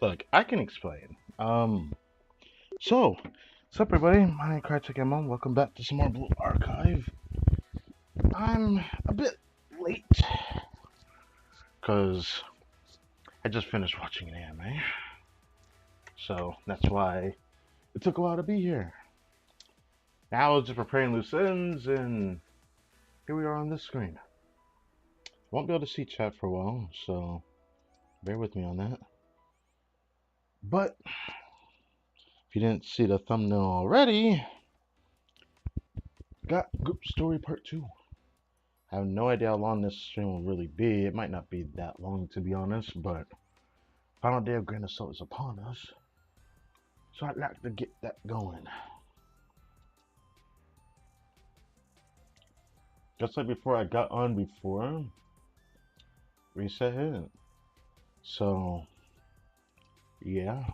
Look, I can explain. So, what's up, everybody? My name is Crytek. Welcome back to some more Blue Archive. I'm a bit late because I just finished watching an anime, so that's why it took a while to be here. Now I was just preparing loose ends, and here we are on this screen. Won't be able to see chat for a while, so bear with me on that. But if you didn't see the thumbnail already, got Group Story Part 2. I have no idea how long this stream will really be. It might not be that long, to be honest, but final day of Grand Assault is upon us, so I'd like to get that going. Just like before, I got on before reset hit. So, yeah.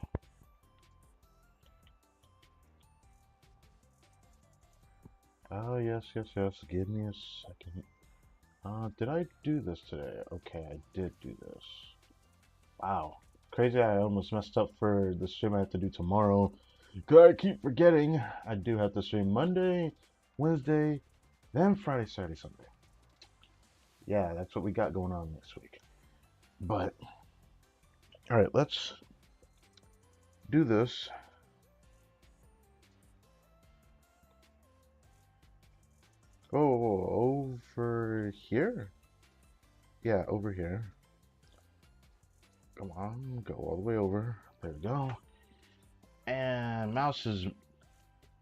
Oh, yes. Give me a second. Did I do this today? Okay, I did do this. Wow. Crazy, I almost messed up for the stream I have to do tomorrow. Cause I keep forgetting I do have to stream Monday, Wednesday, then Friday, Saturday, Sunday. Yeah, that's what we got going on next week. But, alright, let's do this. Oh, over here? Yeah, over here. Come on, go all the way over. There we go. And mouse is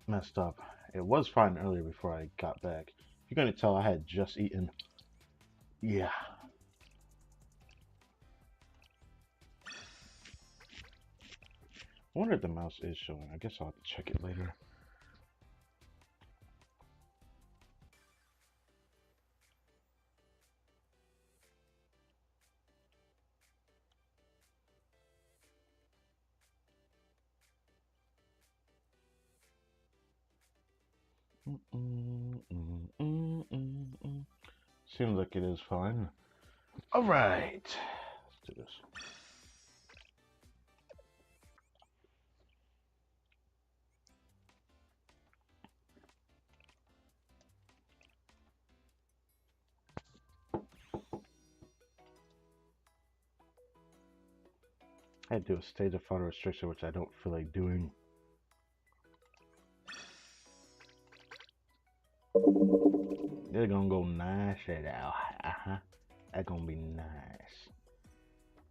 messed up. It was fine earlier before I got back. You're gonna tell I had just eaten. Yeah. I wonder if the mouse is showing. I guess I'll have to check it later. Seems like it is fine. Alright. Let's do this. I do a stage of photo restriction, which I don't feel like doing. They're gonna go nice it out. That's gonna be nice.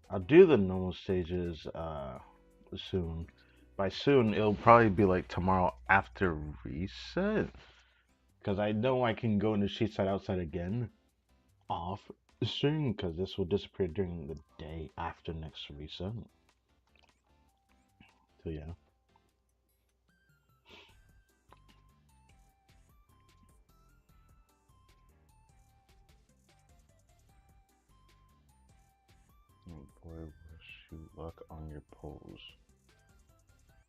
I'll do the normal stages soon. By soon, it'll probably be like tomorrow after reset. Because I know I can go into sheet side outside again off stream, because this will disappear during the day after next reset. So yeah. Oh boy, shoot luck on your pose.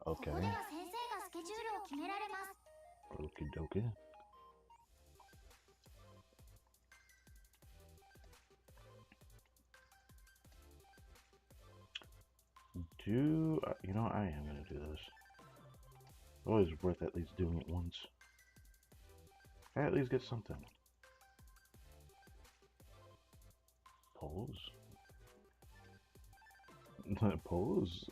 Okay. Okie dokie. You know, I am gonna do this. Always worth at least doing it once. I at least get something. Pose. Pose.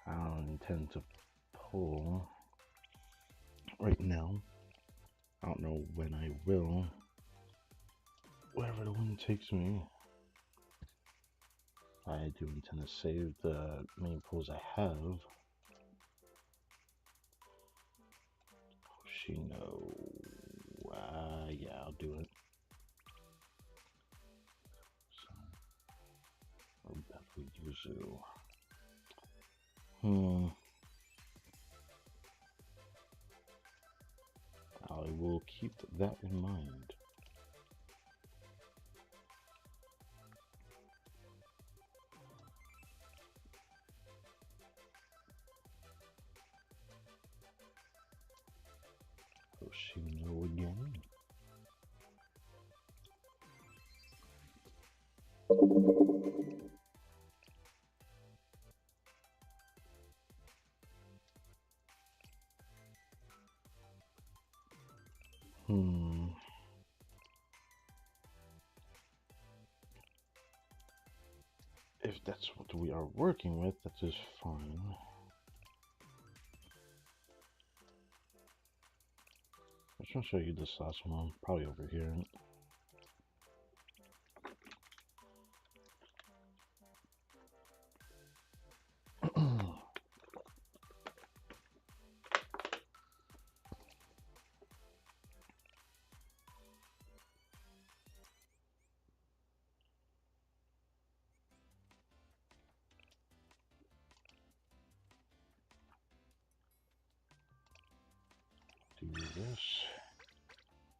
I don't intend to pull right now. I don't know when I will. Wherever the wind takes me. I do intend to save the main pulls I have. Shino. Yeah, I'll do it. So, I'll definitely Yuzu. I will keep that in mind. Yoshino again. If that's what we are working with, that is fine. I'm just gonna show you this last one, probably over here. Do this.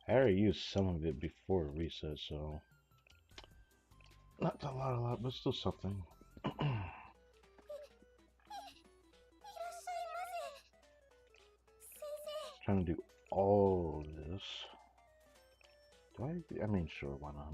I already used some of it before reset, so not a lot, but still something. Trying to do all this. Do I mean, sure, why not?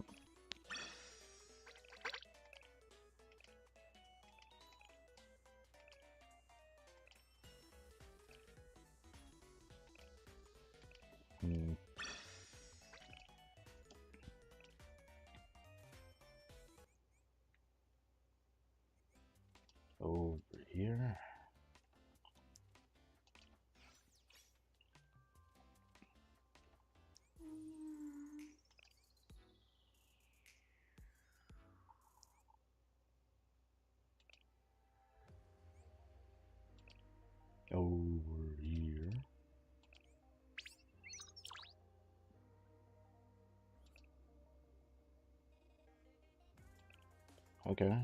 Over here. Over here. Okay.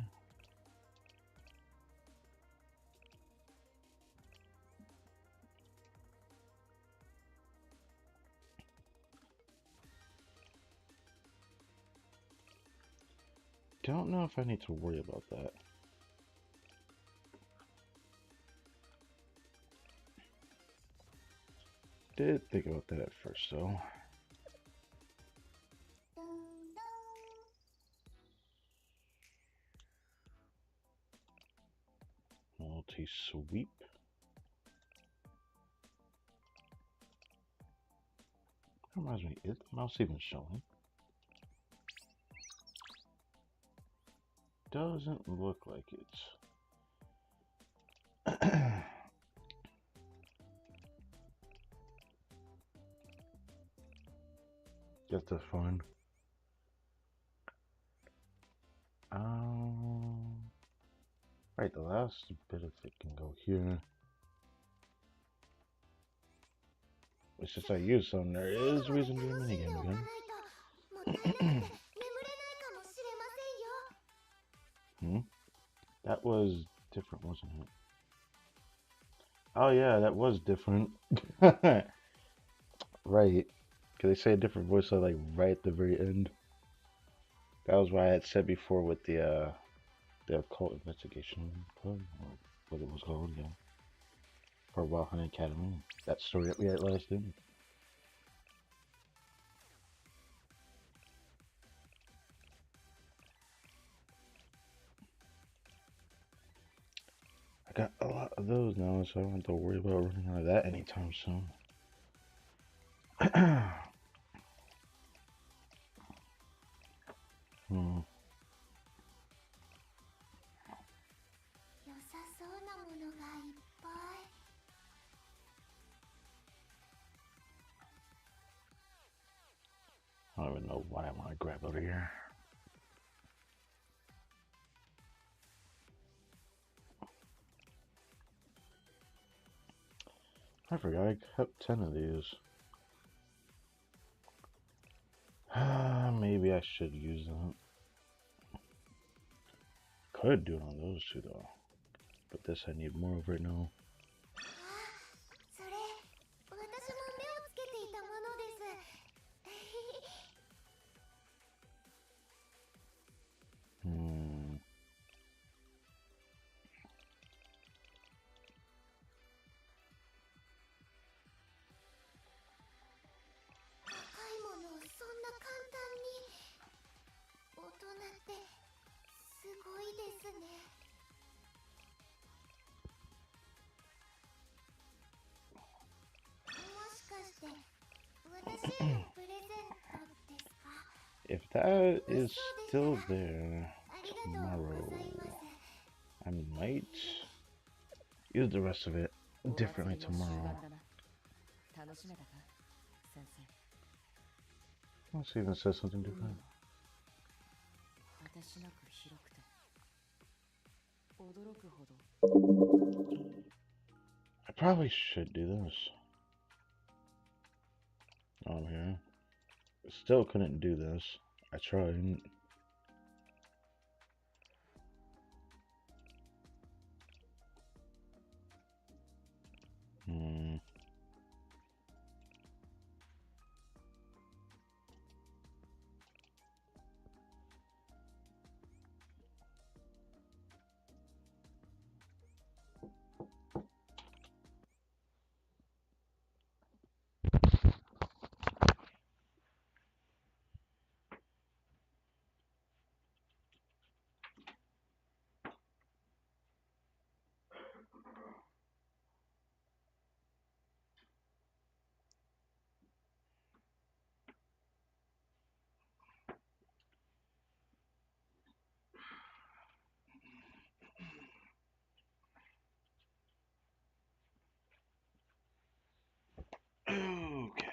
Don't know if I need to worry about that. Did think about that at first, though. Multi-sweep. Reminds me, is the mouse even showing? Doesn't look like it. That's the fun. Right, the last bit of it can go here. But since I used some, there is reason to do a minigame again. That was different, wasn't it? Oh yeah, that was different. Right. Because they say a different voice like right at the very end. That was why I had said before with the occult investigation club, or what it was called, yeah. For Wild Hunt Academy. That story that we had last in. I got a lot of those now, so I don't have to worry about running out of that anytime soon. I don't even know what I want to grab over here. I forgot I kept 10 of these. Maybe I should use them. Could do it on those two though. But this I need more of right now. If that is still there tomorrow, I might use the rest of it differently tomorrow. Let's see if it says something different. I probably should do this. Oh, yeah. Still couldn't do this. I tried. Okay.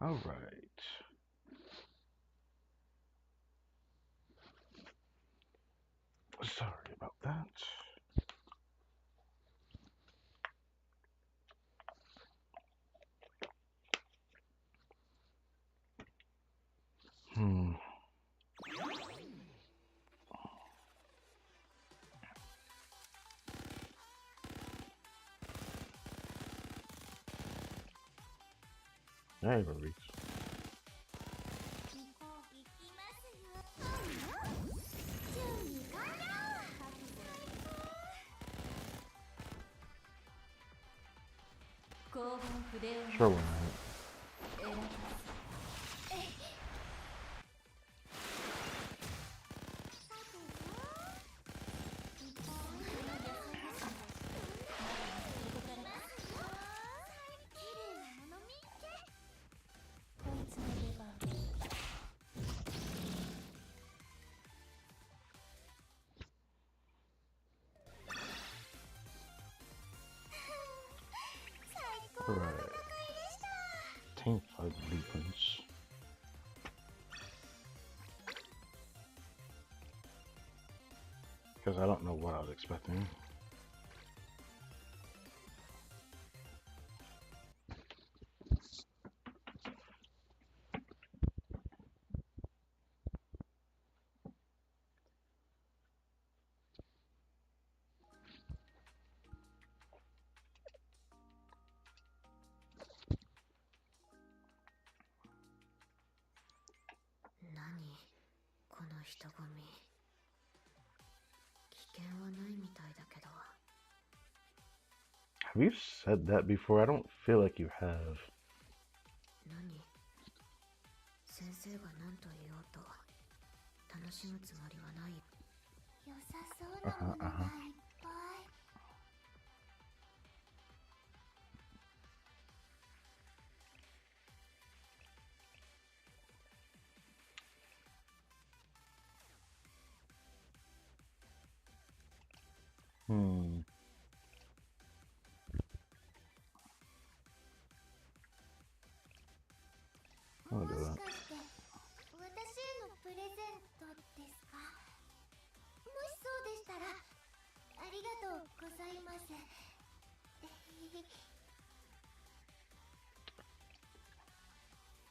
All right. Sorry about that. There you reach. Sure, why not? Alright. Team 5 blueprints. Because I don't know what I was expecting. Have you said that before? I don't feel like you have. I'll do that.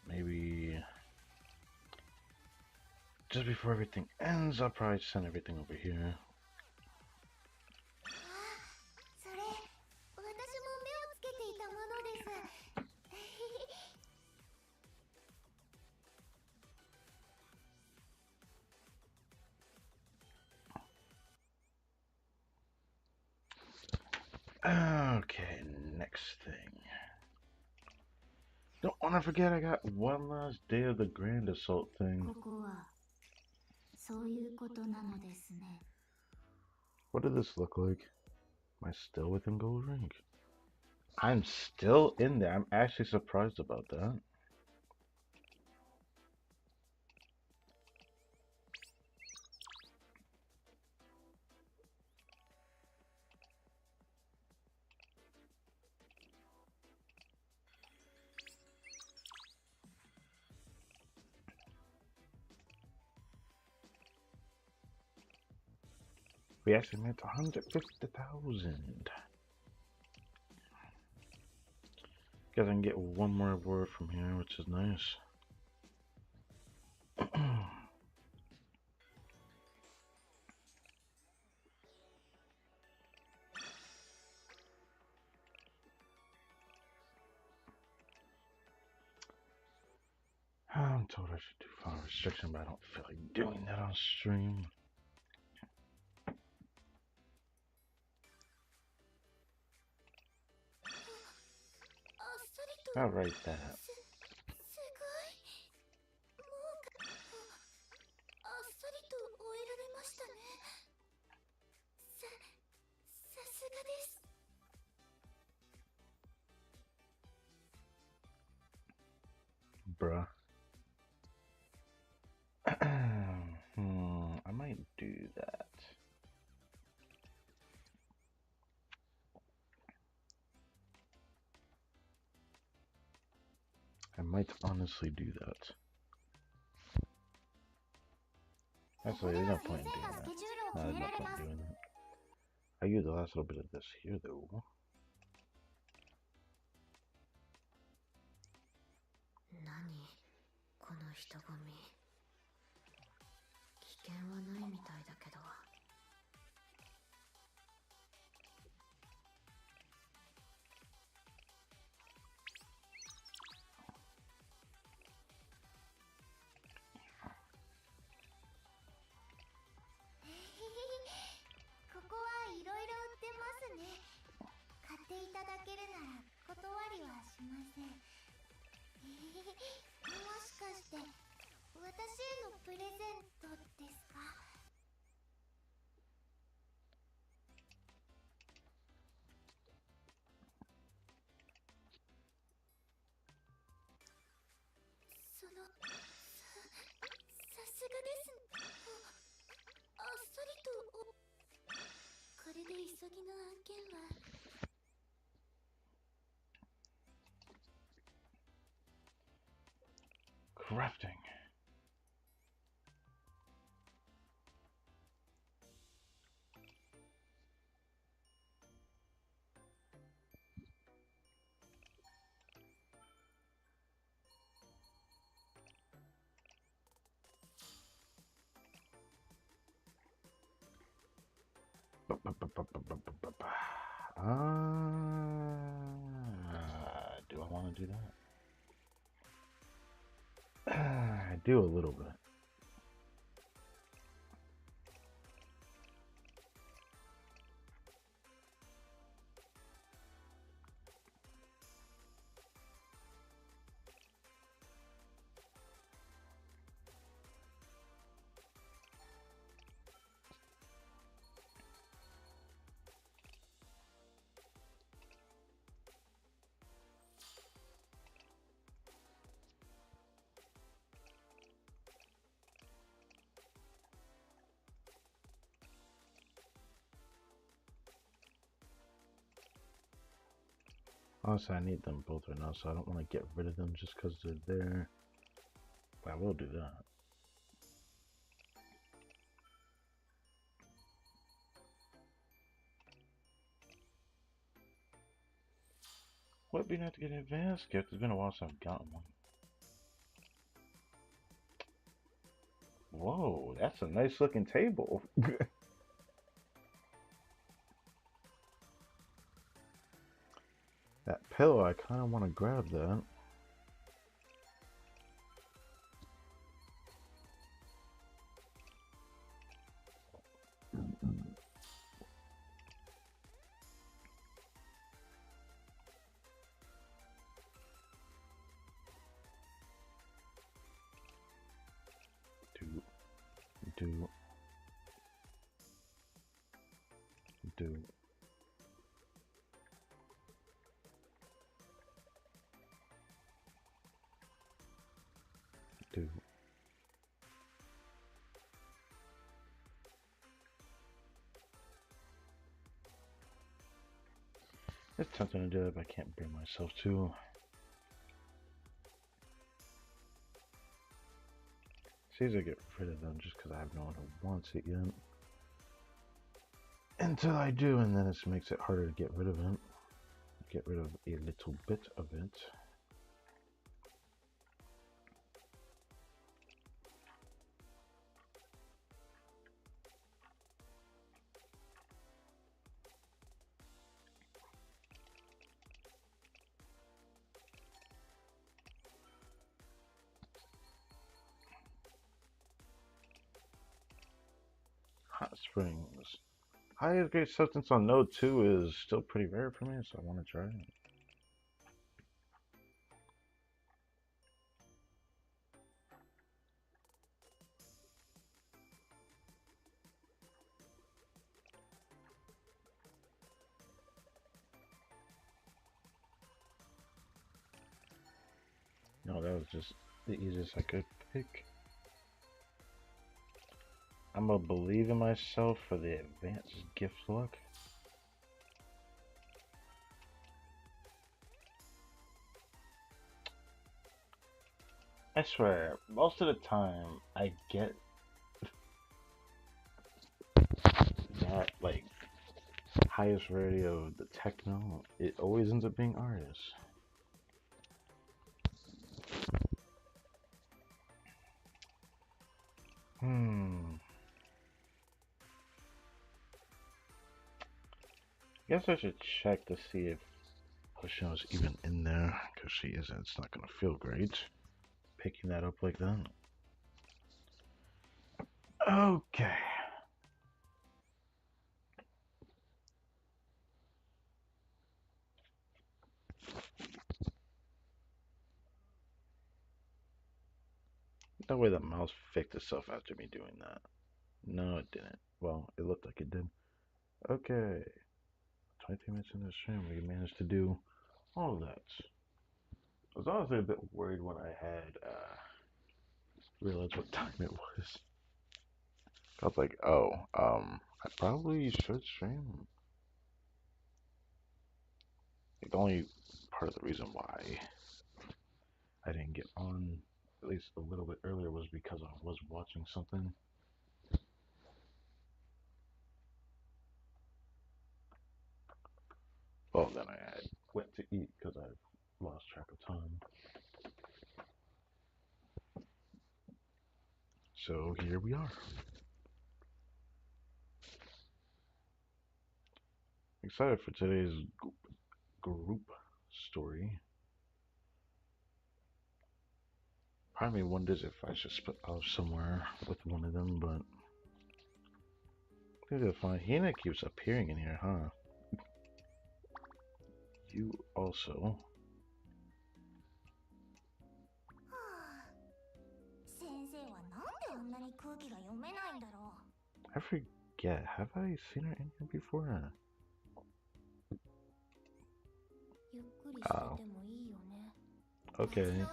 Maybe just before everything ends, I'll probably send everything over here. Okay, next thing. Don't want to forget I got one last day of the Grand Assault thing. What did this look like? Am I still within gold ring? I'm still in there. I'm actually surprised about that. We actually made 150,000. Guess I can get one more word from here, which is nice. I'm told I should do file restriction, but I don't feel like doing that on stream. I'll write that. Bruh. I might do that. I might honestly do that. Actually, there's no point in doing that. No, there's no point in doing that. I use the last little bit of this here, though. Crafting. Do I want to do that? I do a little bit. Honestly, I need them both right now, so I don't want to get rid of them just because they're there. But I will do that. What be not to get an advanced gift? It's been a while since I've gotten one. Whoa, that's a nice looking table. That pillow, I kind of want to grab that. Do. Do. Do. It's tempting to do it, but I can't bring myself to. It's easy to get rid of them just because I have no one who wants it yet. Until I do, and then it makes it harder to get rid of it. Get rid of a little bit of it. Hot springs. Highest grade substance on node 2 is still pretty rare for me, so I want to try it. No, that was just the easiest I could pick. I'm gonna believe in myself for the advanced gift luck. I swear, most of the time I get that, like, highest rarity of the techno, it always ends up being artists. Guess I should check to see if Hoshino's even in there, because she isn't. It's not gonna feel great picking that up like that. Okay. That way the mouse fixed itself after me doing that. No, it didn't. Well, it looked like it did. Okay. 23 minutes in the stream, we managed to do all of that. I was honestly a bit worried when I had realized what time it was. I was like, oh, I probably should stream. The only part of the reason why I didn't get on at least a little bit earlier was because I was watching something. Well, then I went to eat because I lost track of time. So here we are. Excited for today's group story. Part of me wonders if I should split off somewhere with one of them, but I think they're fine. Hina keeps appearing in here, huh? You also. I forget, have I seen her in here before? Oh. Okay.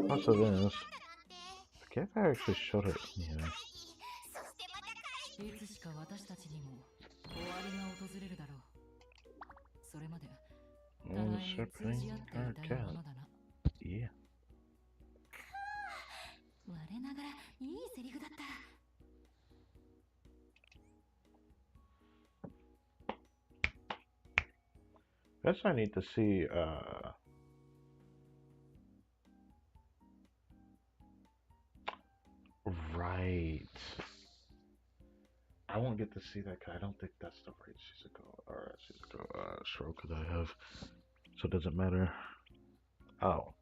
Also this. I forget if I actually showed her in here. Serpentine her cat. Yeah. Guess I need to see right. I won't get to see that because I don't think that's the right stroke that I have. So it doesn't matter. Oh.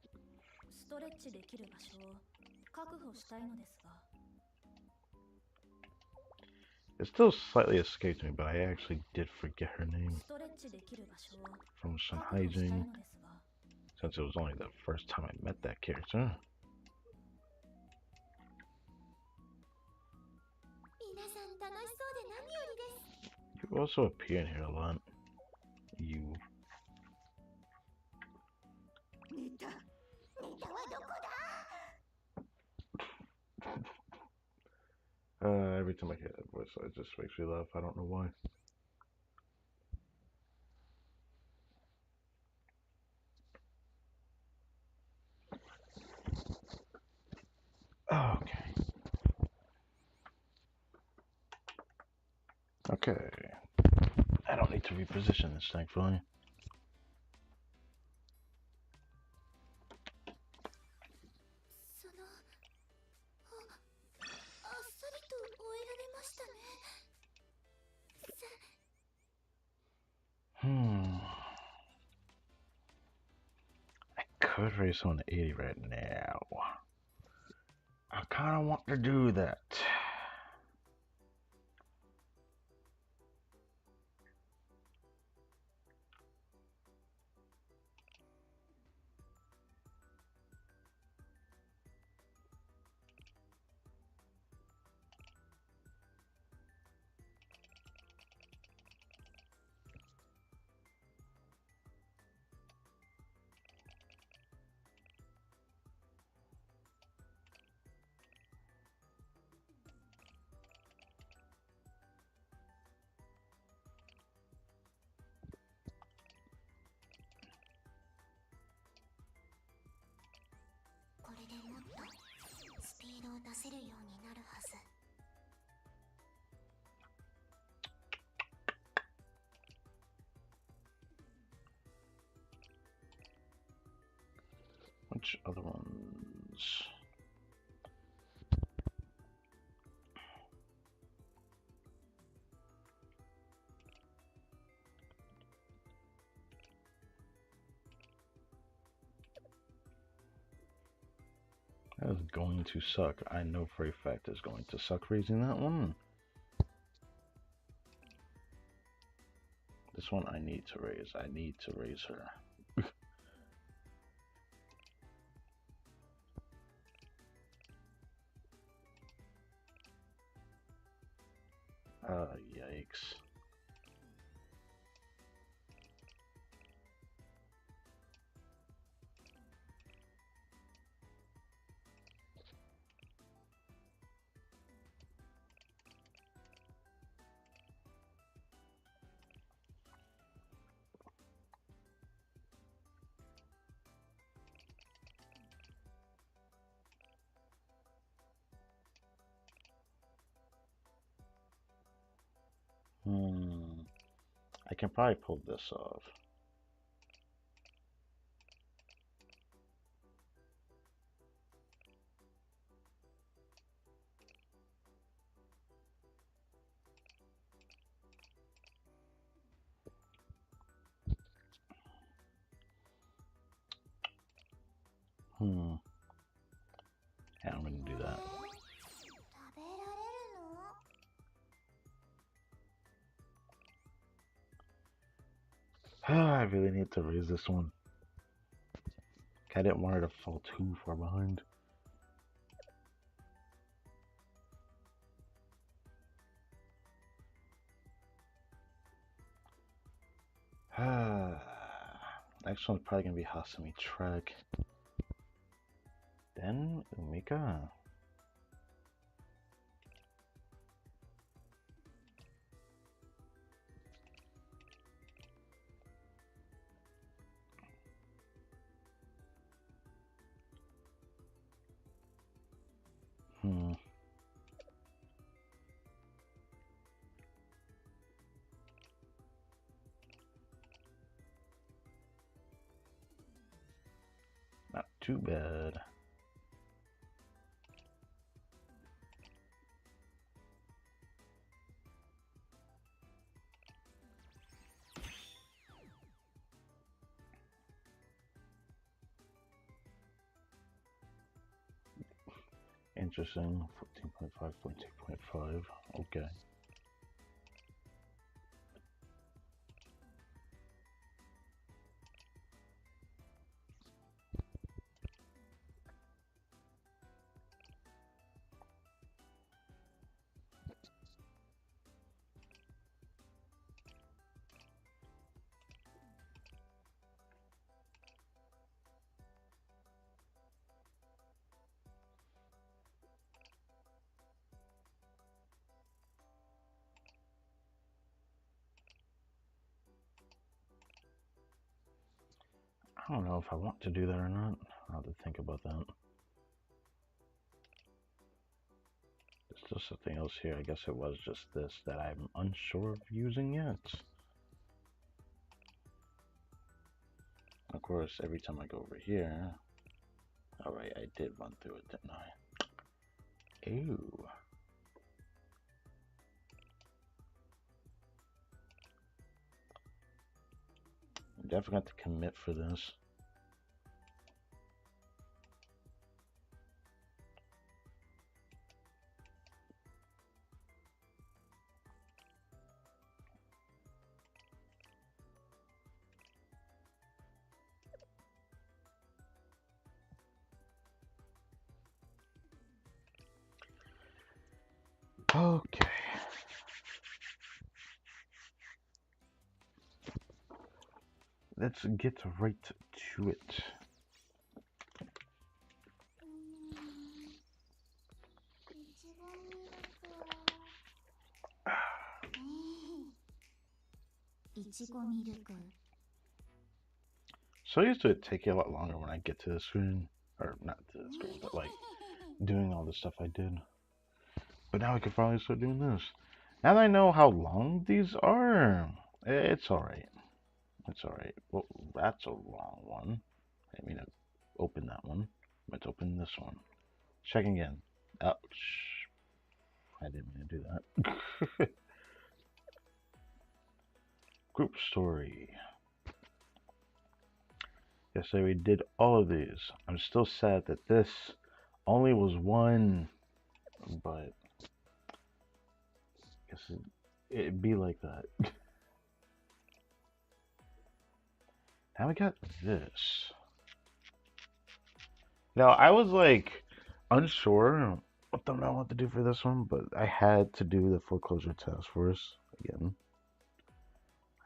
It still slightly escaped me, but I actually did forget her name from Shanhaijing, since it was only the first time I met that character. You also appear in here a lot. You. Every time I hear that voice, it just makes me laugh. I don't know why. Okay. Okay. I don't need to reposition this, thankfully. I could race on the 80 right now. I kind of want to do that. Which other ones? That is going to suck. I know for a fact it's going to suck raising that one. This one I need to raise. I need to raise her. Yikes. I can probably pull this off. Yeah, I'm gonna do that. I really need to raise this one. I didn't want her to fall too far behind. Next one's probably gonna be Hasumi Trek. Then Umika. Not too bad. Interesting. 14.5, 14.5. Okay. I don't know if I want to do that or not. I'll have to think about that. There's still something else here. I guess it was just this that I'm unsure of using yet. Of course, every time I go over here... Alright, I did run through it, didn't I? Ew. I'm definitely going to have to commit for this. Okay. Let's get right to it. So used to it taking a lot longer when I get to the screen, or not to the screen, but like doing all the stuff I did. But now I can finally start doing this. Now that I know how long these are, it's alright. It's alright. Well, that's a long one. I didn't mean to open that one. I meant to open this one. Check again. Ouch. I didn't mean to do that. Group story. Yesterday we did all of these. I'm still sad that this only was one, but I guess it'd be like that. Now we got this. Now I was like unsure what the hell I want to do for this one, but I had to do the foreclosure task force again.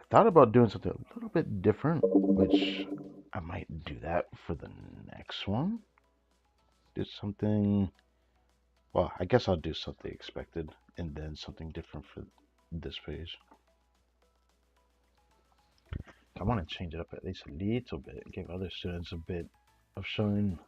I thought about doing something a little bit different, which I might do that for the next one. Do something. Well, I guess I'll do something expected and then something different for this page. I want to change it up at least a little bit, give other students a bit of showing.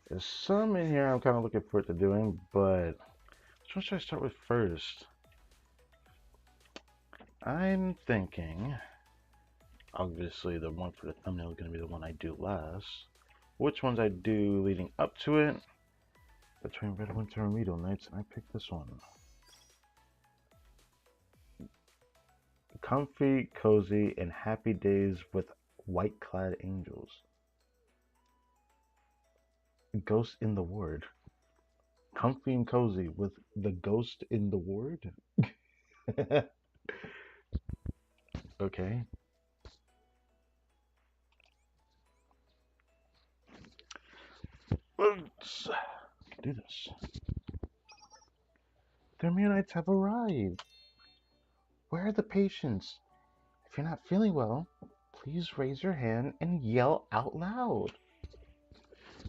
There's some in here I'm kind of looking forward to doing, but which one should I start with first? I'm thinking, obviously the one for the thumbnail is going to be the one I do last. Which ones I do leading up to it? Between Red Winter Remedial Nights, and I picked this one. Comfy, Cozy, and Happy Days with White-Clad Angels. Ghost in the Ward. Comfy and Cozy with the Ghost in the Ward? Okay. Let's do this. The Immunites have arrived. Where are the patients? If you're not feeling well, please raise your hand and yell out loud.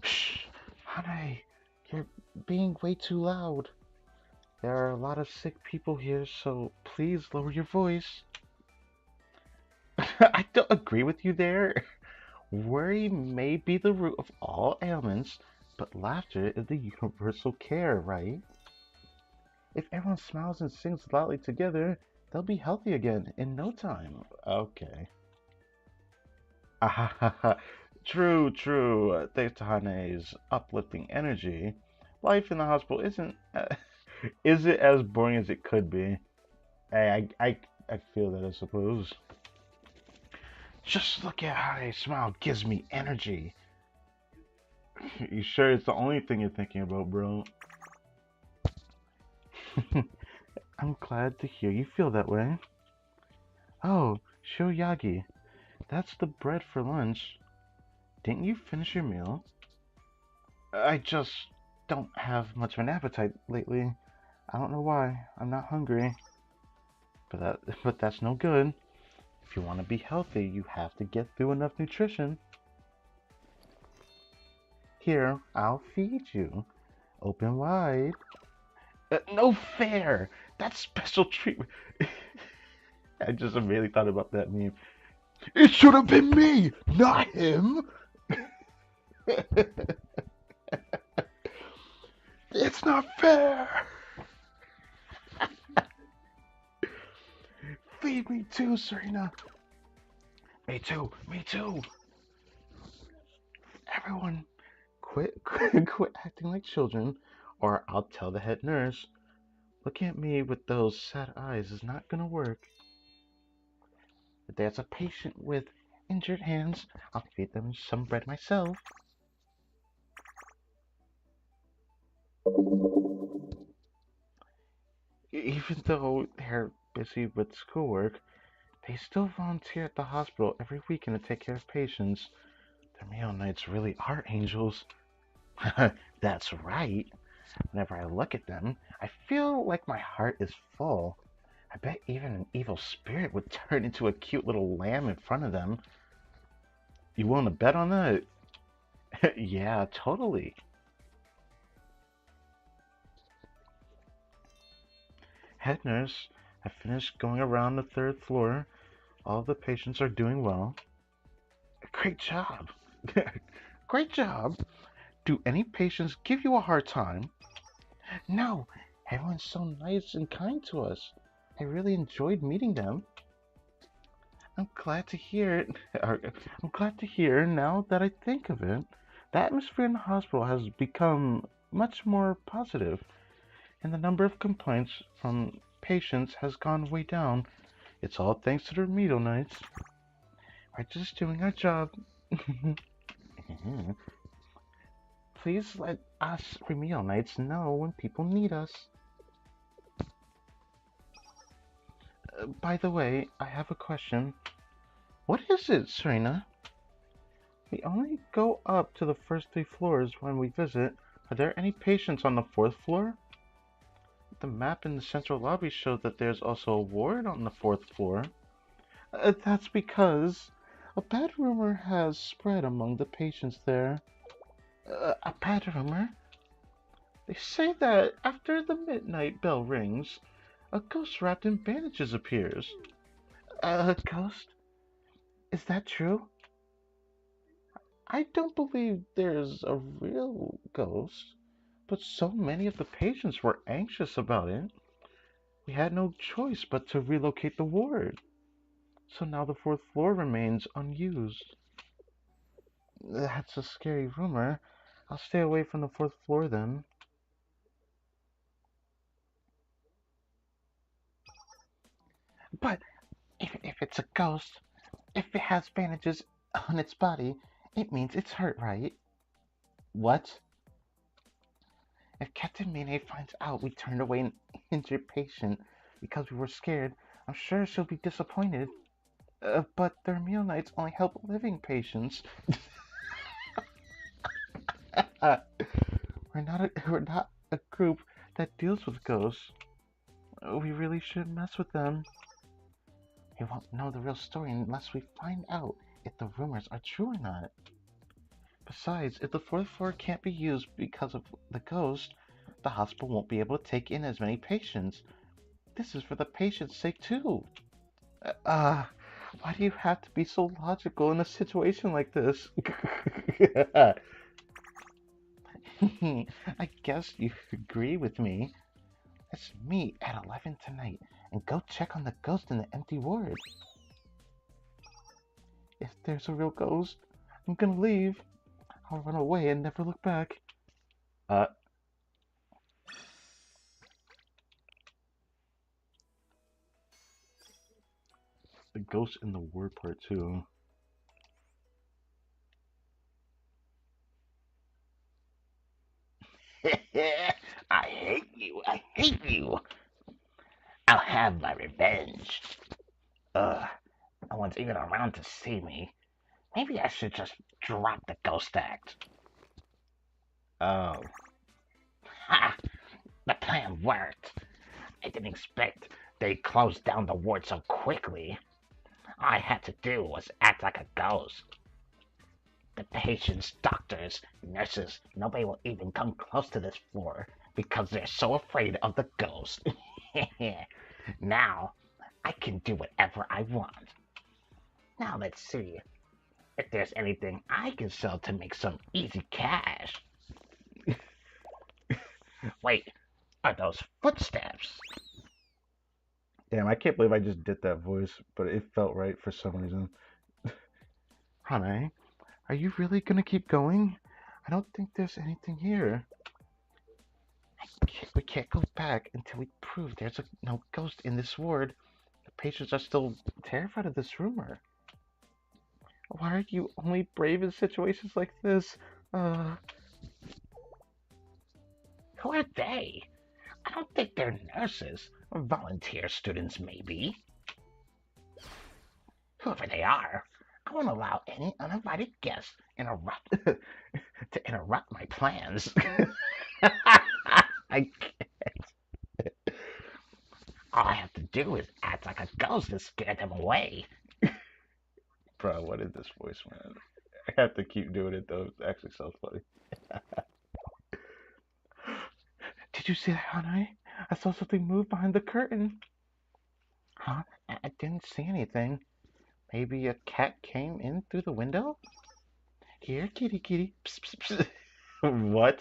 Shh, honey, you're being way too loud. There are a lot of sick people here, so please lower your voice. I don't agree with you there. Worry may be the root of all ailments, but laughter is the universal care, right? If everyone smiles and sings loudly together, they'll be healthy again in no time. Okay. True, true. Thanks to Hane's uplifting energy, life in the hospital isn't as boring as it could be. Hey, I feel that, I suppose. Just look at how they smile gives me energy. You sure it's the only thing you're thinking about, bro? I'm glad to hear you feel that way. Oh, Shoyagi, that's the bread for lunch. Didn't you finish your meal? I just don't have much of an appetite lately. I don't know why. I'm not hungry. But that's no good. If you want to be healthy, you have to get through enough nutrition. Here, I'll feed you. Open wide. No fair! That's special treatment. I just immediately thought about that meme. It should have been me, not him! It's not fair! Feed me too, Serena! Me too, me too! Everyone, quit acting like children, or I'll tell the head nurse. Looking at me with those sad eyes is not gonna work. If there's a patient with injured hands, I'll feed them some bread myself. Even though they're busy with schoolwork, they still volunteer at the hospital every weekend to take care of patients. Their meal nights really are angels. That's right. Whenever I look at them, I feel like my heart is full. I bet even an evil spirit would turn into a cute little lamb in front of them. You willing to bet on that? Yeah, totally. Head nurse, I finished going around the third floor. All the patients are doing well. Great job. Great job. Do any patients give you a hard time? No, everyone's so nice and kind to us. I really enjoyed meeting them. I'm glad to hear it. I'm glad to hear now that I think of it. The atmosphere in the hospital has become much more positive, and the number of complaints from patients has gone way down. It's all thanks to the remedial nights. We're just doing our job. Please let us remedial nights know when people need us. By the way, I have a question. What is it, Serena? We only go up to the first 3 floors when we visit. Are there any patients on the 4th floor? The map in the central lobby shows that there's also a ward on the 4th floor. That's because a bad rumor has spread among the patients there. A bad rumor? They say that after the midnight bell rings, a ghost wrapped in bandages appears. A ghost? Is that true? I don't believe there's a real ghost, but so many of the patients were anxious about it. We had no choice but to relocate the ward. So now the 4th floor remains unused. That's a scary rumor. I'll stay away from the 4th floor then. But if it's a ghost, if it has bandages on its body, it means it's hurt, right? What? If Captain Mayne finds out we turned away an injured patient because we were scared, I'm sure she'll be disappointed. But their meal nights only help living patients. We're not a group that deals with ghosts. We really shouldn't mess with them. We won't know the real story unless we find out if the rumors are true or not. Besides, if the 4th floor can't be used because of the ghost, the hospital won't be able to take in as many patients. This is for the patient's sake too. Why do you have to be so logical in a situation like this? I guess you agree with me. Let's meet at 11 tonight and go check on the ghost in the empty ward. If there's a real ghost, I'm gonna leave. I'll run away and never look back. Uh, the ghost in the ward part too. I hate you. I hate you. I'll have my revenge. Ugh, no one's even around to see me. Maybe I should just drop the ghost act. Oh. Ha! The plan worked. I didn't expect they'd close down the ward so quickly. All I had to do was act like a ghost. The patients, doctors, nurses, nobody will even come close to this floor. because they're so afraid of the ghost. Now I can do whatever I want. Now let's see if there's anything I can sell to make some easy cash. Wait, are those footsteps? Damn, I can't believe I just did that voice, but it felt right for some reason. Honey, are you really gonna keep going? I don't think there's anything here. We can't go back until we prove there's no ghost in this ward. The patients are still terrified of this rumor. Why are you only brave in situations like this? Uh, Who are they? I don't think they're nurses. Or volunteer students, maybe. Whoever they are, I won't allow any uninvited guests to interrupt my plans. I, all I have to do is act like a ghost to scare them away. bro, what is this voice, man? I have to keep doing it though. It actually sounds funny. Did you see that, honey? I saw something move behind the curtain. Huh? I didn't see anything. Maybe a cat came in through the window? Here, kitty, kitty. Psst, psst, psst. What?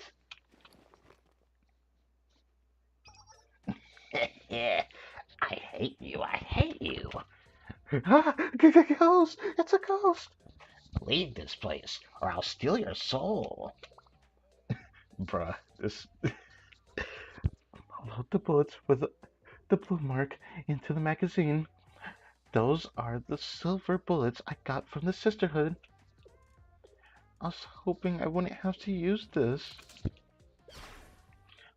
I hate you. I hate you. Ah, a ghost! It's a ghost! Leave this place, or I'll steal your soul. Bruh, this. Load the bullets with the blue mark into the magazine. Those are the silver bullets I got from the Sisterhood. I was hoping I wouldn't have to use this.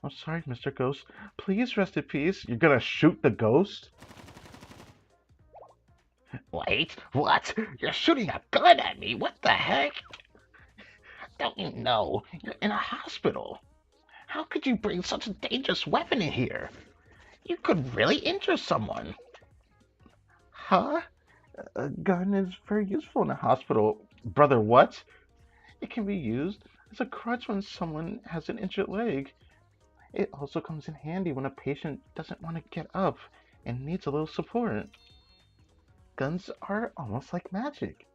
I'm sorry, Mr. Ghost. Please rest in peace. You're gonna shoot the ghost? Wait, what? You're shooting a gun at me? What the heck? Don't you know you're in a hospital? How could you bring such a dangerous weapon in here? You could really injure someone. Huh? A gun is very useful in a hospital. Brother, what? It can be used as a crutch when someone has an injured leg. It also comes in handy when a patient doesn't want to get up and needs a little support. Guns are almost like magic.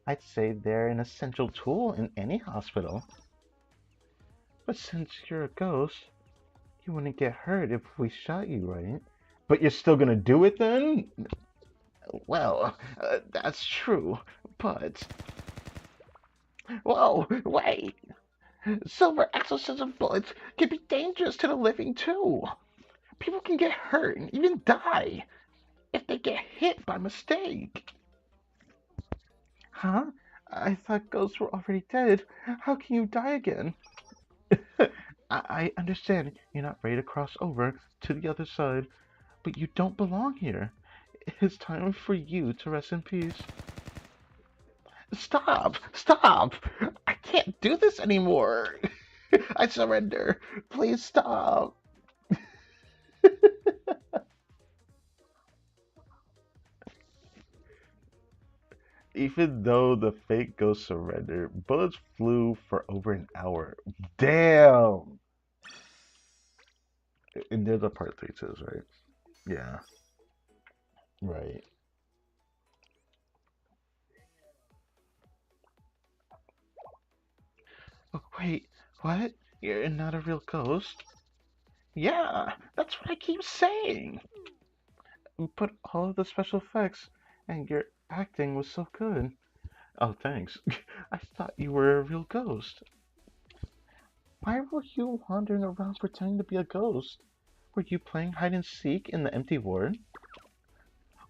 I'd say they're an essential tool in any hospital. But since you're a ghost, you wouldn't get hurt if we shot you, right? But you're still gonna do it then? Well, that's true, but. Whoa, wait! Silver exorcism bullets can be dangerous to the living, too. People can get hurt and even die if they get hit by mistake. Huh? I thought ghosts were already dead. How can you die again? I understand you're not ready to cross over to the other side, but you don't belong here. It's time for you to rest in peace. Stop! Stop! I can't do this anymore. I surrender. Please stop. Even though the fake ghost surrendered, bullets flew for over an hour. Damn! And there's a part three too, right? Yeah. Right. Oh, wait, what? You're not a real ghost? Yeah, that's what I keep saying. But all of the special effects and your acting was so good. Oh, thanks. I thought you were a real ghost. Why were you wandering around pretending to be a ghost? Were you playing hide and seek in the empty ward?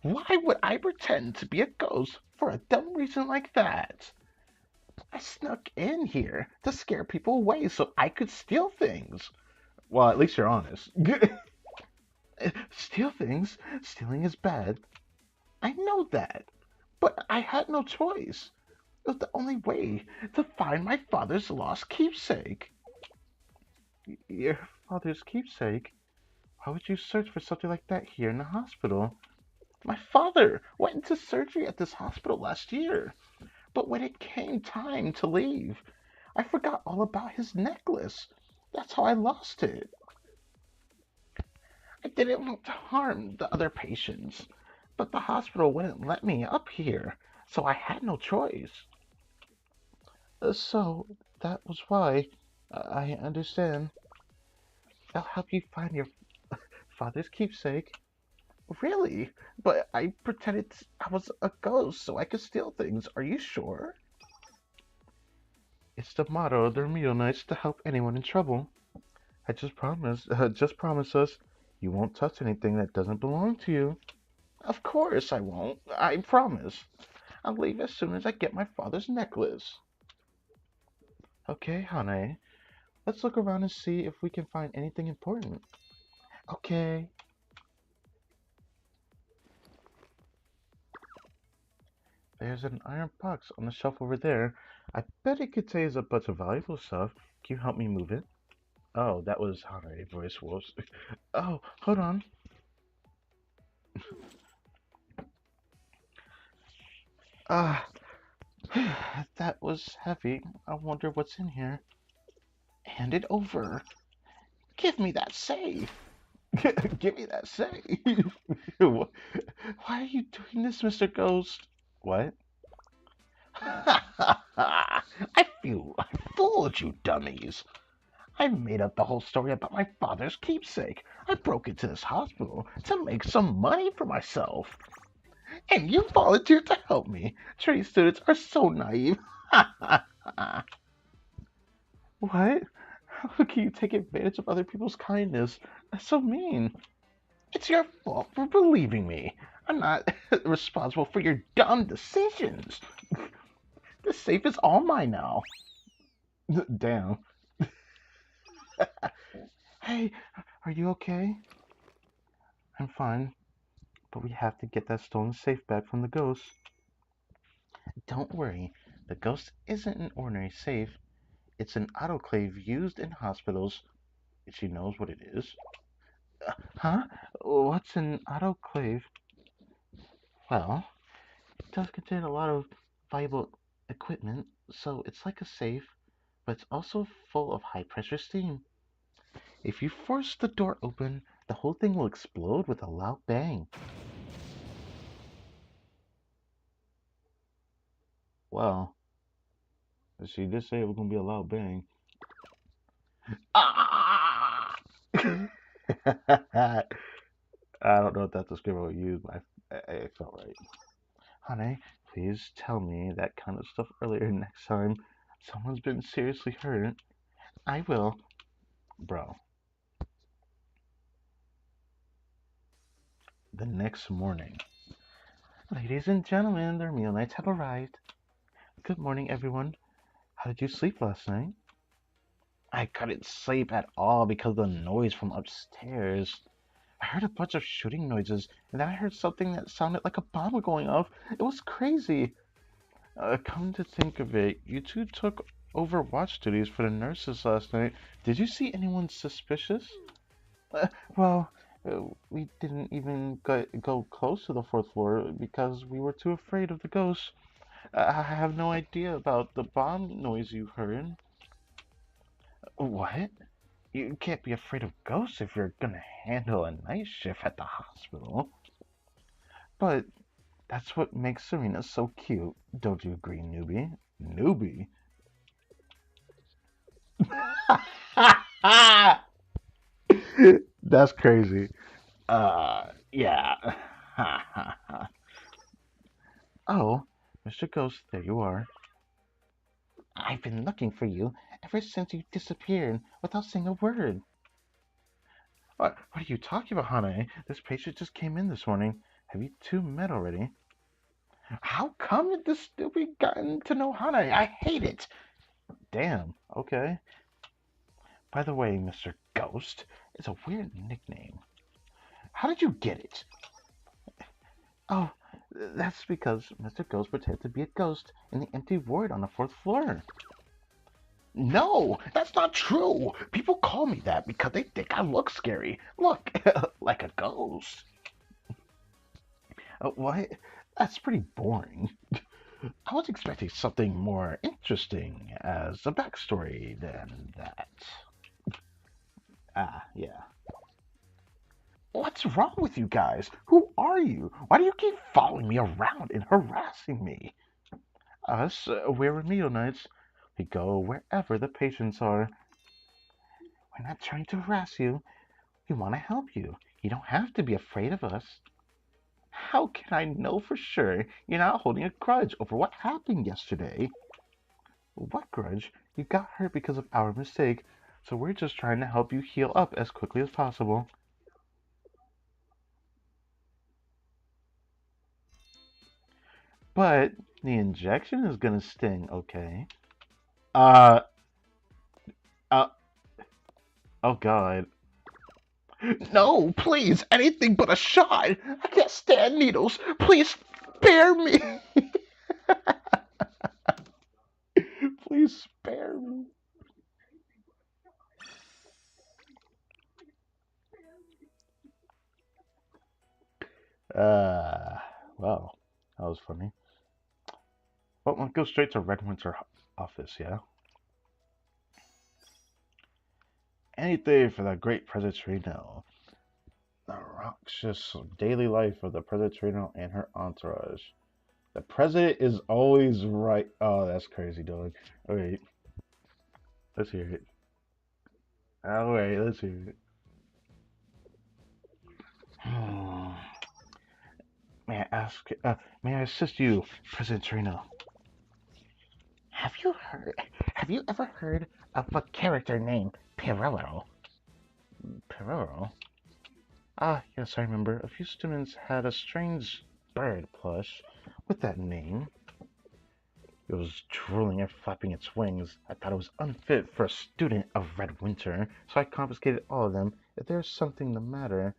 Why would I pretend to be a ghost for a dumb reason like that? I snuck in here to scare people away so I could steal things. Well, at least you're honest. Steal things? Stealing is bad. I know that. But I had no choice. It was the only way to find my father's lost keepsake. Your father's keepsake? Why would you search for something like that here in the hospital? My father went into surgery at this hospital last year. But when it came time to leave, I forgot all about his necklace. That's how I lost it. I didn't want to harm the other patients, but the hospital wouldn't let me up here, so I had no choice. So that was why. I understand. I'll help you find your father's keepsake. Really? But I pretended I was a ghost so I could steal things. Are you sure? It's the motto of the Remedial Knights to help anyone in trouble. I just promise, just promise us you won't touch anything that doesn't belong to you. Of course I won't. I promise. I'll leave as soon as I get my father's necklace. Okay, Hane. Let's look around and see if we can find anything important. Okay. There's an iron box on the shelf over there. I bet it contains a bunch of valuable stuff. Can you help me move it? Oh, that was Hane voice wolves. Oh, hold on. Ah, that was heavy. I wonder what's in here. Hand it over. Give me that safe. Give me that safe. Why are you doing this, Mr. Ghost? What? I fooled you dummies. I made up the whole story about my father's keepsake. I broke into this hospital to make some money for myself. And you volunteered to help me. Trade students are so naive. What? How can you take advantage of other people's kindness? That's so mean. It's your fault for believing me. I'm not responsible for your dumb decisions. The safe is all mine now. Damn. Hey, are you okay? I'm fine, but we have to get that stolen safe back from the ghost. Don't worry, the ghost isn't an ordinary safe. It's an autoclave used in hospitals. She knows what it is. Huh? What's an autoclave? Well, it does contain a lot of valuable equipment, so it's like a safe, but it's also full of high pressure steam. If you force the door open, the whole thing will explode with a loud bang. Well, she did say it was gonna be a loud bang. Ah! I don't know if that's a script I would use, but it felt right. Honey, please tell me that kind of stuff earlier next time someone's been seriously hurt. I will. Bro. The next morning. Ladies and gentlemen, their meal nights have arrived. Good morning, everyone. How did you sleep last night? I couldn't sleep at all because of the noise from upstairs. I heard a bunch of shooting noises, and then I heard something that sounded like a bomb going off. It was crazy. Come to think of it, you two took over watch duties for the nurses last night. Did you see anyone suspicious? Uh, well, we didn't even go close to the fourth floor because we were too afraid of the ghosts. I have no idea about the bomb noise you heard. What? You can't be afraid of ghosts if you're gonna handle a night shift at the hospital. But that's what makes Serena so cute. Don't you agree, newbie? Newbie? That's crazy. Yeah. Oh, Mr. Ghost, there you are. I've been looking for you ever since you disappeared without saying a word. What are you talking about, Hanae? This patient just came in this morning. Have you two met already? How come did this stupid gotten to know Hanae? I hate it. Damn, okay. By the way, Mr. Ghost, it's a weird nickname. How did you get it? Oh, that's because Mr. Ghost pretended to be a ghost in the empty ward on the fourth floor. No, that's not true. People call me that because they think I look scary. Look, like a ghost. What? That's pretty boring. I was expecting something more interesting as a backstory than that. Ah, yeah. What's wrong with you guys? Who are you? Why do you keep following me around and harassing me? Us, we're remedial knights. We go wherever the patients are. We're not trying to harass you. We want to help you. You don't have to be afraid of us. How can I know for sure you're not holding a grudge over what happened yesterday? What grudge? You got hurt because of our mistake, so we're just trying to help you heal up as quickly as possible. But the injection is gonna sting, okay? Uh, uh, oh god. No, please, anything but a shot. I can't stand needles. Please spare me. Please spare me. Uh, well, that was funny. Well, let's go straight to Red Winter office, yeah? Anything for that great Predatorino. The rockshus daily life of the Predatorino and her entourage. The president is always right. Oh, that's crazy, dog. Wait, let's hear it. Oh, wait, let's hear it. Hmm. May I ask, may I assist you, President Trino? Have you ever heard of a character named Pirello? Perero? Ah, yes, I remember. A few students had a strange bird plush with that name. It was drooling and flapping its wings. I thought it was unfit for a student of Red Winter, so I confiscated all of them. If there's something the matter.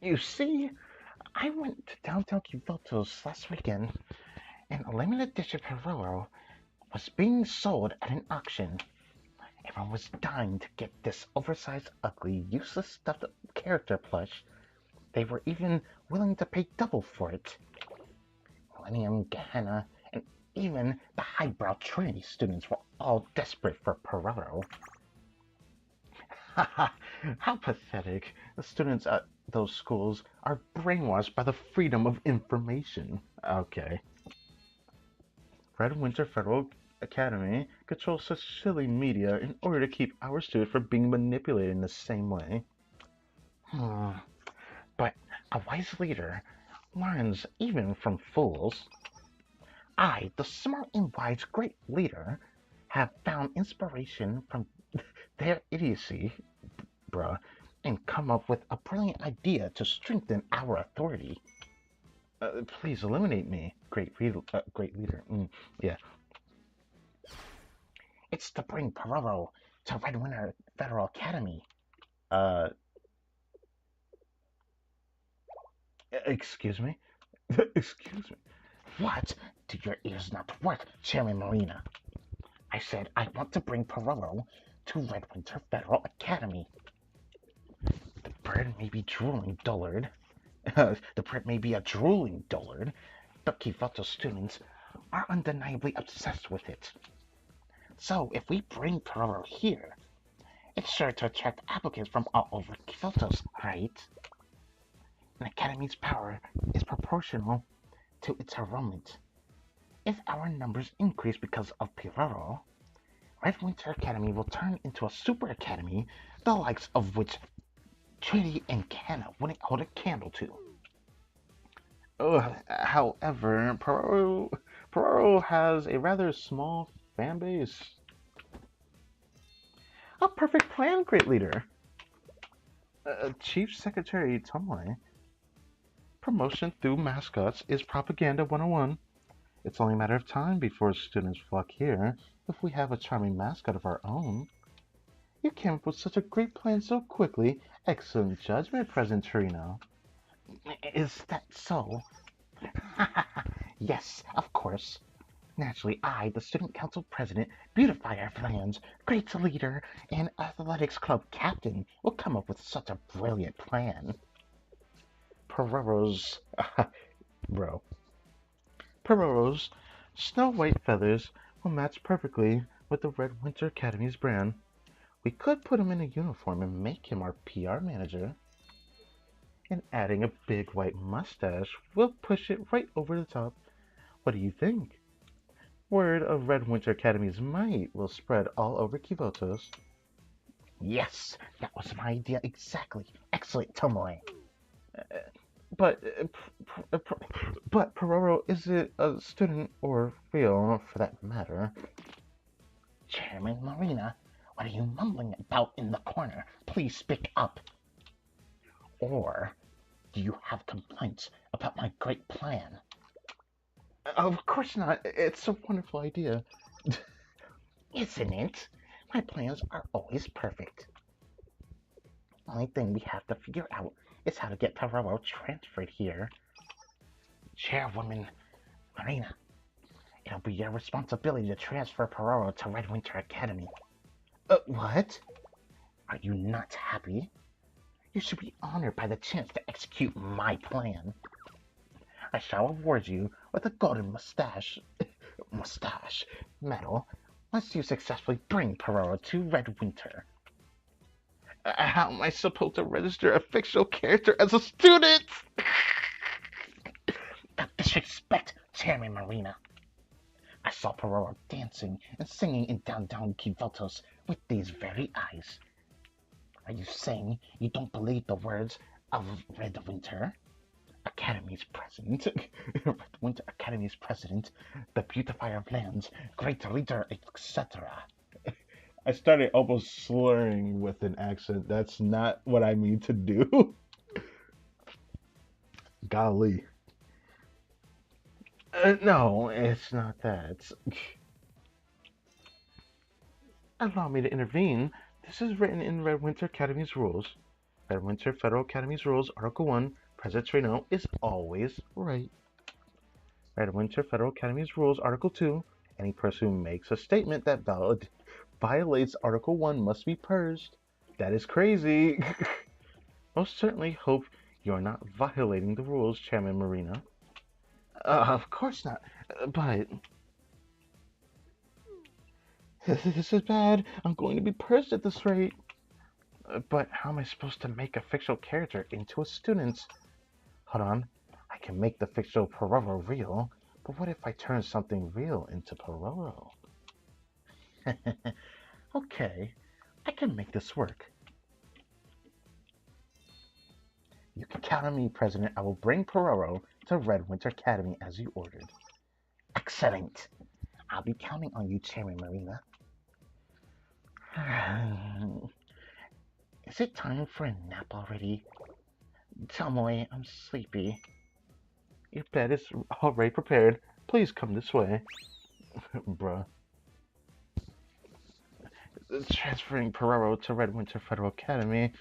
You see, I went to downtown Kivotos last weekend, and a limited edition Pirello was being sold at an auction. Everyone was dying to get this oversized, ugly, useless stuffed character plush. They were even willing to pay double for it. Millennium, Gehenna, and even the highbrow Trinity students were all desperate for Pirello. How pathetic. The students at those schools are brainwashed by the freedom of information. Okay. Red Winter Federal Academy controls such silly media in order to keep our students from being manipulated in the same way. Hmm. But a wise leader learns even from fools. I, the smart and wise great leader, have found inspiration from their idiocy, bruh, and come up with a brilliant idea to strengthen our authority. Please eliminate me, great leader. Yeah. It's to bring Pororo to Red Winter Federal Academy. Uh, excuse me? Excuse me. What? Do your ears not work, Chairman Marina? I said I want to bring Pororo to Red Winter Federal Academy. The bird may be drooling, dullard. The bird may be a drooling dullard, but Kivato students are undeniably obsessed with it. So if we bring Pororo here, it's sure to attract applicants from all over Kivatos, right? An academy's power is proportional to its enrollment. If our numbers increase because of Piraro, Red Winter Academy will turn into a super academy, the likes of which Trinity and Canna wouldn't hold a candle to. However, Peroro has a rather small fan base. A perfect plan, great leader. Chief Secretary Tumley. Promotion through mascots is propaganda 101. It's only a matter of time before students flock here if we have a charming mascot of our own. You came up with such a great plan so quickly. Excellent judgment, President Torino. Is that so? Yes, of course. Naturally, I, the student council president, beautify our plans, great leader, and athletics club captain will come up with such a brilliant plan. Perero's, bro. Perero's snow white feathers will match perfectly with the Red Winter Academy's brand. We could put him in a uniform and make him our PR manager. And adding a big white mustache will push it right over the top. What do you think? Word of Red Winter Academy's might will spread all over Kivotos. Yes, that was my idea exactly. Excellent, Tomoe. But, but Pororo isn't a student or real, for that matter. Chairman Marina, what are you mumbling about in the corner? Please speak up. Or do you have complaints about my great plan? Of course not. It's a wonderful idea. Isn't it? My plans are always perfect. Only thing we have to figure out is how to get Pororo transferred here. Chairwoman Marina, it'll be your responsibility to transfer Pororo to Red Winter Academy. What? Are you not happy? You should be honored by the chance to execute my plan. I shall award you with a golden mustache medal once you successfully bring Pororo to Red Winter. How am I supposed to register a fictional character as a student? The disrespect, Chairman Marina. I saw Pororo dancing and singing in downtown Kivotos with these very eyes. Are you saying you don't believe the words of Red Winter Academy's president, Red Winter Academy's president, the beautifier of lands, great leader, etc.? I started almost slurring with an accent. That's not what I mean to do. Golly. No, it's not that. Allow me to intervene. This is written in Red Winter Academy's rules. Red Winter Federal Academy's rules, Article 1, President Torino is always right. Red Winter Federal Academy's rules, Article 2, any person who makes a statement that violates Article 1 must be purged. That is crazy. Most certainly hope you're not violating the rules, Chairman Marina. Of course not, but... This is bad. I'm going to be purged at this rate. But how am I supposed to make a fictional character into a student? Hold on. I can make the fictional Pororo real, but what if I turn something real into Pororo? Okay, I can make this work. You can count on me, President. I will bring Pororo to Red Winter Academy as you ordered. Excellent. I'll be counting on you, Chairman Marina. Is it time for a nap already? Tomoe, I'm sleepy. Your bed is already prepared. Please come this way. Bruh. Transferring Pororo to Red Winter Federal Academy.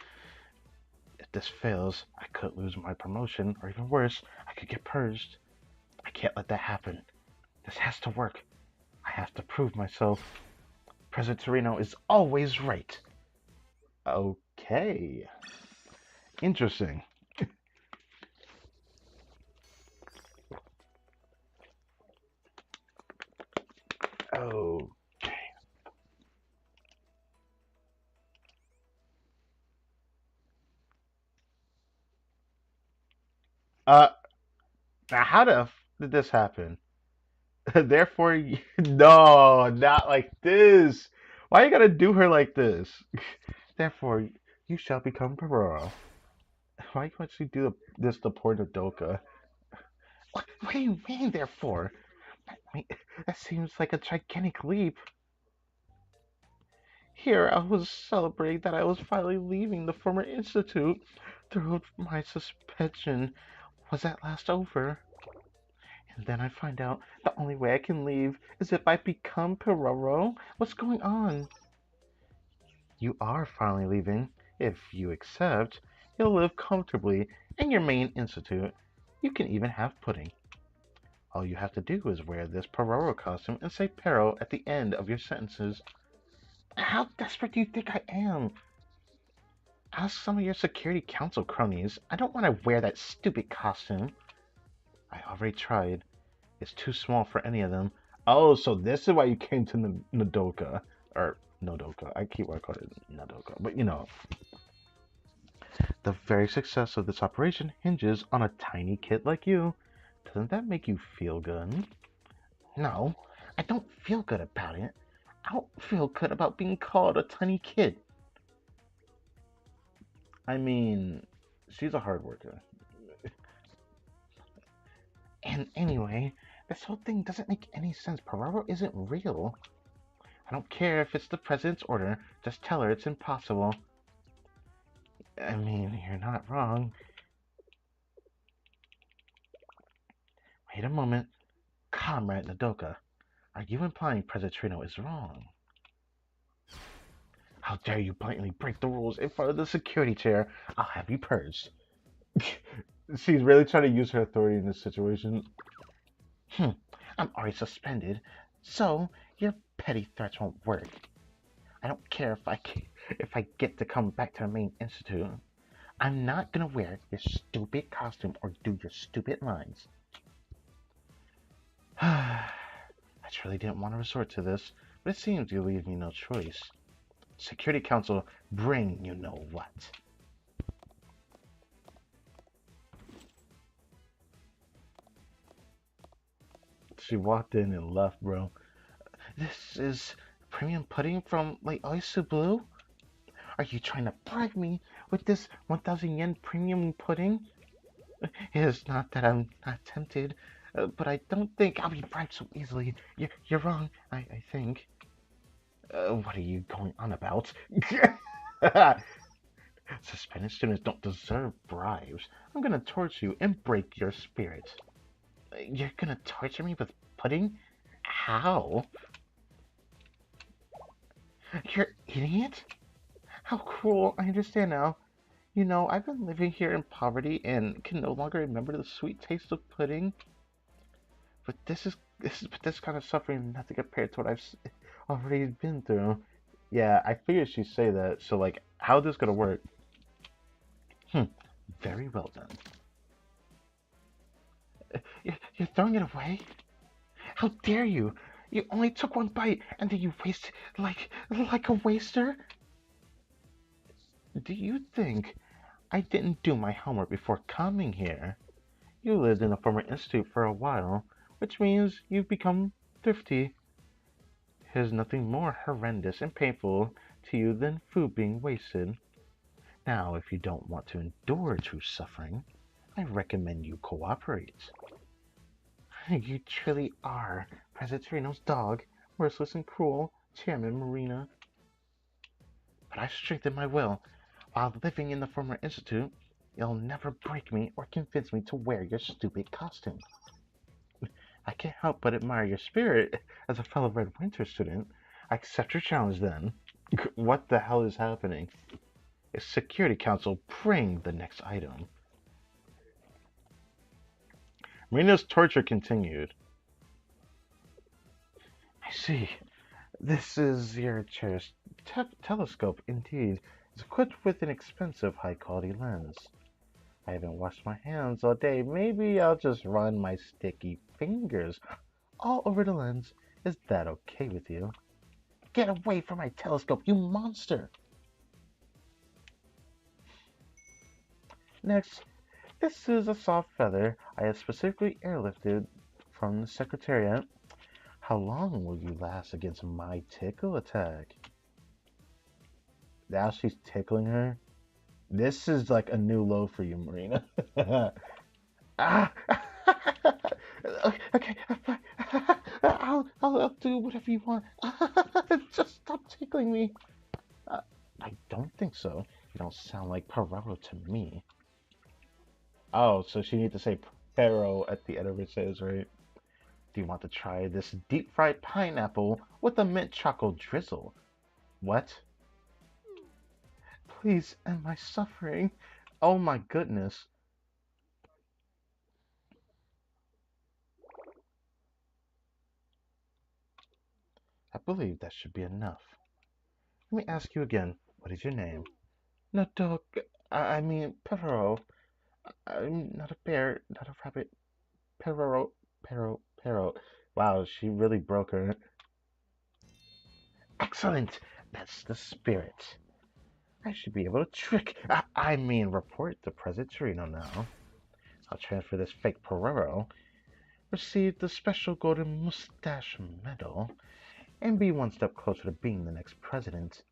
If this fails, I could lose my promotion, or even worse, I could get purged. I can't let that happen. This has to work. I have to prove myself. President Torino is always right. Okay. Interesting. Okay. Now how did this happen? Therefore, no, not like this. Why you gotta do her like this? Therefore, you shall become Pororo. Why can't she do this to poor Nodoka? What do you mean, therefore? I mean, that seems like a gigantic leap. Here I was celebrating that I was finally leaving the former institute, though my suspension was at last over. And then I find out the only way I can leave is if I become Pororo. What's going on? You are finally leaving. If you accept, you'll live comfortably in your main institute. You can even have pudding. All you have to do is wear this Pororo costume and say Pero at the end of your sentences. How desperate do you think I am? Ask some of your security council cronies. I don't want to wear that stupid costume. I already tried. It's too small for any of them. Oh, so this is why you came to Nodoka. Or Nodoka. I keep on calling it Nodoka. But you know, the very success of this operation hinges on a tiny kid like you. Doesn't that make you feel good? No, I don't feel good about it. I don't feel good about being called a tiny kid. I mean, she's a hard worker. And anyway, this whole thing doesn't make any sense. Pororo isn't real. I don't care if it's the president's order. Just tell her it's impossible. I mean, you're not wrong. Wait a moment. Comrade Nodoka, are you implying President is wrong? How dare you blatantly break the rules in front of the security chair? I'll have you purged. She's really trying to use her authority in this situation. Hmm, I'm already suspended, so your petty threats won't work. I don't care if I get to come back to the main institute. I'm not gonna wear your stupid costume or do your stupid lines. I truly didn't want to resort to this, but it seems you leave me no choice. Security Council, bring you know what. She walked in and left, bro. This is premium pudding from Lake Oyster Blue? Are you trying to bribe me with this 1,000 yen premium pudding? It's not that I'm not tempted, but I don't think I'll be bribed so easily. You're wrong, I think. What are you going on about? Suspended students don't deserve bribes. I'm gonna torture you and break your spirit. You're gonna torture me with pudding? How? You're eating it? How cruel. I understand now. You know, I've been living here in poverty and can no longer remember the sweet taste of pudding. But this kind of suffering is nothing compared to what I've already been through. Yeah, I figured she'd say that. So, like, how is this gonna work? Very well done. You're throwing it away? How dare you? You only took one bite and then you waste like a waster? Do you think I didn't do my homework before coming here? You lived in a former institute for a while, which means you've become thrifty. There's nothing more horrendous and painful to you than food being wasted. Now, if you don't want to endure true suffering, I recommend you cooperate. You truly are President Torino's dog, merciless and cruel, Chairman Marina. But I've strengthened my will. While living in the former institute, you'll never break me or convince me to wear your stupid costume. I can't help but admire your spirit as a fellow Red Winter student. I accept your challenge then. What the hell is happening? Security Council, bring the next item. Marina's torture continued. I see. This is your chair's telescope, indeed. It's equipped with an expensive high-quality lens. I haven't washed my hands all day. Maybe I'll just run my sticky fingers all over the lens. Is that okay with you? Get away from my telescope, you monster! Next, this is a soft feather I have specifically airlifted from the Secretariat. How long will you last against my tickle attack? Now she's tickling her. This is like a new low for you, Marina. Ah! Okay, I'll do whatever you want. Just stop tickling me. I don't think so. You don't sound like Pororo to me. Oh, so she needs to say pero at the end of her sentence, right? Do you want to try this deep fried pineapple with a mint chocolate drizzle? What? Please end my suffering. Oh my goodness. I believe that should be enough. Let me ask you again. What is your name? No, dog. I mean, Perro. I'm not a bear, not a rabbit. Perro, Perro. Wow, she really broke her. Excellent. That's the spirit. I should be able to report the President Torino now. I'll transfer this fake Porero, receive the special golden mustache medal, and be one step closer to being the next president.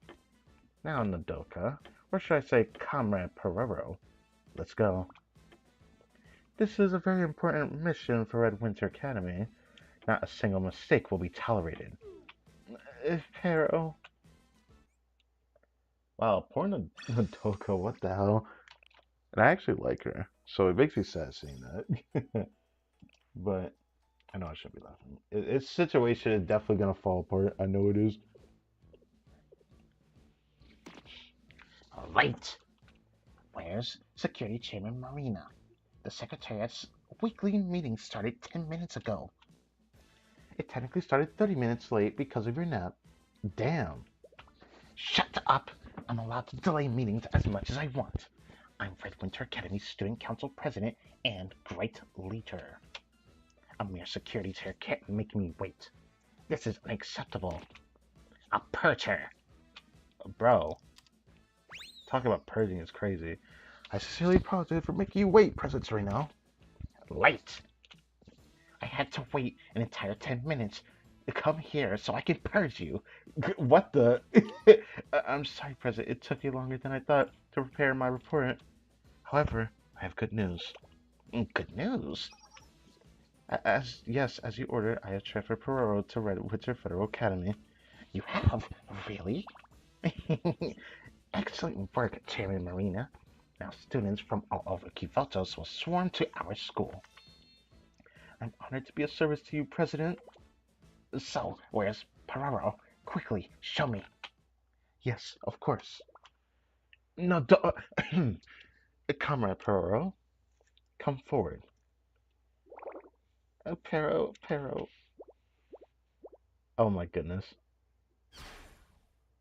Now, Nodoka, or should I say Comrade Porero, let's go. This is a very important mission for Red Winter Academy. Not a single mistake will be tolerated. Pero. Wow, poor Nodoka, what the hell? And I actually like her, so it makes me sad seeing that. But I know I shouldn't be laughing. Its situation is definitely gonna fall apart. I know it is. All right. Where's Security Chairman Marina? The Secretariat's weekly meeting started 10 minutes ago. It technically started 30 minutes late because of your nap. Damn. Shut up! I'm allowed to delay meetings as much as I want. I'm Red Winter Academy Student Council President and Great Leader. A mere security chair can't make me wait. This is unacceptable. I'll purge her. Bro. Talking about purging is crazy. I sincerely apologize for making you wait, President Sereno. Late. I had to wait an entire 10 minutes to come here so I can purge you. What the? I'm sorry, President. It took you longer than I thought to prepare my report. However, I have good news. Good news? As you ordered, I have transferred Porero to Red Winter Federal Academy. You have? Really? Excellent work, Chairman Marina. Now students from all over Kivotos will swarm to our school. I'm honored to be of service to you, President. So, where's Porero? Quickly, show me. Yes, of course. No, Comrade Porero, come forward. Pero. Oh my goodness.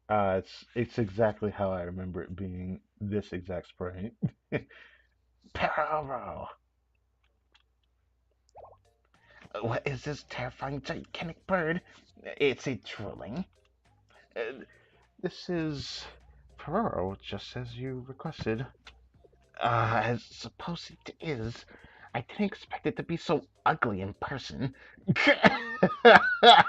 It's exactly how I remember it being. This exact sprite. Porero! What is this terrifying gigantic bird? It's a drooling. This is Porero, just as you requested. I suppose it is. I didn't expect it to be so ugly in person. I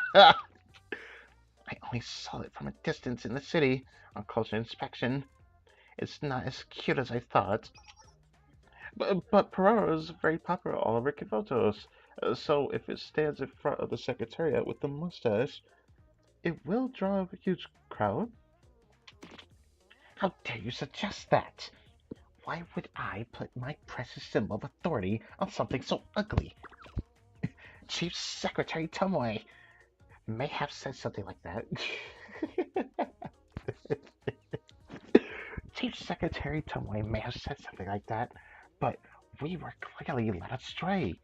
only saw it from a distance in the city. On closer inspection, it's not as cute as I thought. But Porero is very popular all over Kivotos. So if it stands in front of the Secretariat with the mustache, it will draw a huge crowd. How dare you suggest that? Why would I put my precious symbol of authority on something so ugly? Chief Secretary Tomoe may have said something like that. Chief Secretary Tomoe may have said something like that, but we were clearly led astray.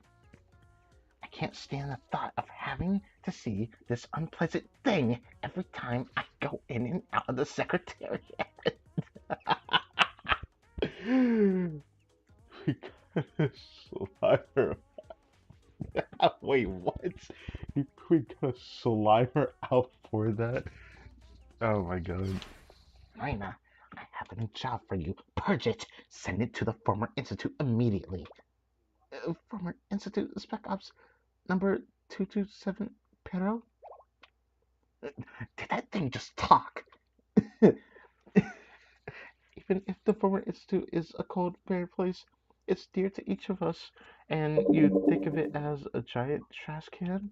I can't stand the thought of having to see this unpleasant thing every time I go in and out of the Secretariat. Slimer. Wait, what? We got Slimer out for that? Oh my god. Raina, I have a new job for you. Purge it. Send it to the former institute immediately. Former institute Spec Ops number 227 Pero? Did that thing just talk? Even if the former institute is a cold, bare place, it's dear to each of us, and you think of it as a giant trash can?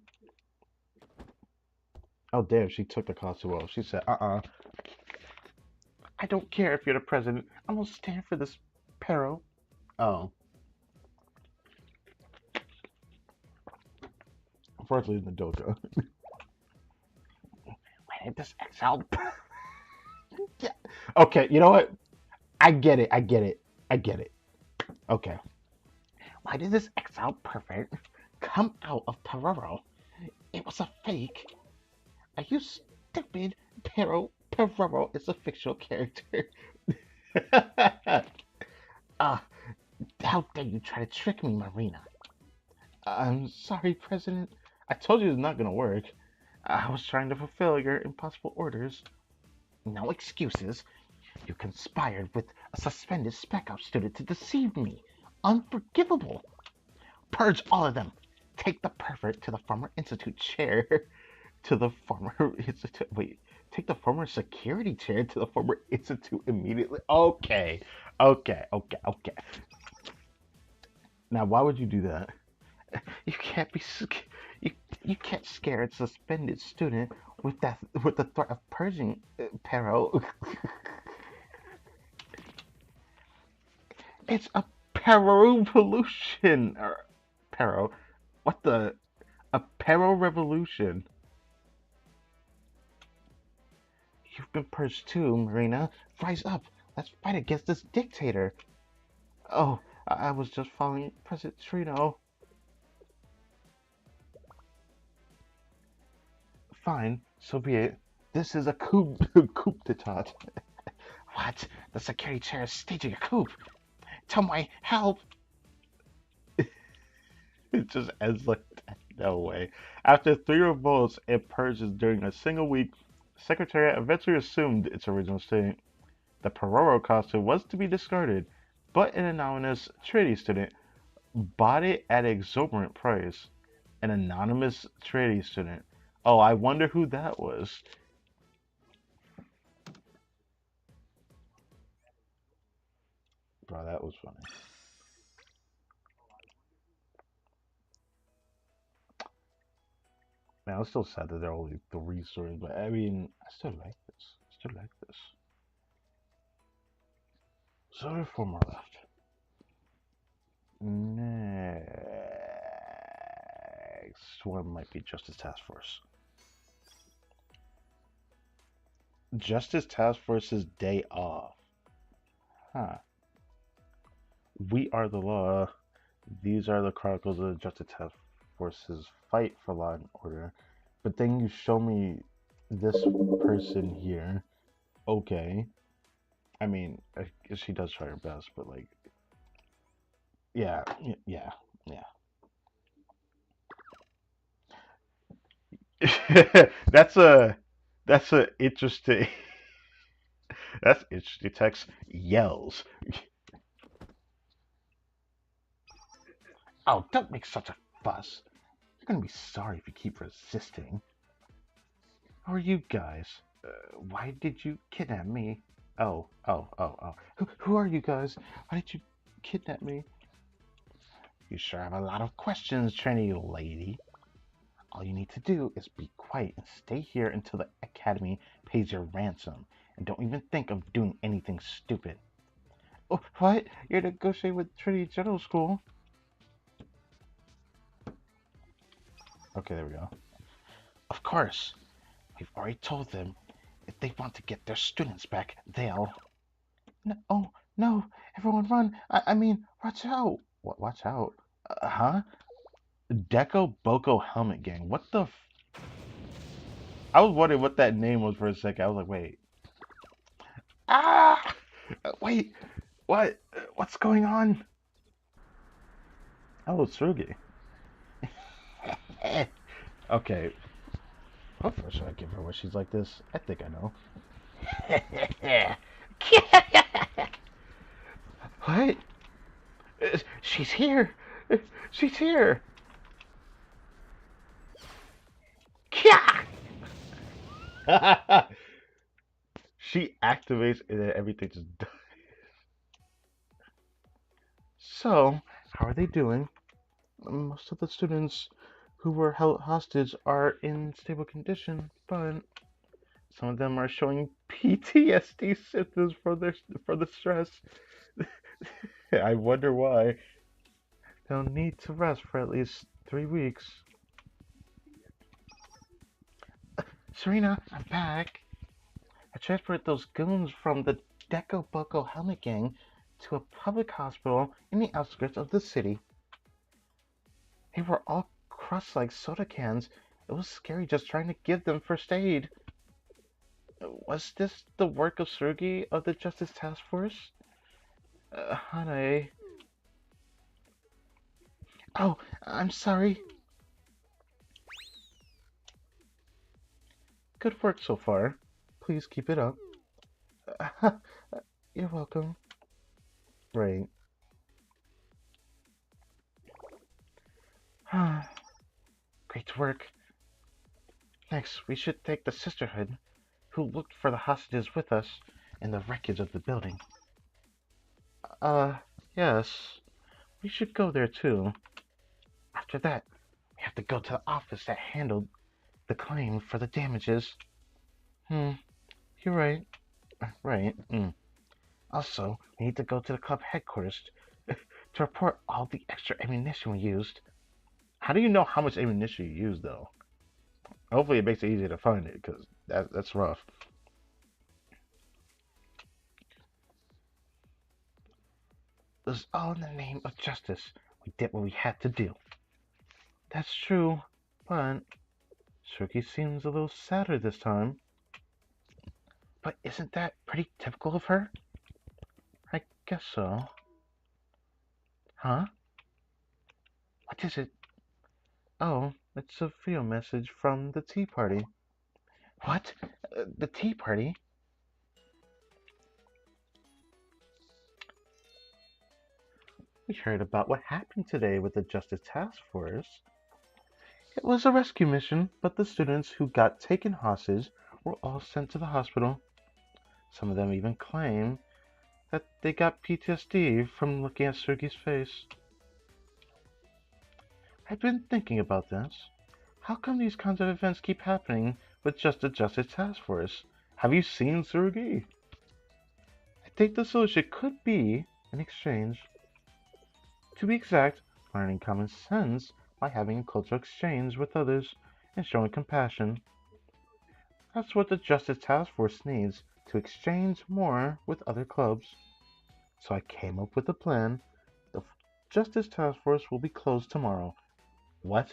Oh damn, she took the costume off. She said, I don't care if you're the president. I'm gonna stand for this Pero. Oh. Unfortunately, the Doka. Why did this exile? Yeah. Okay, you know what? I get it. Okay. Why did this exiled pervert come out of Porero? It was a fake. Are you stupid? Porero is a fictional character. How dare you try to trick me, Marina? I'm sorry, President. I told you it's not gonna work. I was trying to fulfill your impossible orders. No excuses. You conspired with a suspended Spec Ops student to deceive me. Unforgivable. Purge all of them. Take the pervert to the former institute chair. To the former institute. Wait. Take the former security chair to the former institute immediately. Okay. Okay. Now, why would you do that? You can't be. You, you can't scare a suspended student with the threat of purging, Pero. It's a revolution. Pero. What the? A Pero revolution. You've been purged too, Marina. Rise up. Let's fight against this dictator. Oh, I was just following President Trino. Fine, so be it. This is a coup d'etat. What? The security chair is staging a coup. To my help. It just ends like that. No way. After 3 revolts and purges during a single week, Secretariat eventually assumed its original state. The Pororo costume was to be discarded, but an anonymous trading student bought it at an exorbitant price. An anonymous trading student. Oh, I wonder who that was. Bro, that was funny. Man, I'm still sad that there are only 3 stories, but I mean, I still like this. So there are 4 more left. Next one might be Justice Task Force. Justice Task Force's day off. Huh. We are the law. These are the chronicles of the Justice Task Force's fight for law and order. But then you show me this person here. Okay. I mean, I guess she does try her best, but like, yeah. that's a interesting that's interesting text. Yells. Oh, don't make such a fuss. You're gonna be sorry if you keep resisting. Who are you guys? Why did you kidnap me? Oh. Who are you guys? Why did you kidnap me? You sure have a lot of questions, Trinity lady. All you need to do is be quiet and stay here until the Academy pays your ransom. And don't even think of doing anything stupid. Oh, what? You're negotiating with Trinity General School? Okay, there we go. Of course. We've already told them if they want to get their students back, they'll... No, oh, no. Everyone run. I mean, watch out. What, watch out? Huh? Deco Boko Helmet Gang. What the I was wondering what that name was for a second. I was like, wait. Ah! Wait. What? What's going on? Oh, it's Rugi. Okay. What first should I give her when she's like this? I think I know. What? She's here. She's here. She activates and then everything just dies. So, how are they doing? Most of the students who were held hostage are in stable condition, but some of them are showing PTSD symptoms for the stress. I wonder why. They'll need to rest for at least 3 weeks. Serena, I'm back. I transported those goons from the Deco Boko Helmet Gang to a public hospital in the outskirts of the city. They were all crushed like soda cans. It was scary just trying to give them first aid. Was this the work of Sergei of the Justice Task Force? Honey. Oh, I'm sorry. Good work so far. Please keep it up. You're welcome. Right. Great work. Next, we should take the Sisterhood, who looked for the hostages with us, and the wreckage of the building. Uh, yes. We should go there too. After that, we have to go to the office that handled the claim for the damages. Hmm, you're right. Right. Also, we need to go to the club headquarters to report all the extra ammunition we used. How do you know how much ammunition you use, though? Hopefully, it makes it easier to find it, because that's rough. It was all in the name of justice. We did what we had to do. That's true, but Suki seems a little sadder this time. But isn't that pretty typical of her? I guess so. Huh? What is it? Oh, it's a video message from the tea party. What? The tea party? We heard about what happened today with the Justice Task Force. It was a rescue mission, but the students who got taken hostage were all sent to the hospital. Some of them even claim that they got PTSD from looking at Sergei's face. I've been thinking about this. How come these kinds of events keep happening with just the Justice Task Force? Have you seen Sergei? I think the solution could be an exchange. To be exact, learning common sense by having a cultural exchange with others and showing compassion. That's what the Justice Task Force needs, to exchange more with other clubs. So I came up with a plan. The Justice Task Force will be closed tomorrow. What?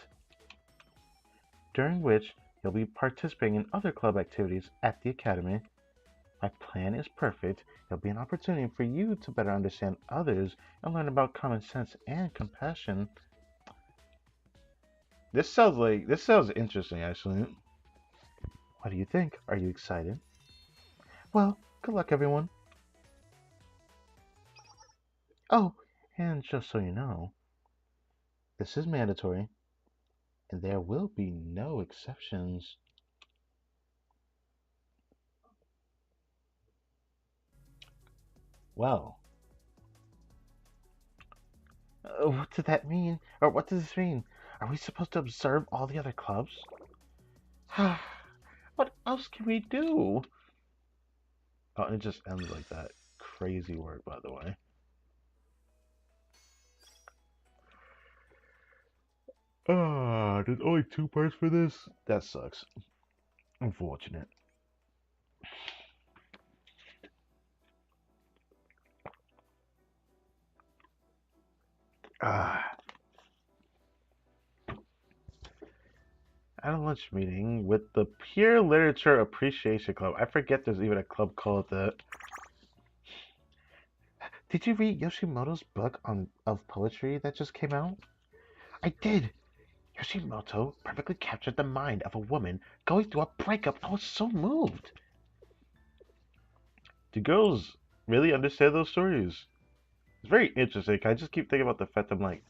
During which you'll be participating in other club activities at the academy. My plan is perfect. It'll be an opportunity for you to better understand others and learn about common sense and compassion. This sounds interesting, actually. What do you think? Are you excited? Well, good luck, everyone. Oh, and just so you know, this is mandatory, and there will be no exceptions. Well, What does that mean? Or what does this mean? Are we supposed to observe all the other clubs? What else can we do? oh, it just ends like that. Crazy work, by the way. Ah, there's only 2 parts for this? That sucks. Unfortunate. Ah, at a lunch meeting with the Peer Literature Appreciation Club. I forget there's even a club called that. Did you read Yoshimoto's book of poetry that just came out? I did. Yoshimoto perfectly captured the mind of a woman going through a breakup. I was so moved. Do girls really understand those stories? It's very interesting. I just keep thinking about the fact I'm like,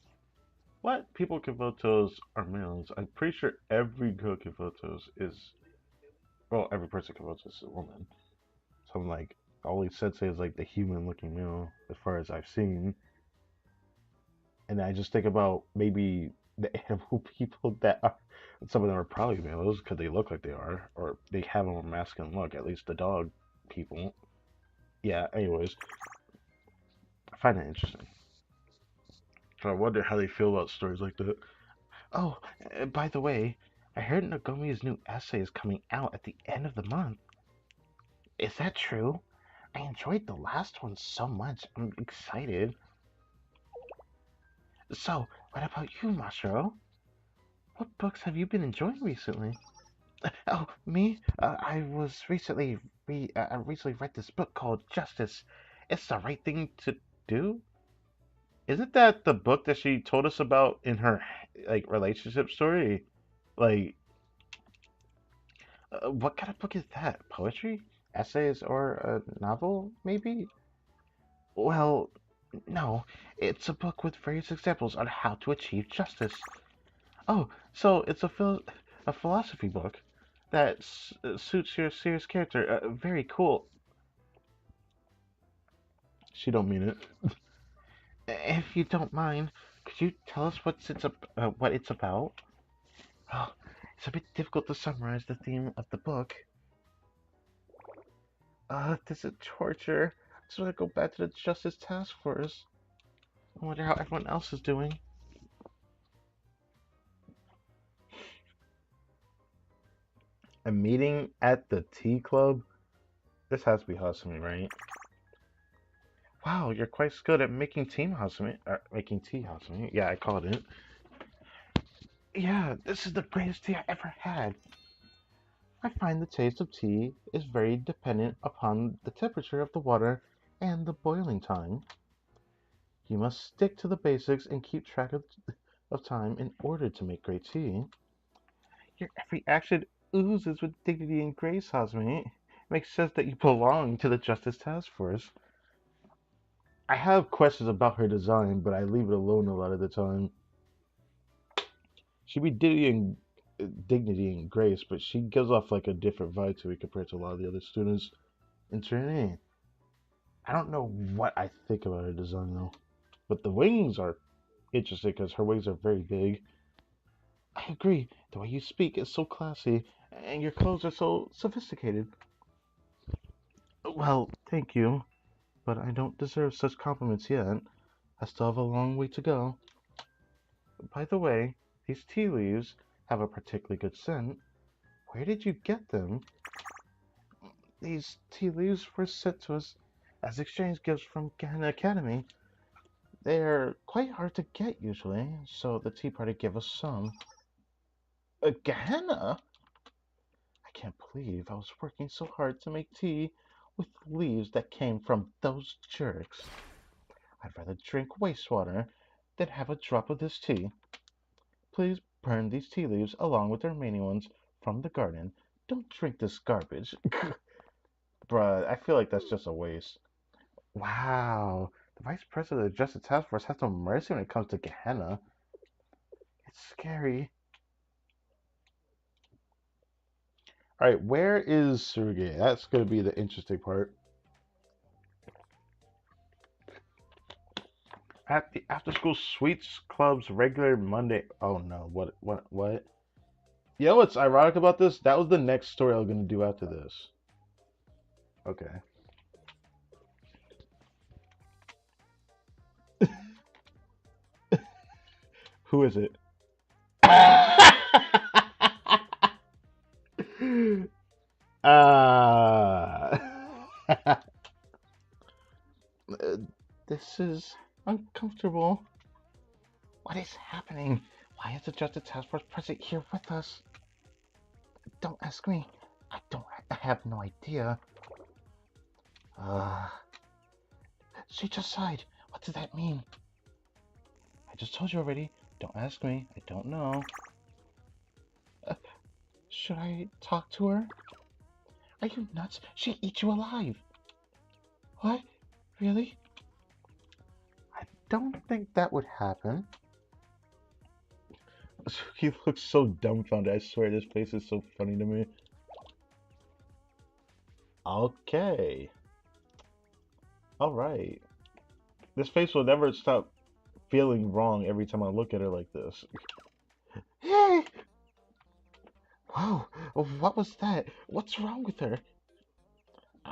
what? People Kivotos are males. I'm pretty sure every girl Kivotos is, well, every person Kivotos is a woman. So I'm like, only Sensei is like the human looking male as far as I've seen. And I just think about maybe the animal people that are, some of them are probably males because they look like they are, or they have a more masculine look, at least the dog people. Yeah, anyways, I find that interesting. So I wonder how they feel about stories like that. Oh, by the way, I heard Nagomi's new essay is coming out at the end of the month. Is that true? I enjoyed the last one so much. I'm excited. So, what about you, Mashiro? What books have you been enjoying recently? Oh, me? I recently read this book called Justice. It's the right thing to do. Isn't that the book that she told us about in her like relationship story? Like, What kind of book is that? Poetry? Essays or a novel, maybe? Well, no, it's a book with various examples on how to achieve justice. Oh, so it's a philosophy book that suits your serious character. Very cool. She don't mean it. If you don't mind, could you tell us what it's about? Oh, it's a bit difficult to summarize the theme of the book. This is torture. I just want to go back to the Justice Task Force. I wonder how everyone else is doing. A meeting at the tea club? This has to be Hasumi, right? Wow, you're quite good at making making tea, Hasumi. Yeah, I called it. Yeah, this is the greatest tea I ever had. I find the taste of tea is very dependent upon the temperature of the water and the boiling time. You must stick to the basics and keep track of time in order to make great tea. Your every action oozes with dignity and grace, Hasumi. It makes sense that you belong to the Justice Task Force. I have questions about her design, but I leave it alone a lot of the time. She be dignity and grace, but she gives off like a different vibe to it compared to a lot of the other students in training. I don't know what I think about her design though, but the wings are interesting because her wings are very big. I agree. The way you speak is so classy, and your clothes are so sophisticated. Well, thank you, but I don't deserve such compliments yet. I still have a long way to go. By the way, these tea leaves have a particularly good scent. Where did you get them? These tea leaves were sent to us as exchange gifts from Ghana Academy. They're quite hard to get usually, so the tea party gave us some. Gehenna? I can't believe I was working so hard to make tea with leaves that came from those jerks. I'd rather drink wastewater than have a drop of this tea. Please burn these tea leaves along with the remaining ones from the garden. Don't drink this garbage. Bruh, I feel like that's just a waste. Wow, the Vice President of the Justice Task Force has no mercy when it comes to Gehenna. It's scary. Alright, where is Suruge? That's going to be the interesting part. At the After School Sweets Club's regular Monday. Oh no, what? You know what's ironic about this? That was the next story I was going to do after this. Okay. Who is it? Uh, this is uncomfortable. What is happening? Why is the Justice Task Force president here with us? Don't ask me. I have no idea. Uh, she just sighed. What does that mean? I just told you already. Don't ask me. I don't know. Should I talk to her? Are you nuts? She'd eat you alive. What? Really? I don't think that would happen. He looks so dumbfounded. I swear this place is so funny to me. Okay. Alright. This face will never stop feeling wrong every time I look at her like this. Hey! Whoa, what was that? What's wrong with her?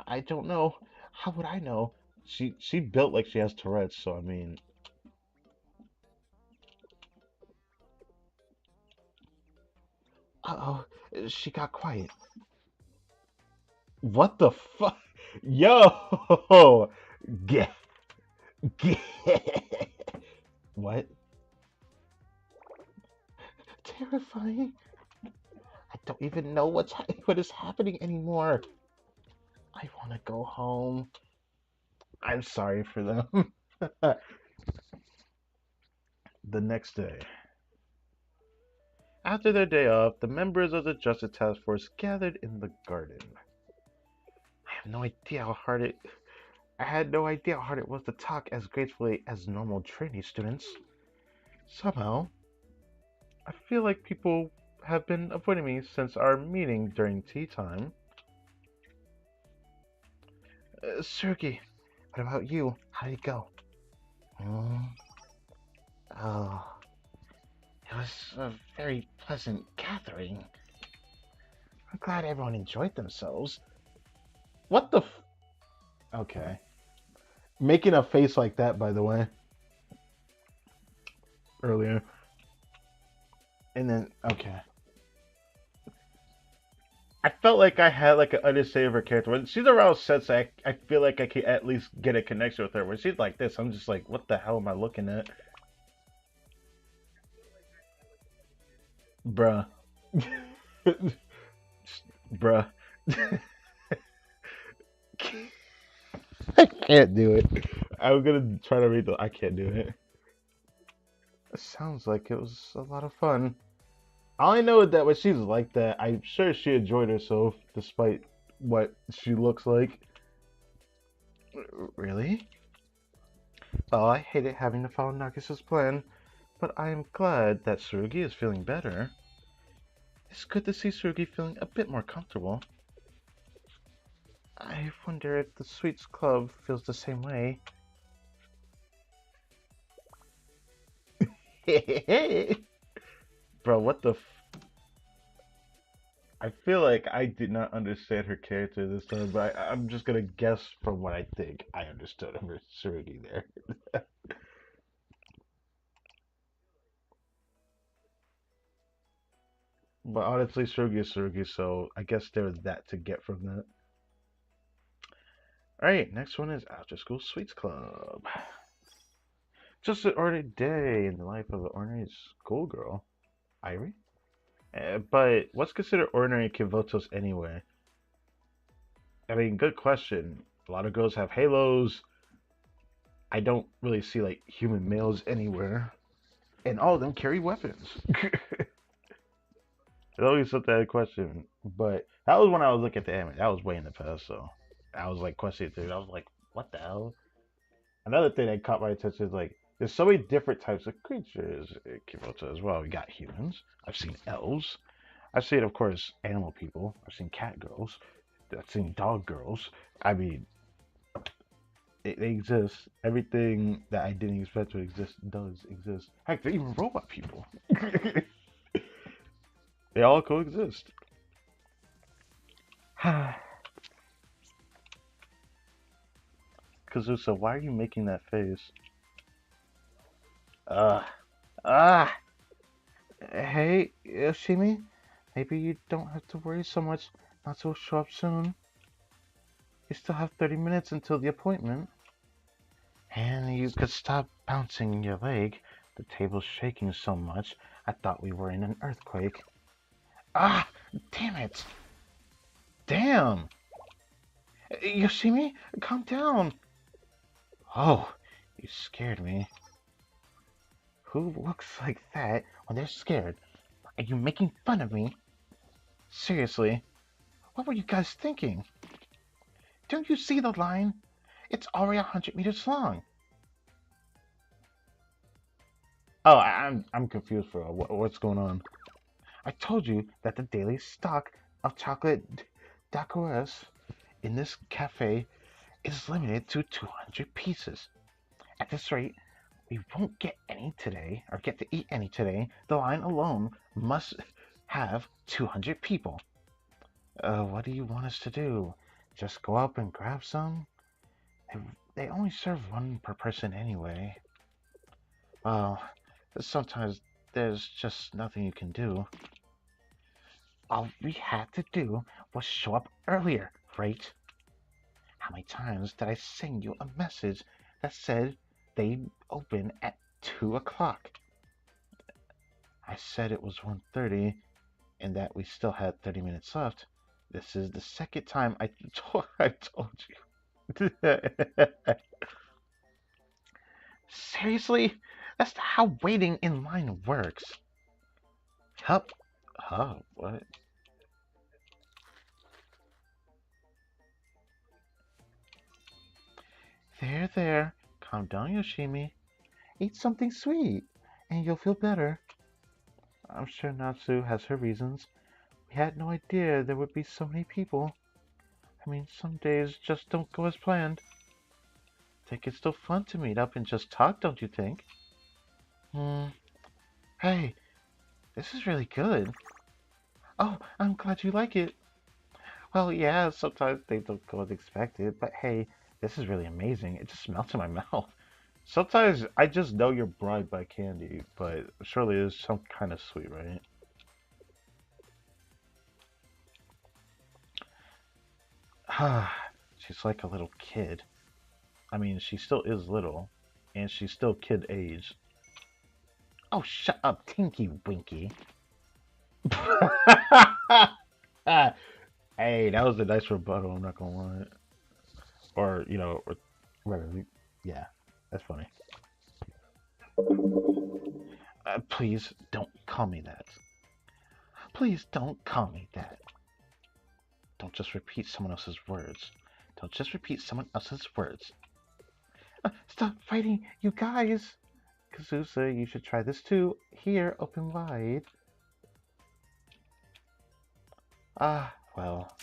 I don't know. How would I know? She built like she has Tourette's, so I mean. Uh-oh, she got quiet. What the fuck? Yo! Get, get. What? Terrifying. I don't even know what is happening anymore. I want to go home. I'm sorry for them. The next day. After their day off, the members of the Justice Task Force gathered in the garden. I have no idea how hard I had no idea how hard it was to talk as gracefully as normal trainee students. Somehow, I feel like people have been avoiding me since our meeting during tea time. Suki, what about you? How did it go? Hmm? Oh, it was a very pleasant gathering. I'm glad everyone enjoyed themselves. What the f- Okay. Making a face like that, by the way, earlier. And then, okay. I felt like I had like an understanding of her character. When she's around Sensei, I feel like I can at least get a connection with her. When she's like this, I'm just like, what the hell am I looking at? Bruh. Bruh. I can't do it. I'm gonna try to read the. I can't do it. It sounds like it was a lot of fun. All I know is that when she's like that, I'm sure she enjoyed herself despite what she looks like. Really? Well, I hated having to follow Nagis's plan, but I am glad that Tsurugi is feeling better. It's good to see Tsurugi feeling a bit more comfortable. I wonder if the Sweets Club feels the same way. Bro, what the I feel like I did not understand her character this time, but I'm just gonna guess from what I think I understood of her Tsurugi there. But honestly, Tsurugi is Tsurugi, so I guess there was that to get from that. Alright, next one is After School Sweets Club. Just an ordinary day in the life of an ordinary schoolgirl, Irie. But what's considered ordinary in Kivotos anyway? I mean, good question. A lot of girls have halos. I don't really see like human males anywhere, and all of them carry weapons. It's always such a question. But that was when I was looking at the anime. That was way in the past, so I was like questioning things. I was like, what the hell? Another thing that caught my attention is like there's so many different types of creatures in Kyoto as well. We got humans. I've seen elves. I've seen, of course, animal people. I've seen cat girls. I've seen dog girls. I mean, they exist. Everything that I didn't expect to exist does exist. Heck, they're even robot people. They all coexist. Kazusa, why are you making that face? Uh, ah, hey, Yoshimi, maybe you don't have to worry so much not to show up soon. You still have 30 minutes until the appointment. And you could stop bouncing your leg. The table's shaking so much, I thought we were in an earthquake. Ah, damn it. Damn. Yoshimi, calm down. Oh, you scared me. Who looks like that when they're scared? Are you making fun of me? Seriously, what were you guys thinking? Don't you see the line? It's already 100 meters long. Oh, I'm confused for what's going on. I told you that the daily stock of chocolate daiquiris in this cafe is limited to 200 pieces. At this rate, we won't get any today, or get to eat any today. The line alone must have 200 people. What do you want us to do? Just go up and grab some? They, they only serve one per person anyway. Well, sometimes there's just nothing you can do. All we had to do was show up earlier, right? How many times did I send you a message that said they'd open at 2 o'clock? I said it was 1:30 and that we still had 30 minutes left. This is the second time I told you. Seriously? That's how waiting in line works. Hup. Huh? What? There, there. Calm down, Yoshimi. Eat something sweet, and you'll feel better. I'm sure Natsu has her reasons. We had no idea there would be so many people. I mean, some days just don't go as planned. Think it's still fun to meet up and just talk, don't you think? Hmm. Hey, this is really good. Oh, I'm glad you like it. Well, yeah, sometimes they don't go as expected, but hey, this is really amazing. It just melts in my mouth. Sometimes I just know you're bribed by candy, but surely it's some kind of sweet, right? She's like a little kid. I mean, she still is little, and she's still kid age. Oh, shut up, Tinky Winky. Hey, that was a nice rebuttal, I'm not gonna lie. Or, or whatever. Yeah, that's funny. Please don't call me that. Please don't call me that. Don't just repeat someone else's words. Don't just repeat someone else's words. Stop fighting, you guys! Kazusa, you should try this too. Here, open wide. Ah, well.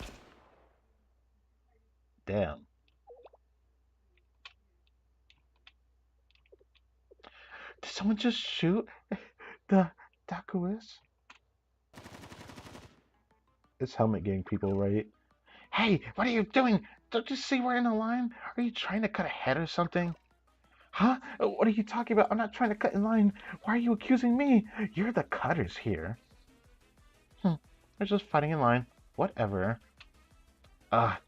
Damn. Did someone just shoot the Dakuis? It's helmet gang people, right? Hey, what are you doing? Don't you see we're in a line? Are you trying to cut ahead or something? Huh? What are you talking about? I'm not trying to cut in line. Why are you accusing me? You're the cutters here. They're just fighting in line. Whatever.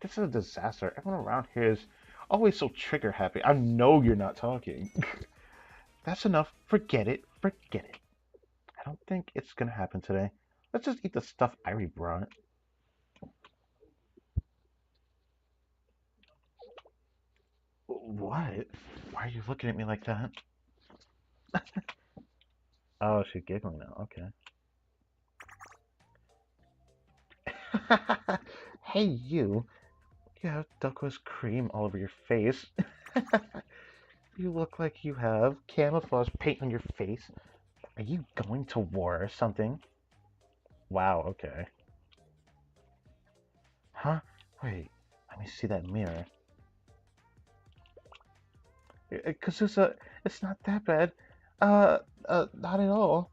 This is a disaster. Everyone around here is always so trigger happy. I know you're not talking. That's enough. Forget it. Forget it. I don't think it's gonna happen today. Let's just eat the stuff Irie brought. What? Why are you looking at me like that? Oh, she's giggling now. Okay. Hey, you. You have Duckwa's cream all over your face. You look like you have camouflage paint on your face. Are you going to war or something? Wow, okay. Huh? Wait, let me see that mirror. Kazusa, it's not that bad. Not at all.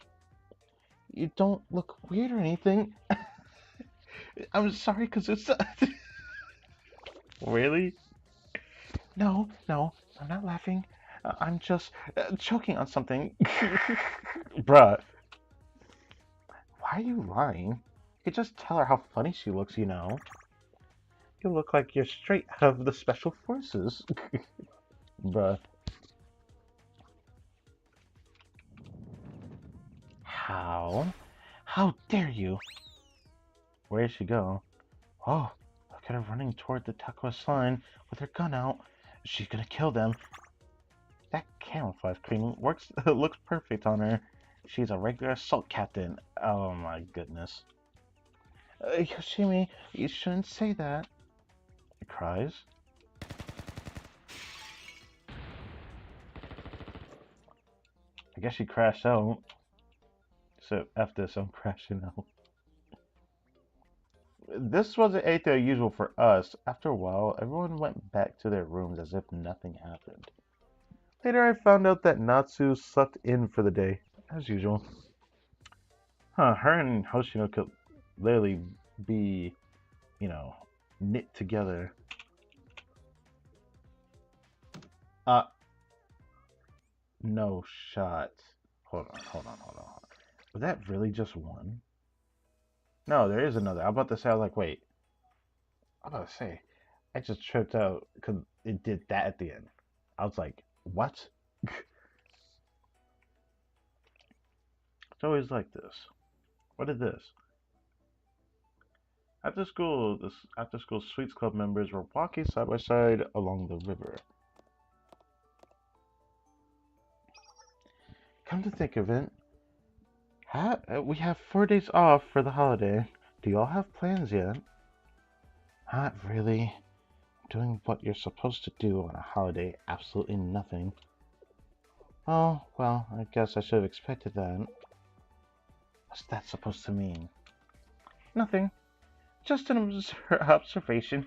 You don't look weird or anything. I'm sorry, Kazusa. Really? No, no, I'm not laughing. I'm just choking on something. Bruh, why are you lying? You could just tell her how funny she looks, you know. You look like you're straight out of the special forces. Bruh. How? How dare you? Where did she go? Oh, look at her running toward the Taqua's line with her gun out. She's gonna kill them. That camouflage cream works. Looks perfect on her. She's a regular assault captain. Oh my goodness. Yoshimi, you shouldn't say that. It cries. I guess she crashed out. So after this, I'm crashing out. This wasn't anything unusual for us. After a while, everyone went back to their rooms as if nothing happened. Later, I found out that Natsu slept in for the day, as usual. Huh, her and Hoshino could literally be, you know, knit together. No shot. Hold on. Was that really just one? No, there is another. I'm about to say, I was like, wait. I'm about to say, I just tripped out because it did that at the end. I was like, what? It's always like this. What is this? After school Sweets Club members were walking side by side along the river. Come to think of it, we have 4 days off for the holiday. Do y'all have plans yet? Not really. doing what you're supposed to do on a holiday, absolutely nothing. Oh, well, I guess I should have expected that. What's that supposed to mean? Nothing. Just an observation.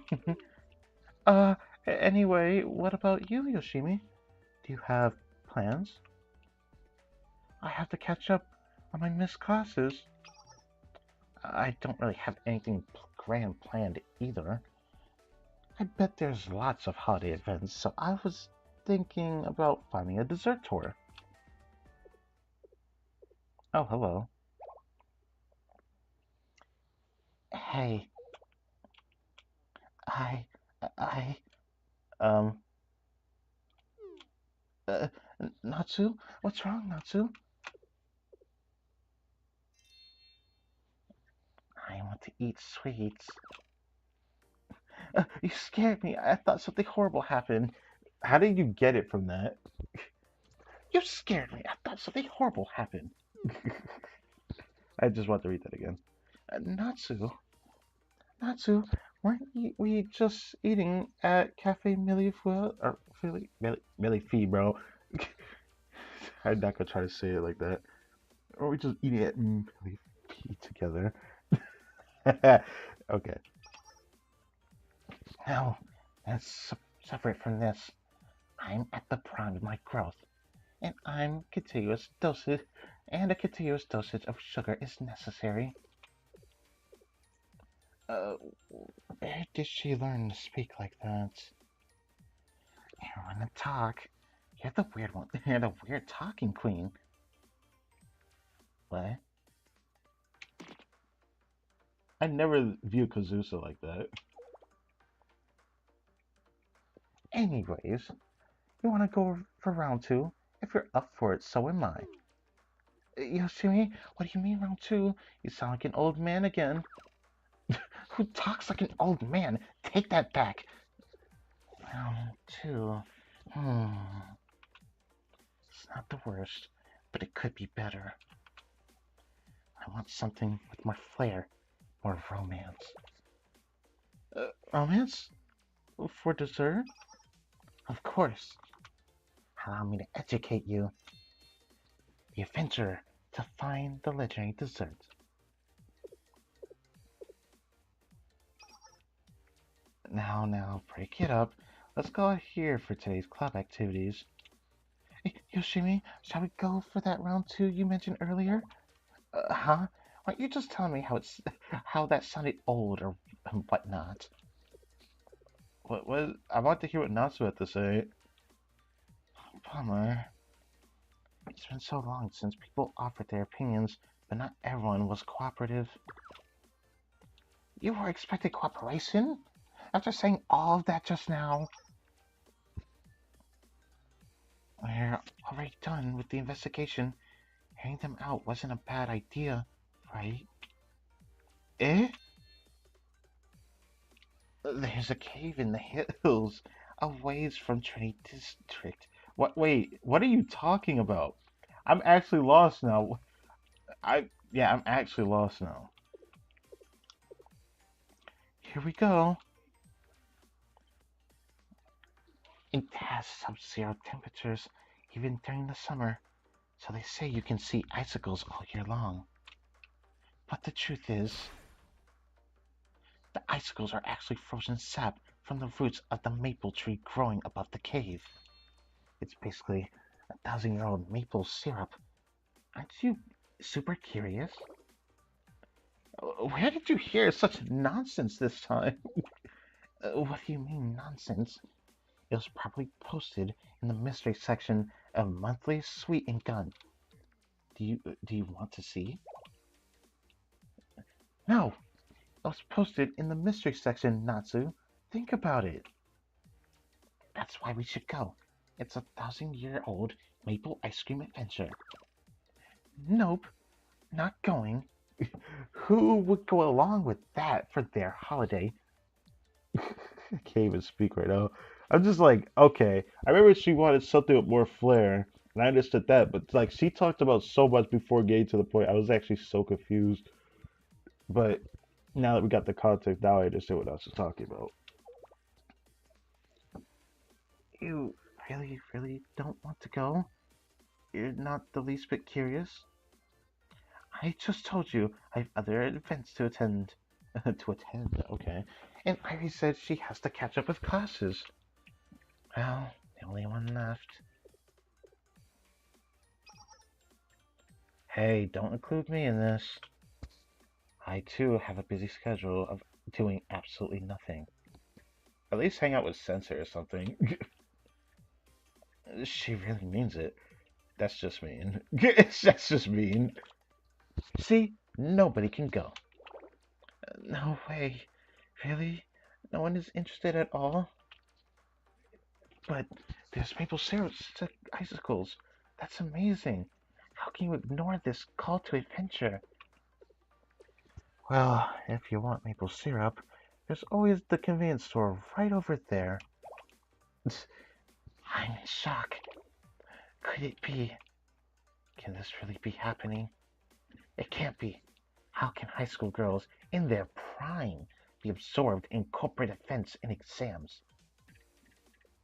uh, anyway, what about you, Yoshimi? Do you have plans? I have to catch up on my missed classes. I don't really have anything grand planned either. I bet there's lots of holiday events, so I was thinking about finding a dessert tour. Oh, hello. Hey, I, I, um, uh, Natsu? What's wrong, Natsu? I want to eat sweets. You scared me. I thought something horrible happened. How did you get it from that? You scared me. I thought something horrible happened. I just want to read that again. Natsu, weren't we just eating at Cafe Millefeu? Or Millefee, bro. I'm not gonna try to say it like that. Or we just eating at Millefee together. Okay. No, that's separate from this. I'm at the prime of my growth, and a continuous dosage of sugar is necessary. Where did she learn to speak like that? You want to talk? You're the weird one. You're the weird talking queen. What? I never view Kazusa like that. Anyways, you want to go for round two? If you're up for it, so am I. Yoshimi, what do you mean round two? You sound like an old man again. Who talks like an old man? Take that back. Round two. It's not the worst, but it could be better. I want something with more flair, more romance. Romance? For dessert? Of course. Allow me to educate you. The adventure to find the legendary dessert. Now, break it up. Let's go out here for today's club activities. Yoshimi, shall we go for that round two you mentioned earlier? Huh? Why don't you just tell me how that sounded old or whatnot? What? I want to hear what Natsu had to say. Bummer. It's been so long since people offered their opinions, but not everyone was cooperative. You were expecting cooperation? After saying all of that just now? We're already done with the investigation. Hearing them out wasn't a bad idea, right? Eh? There's a cave in the hills, a ways from Trinity District. Wait, what are you talking about? I'm actually lost now. I'm actually lost now. Here we go. It has sub-zero temperatures, even during the summer, so they say you can see icicles all year long. But the truth is, the icicles are actually frozen sap from the roots of the maple tree growing above the cave. It's basically 1,000-year-old maple syrup. Aren't you super curious? Where did you hear such nonsense this time? What do you mean, nonsense? It was probably posted in the mystery section of Monthly Sweet and Gun. Do you want to see? No, it was posted in the mystery section, Natsu. Think about it. That's why we should go. It's 1,000-year-old maple ice cream adventure. Nope, not going. Who would go along with that for their holiday? I can't even speak right now. I'm just like, okay. I remember she wanted something with more flair, and I understood that, but like she talked about so much before getting to the point. I was actually so confused. But now that we got the context, now I understand what I was talking about. You really, really don't want to go? You're not the least bit curious? I just told you I've other events to attend. To attend, okay. And Ivy said she has to catch up with classes. Well, the only one left. Hey, don't include me in this. I too have a busy schedule of doing absolutely nothing. At least hang out with Sensei or something. She really means it. That's just mean. That's just mean. See, nobody can go. No way. Really? No one is interested at all? But there's maple syrup icicles. That's amazing. How can you ignore this call to adventure? Well, if you want maple syrup, there's always the convenience store right over there. I'm in shock. Could it be? Can this really be happening? It can't be. How can high school girls in their prime be absorbed in corporate events and exams?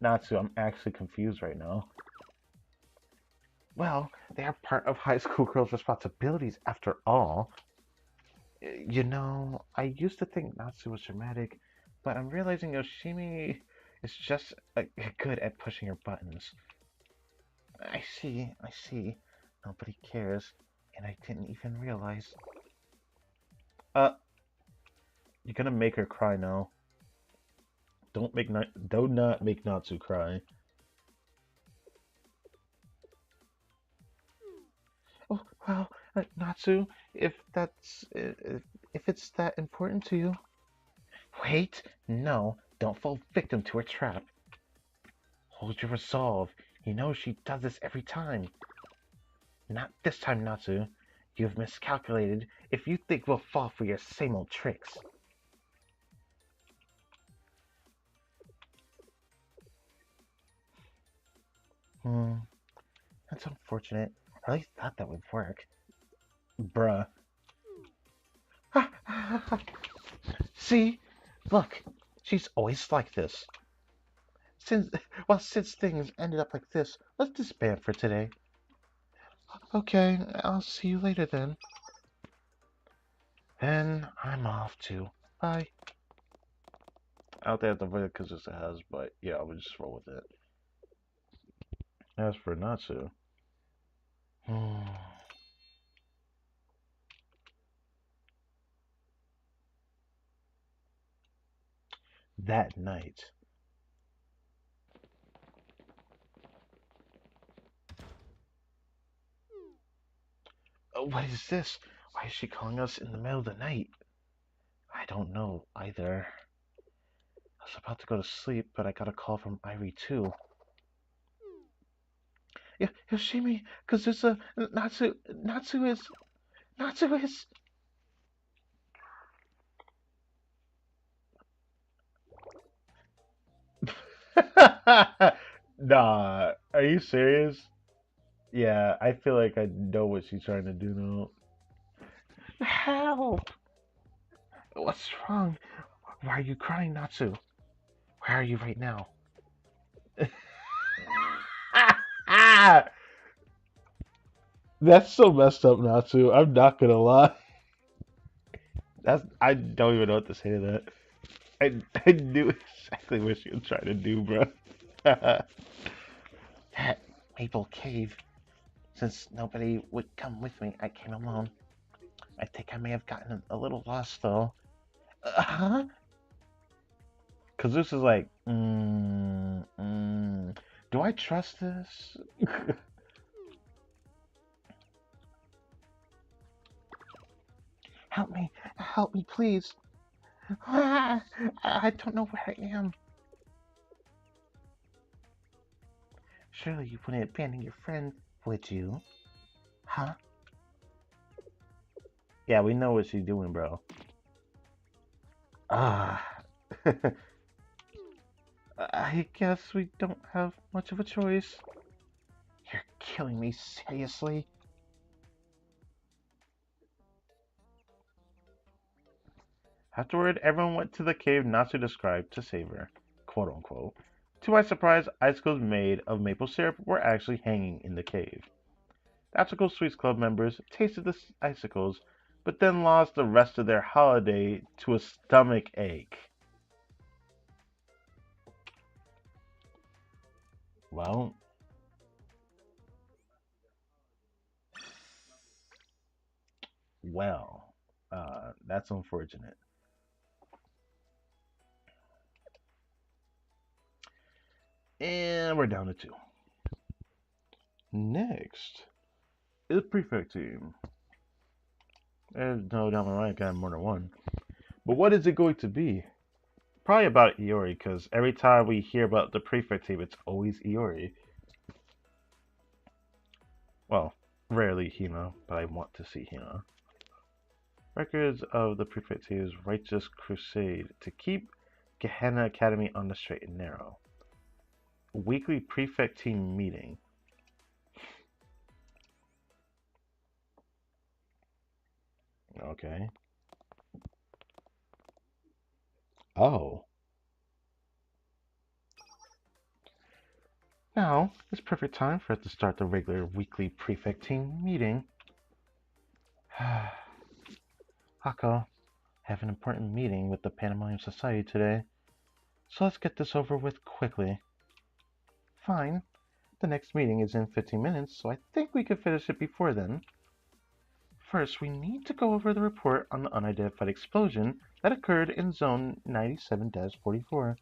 Natsu, I'm actually confused right now. Well, they are part of high school girls' responsibilities after all. You know, I used to think Natsu was dramatic, but I'm realizing Yoshimi is just good at pushing her buttons. I see, I see. Nobody cares, and I didn't even realize. Uh, you're gonna make her cry now. Do not make Natsu cry. Oh, well, Natsu, if it's that important to you. Wait, no, don't fall victim to her trap. Hold your resolve. You know she does this every time. Not this time, Natsu. You've miscalculated if you think we'll fall for your same old tricks. Hmm, that's unfortunate. I at least thought that would work. Bruh. See? Look, she's always like this. Since, since things ended up like this, let's disband for today. Okay, I'll see you later then. And I'm off too. Bye. I don't think I have to avoid it because it has, but yeah, I would just roll with it. As for Natsu, that night. What is this? Why is she calling us in the middle of the night? I don't know either. I was about to go to sleep, but I got a call from Irie too. Yeah, Yoshimi, because there's a Natsu is. Nah, are you serious? Yeah, I feel like I know what she's trying to do now. Help! What's wrong? Why are you crying, Natsu? Where are you right now? That's so messed up, Natsu. I'm not gonna lie. I don't even know what to say to that. I knew exactly what she was trying to do, bro. That Maple Cave. Since nobody would come with me, I came alone. I think I may have gotten a little lost though. Huh? Cause this is like, do I trust this? Help me, please. I don't know where I am. Surely you wouldn't abandon your friend, would you? Huh? Yeah, we know what she's doing, bro. Ah. I guess we don't have much of a choice. You're killing me, seriously? Afterward, everyone went to the cave Natsu described to save her, quote unquote. To my surprise, icicles made of maple syrup were actually hanging in the cave. The Optical Sweets Club members tasted the icicles, but then lost the rest of their holiday to a stomach ache. Well, well, that's unfortunate. And we're down to two. Next is Prefect Team. There's no doubt in my mind, I got more than one. But what is it going to be? Probably about Iori, because every time we hear about the Prefect Team, it's always Iori. Well, rarely Hina, but I want to see Hina. Records of the Prefect Team's righteous crusade to keep Gehenna Academy on the straight and narrow. Weekly Prefect Team meeting. Okay. Oh. Now is perfect time for us to start the regular weekly Prefect Team meeting. Hako, I have an important meeting with the Pandemonium Society today, so let's get this over with quickly. Fine. The next meeting is in 15 minutes, so I think we can finish it before then. First, we need to go over the report on the unidentified explosion that occurred in Zone 97-44.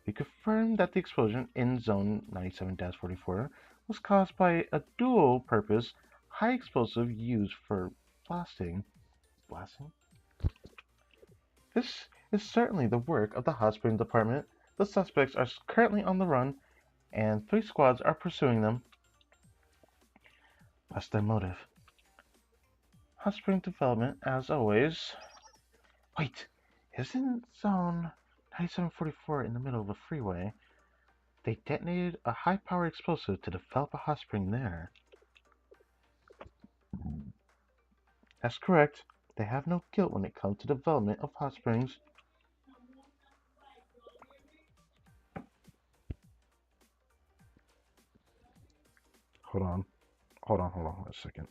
We confirmed that the explosion in Zone 97-44 was caused by a dual-purpose, high-explosive used for blasting. Blasting? This is certainly the work of the hot spring department. The suspects are currently on the run, and 3 squads are pursuing them. What's their motive? Hot spring development, as always. Wait, isn't Zone 9744 in the middle of a freeway? They detonated a high-powered explosive to develop a hot spring there. That's correct. They have no guilt when it comes to development of hot springs. Hold on. Hold on a second.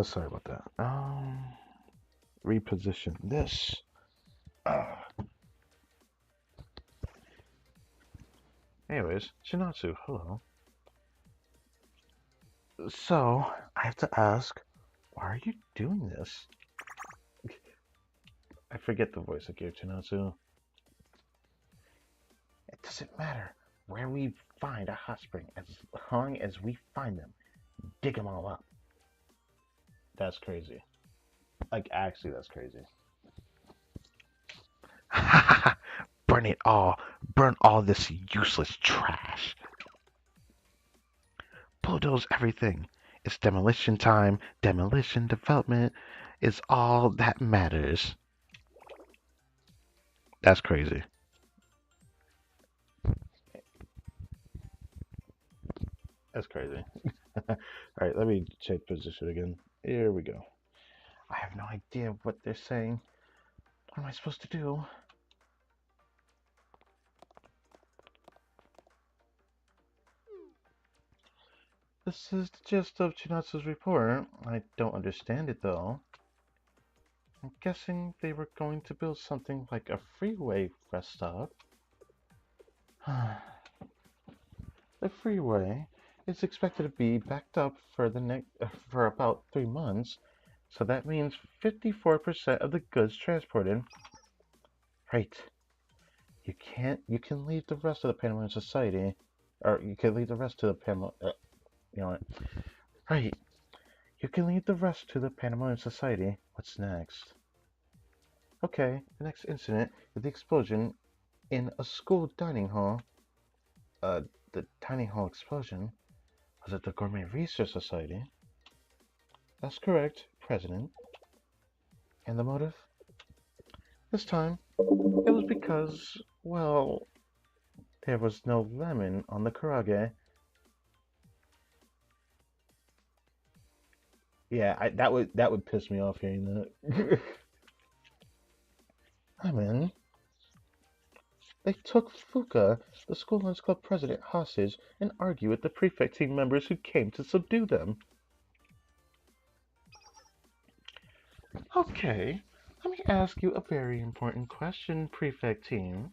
Sorry about that. Reposition this. Anyways, Shinatsu, hello. So, I have to ask, why are you doing this? I forget the voice I gave Chinatsu. It doesn't matter where we find a hot spring, as long as we find them. Dig them all up. That's crazy. Like, actually, that's crazy. Burn it all. Burn all this useless trash. Bulldoze everything. It's demolition time. Demolition development is all that matters. That's crazy. That's crazy. Alright, let me check position again. Here we go. I have no idea what they're saying. What am I supposed to do? This is the gist of Chinatsu's report. I don't understand it though. I'm guessing they were going to build something like a freeway rest stop. The freeway is expected to be backed up for for about 3 months, so that means 54% of the goods transported. Right. You can leave the rest of the Panamanian Society, or you can leave the rest to the you know what? Right. You can leave the rest to the Panamanian Society. What's next? Okay, the next incident is the explosion in a school dining hall. The dining hall explosion? Was it the Gourmet Research Society? That's correct, President. And the motive? This time, it was because, well, there was no lemon on the karage. Yeah, that would piss me off hearing that. Lemon? They took Fuka, the school lunch club president, hostage and argued with the prefect team members who came to subdue them. Okay, let me ask you a very important question, prefect team.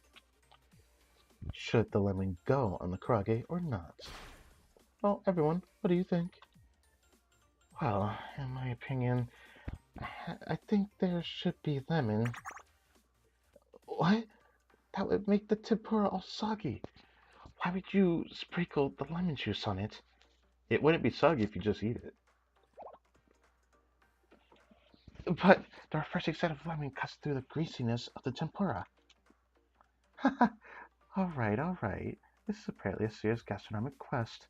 Should the lemon go on the karage or not? Well, everyone, what do you think? Well, in my opinion, I think there should be lemon. What? That would make the tempura all soggy. Why would you sprinkle the lemon juice on it? It wouldn't be soggy if you just eat it. But the refreshing scent of lemon cuts through the greasiness of the tempura. Alright, alright. This is apparently a serious gastronomic quest.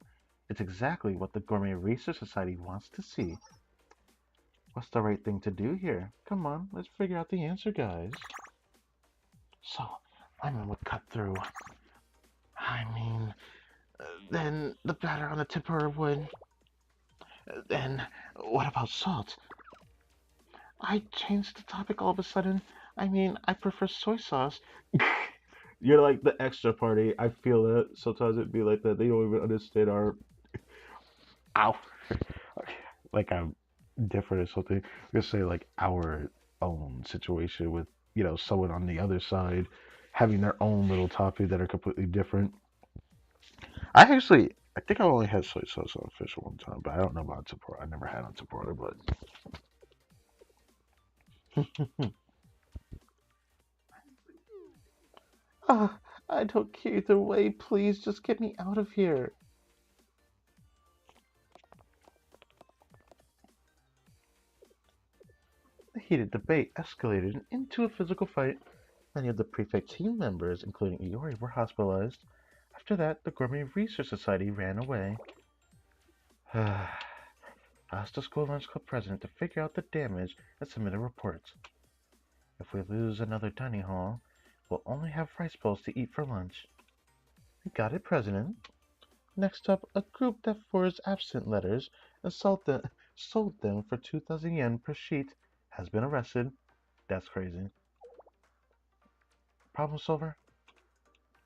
It's exactly what the Gourmet Research Society wants to see. What's the right thing to do here? Come on, let's figure out the answer, guys. So, lemon would cut through. I mean, then the batter on the tempura would. Then, what about salt? I changed the topic all of a sudden. I mean, I prefer soy sauce. You're like the extra party. I feel that sometimes it'd be like that. They don't even understand our. Ow. Like I'm different or something. Just say like our own situation with someone on the other side having their own little topic that are completely different. I think I only had soy sauce on fish one time, but I don't know about tempura. I never had on tempura, but ah, I don't care either way. Please just get me out of here. The heated debate escalated into a physical fight. Many of the prefect team members, including Iori, were hospitalized. After that, the Gourmet Research Society ran away. I asked the school lunch club president to figure out the damage and submit a report. If we lose another dining hall, we'll only have rice bowls to eat for lunch. You got it, President. Next up, a group that forged absent letters and sold them for 2,000 yen per sheet has been arrested. That's crazy. Problem solver?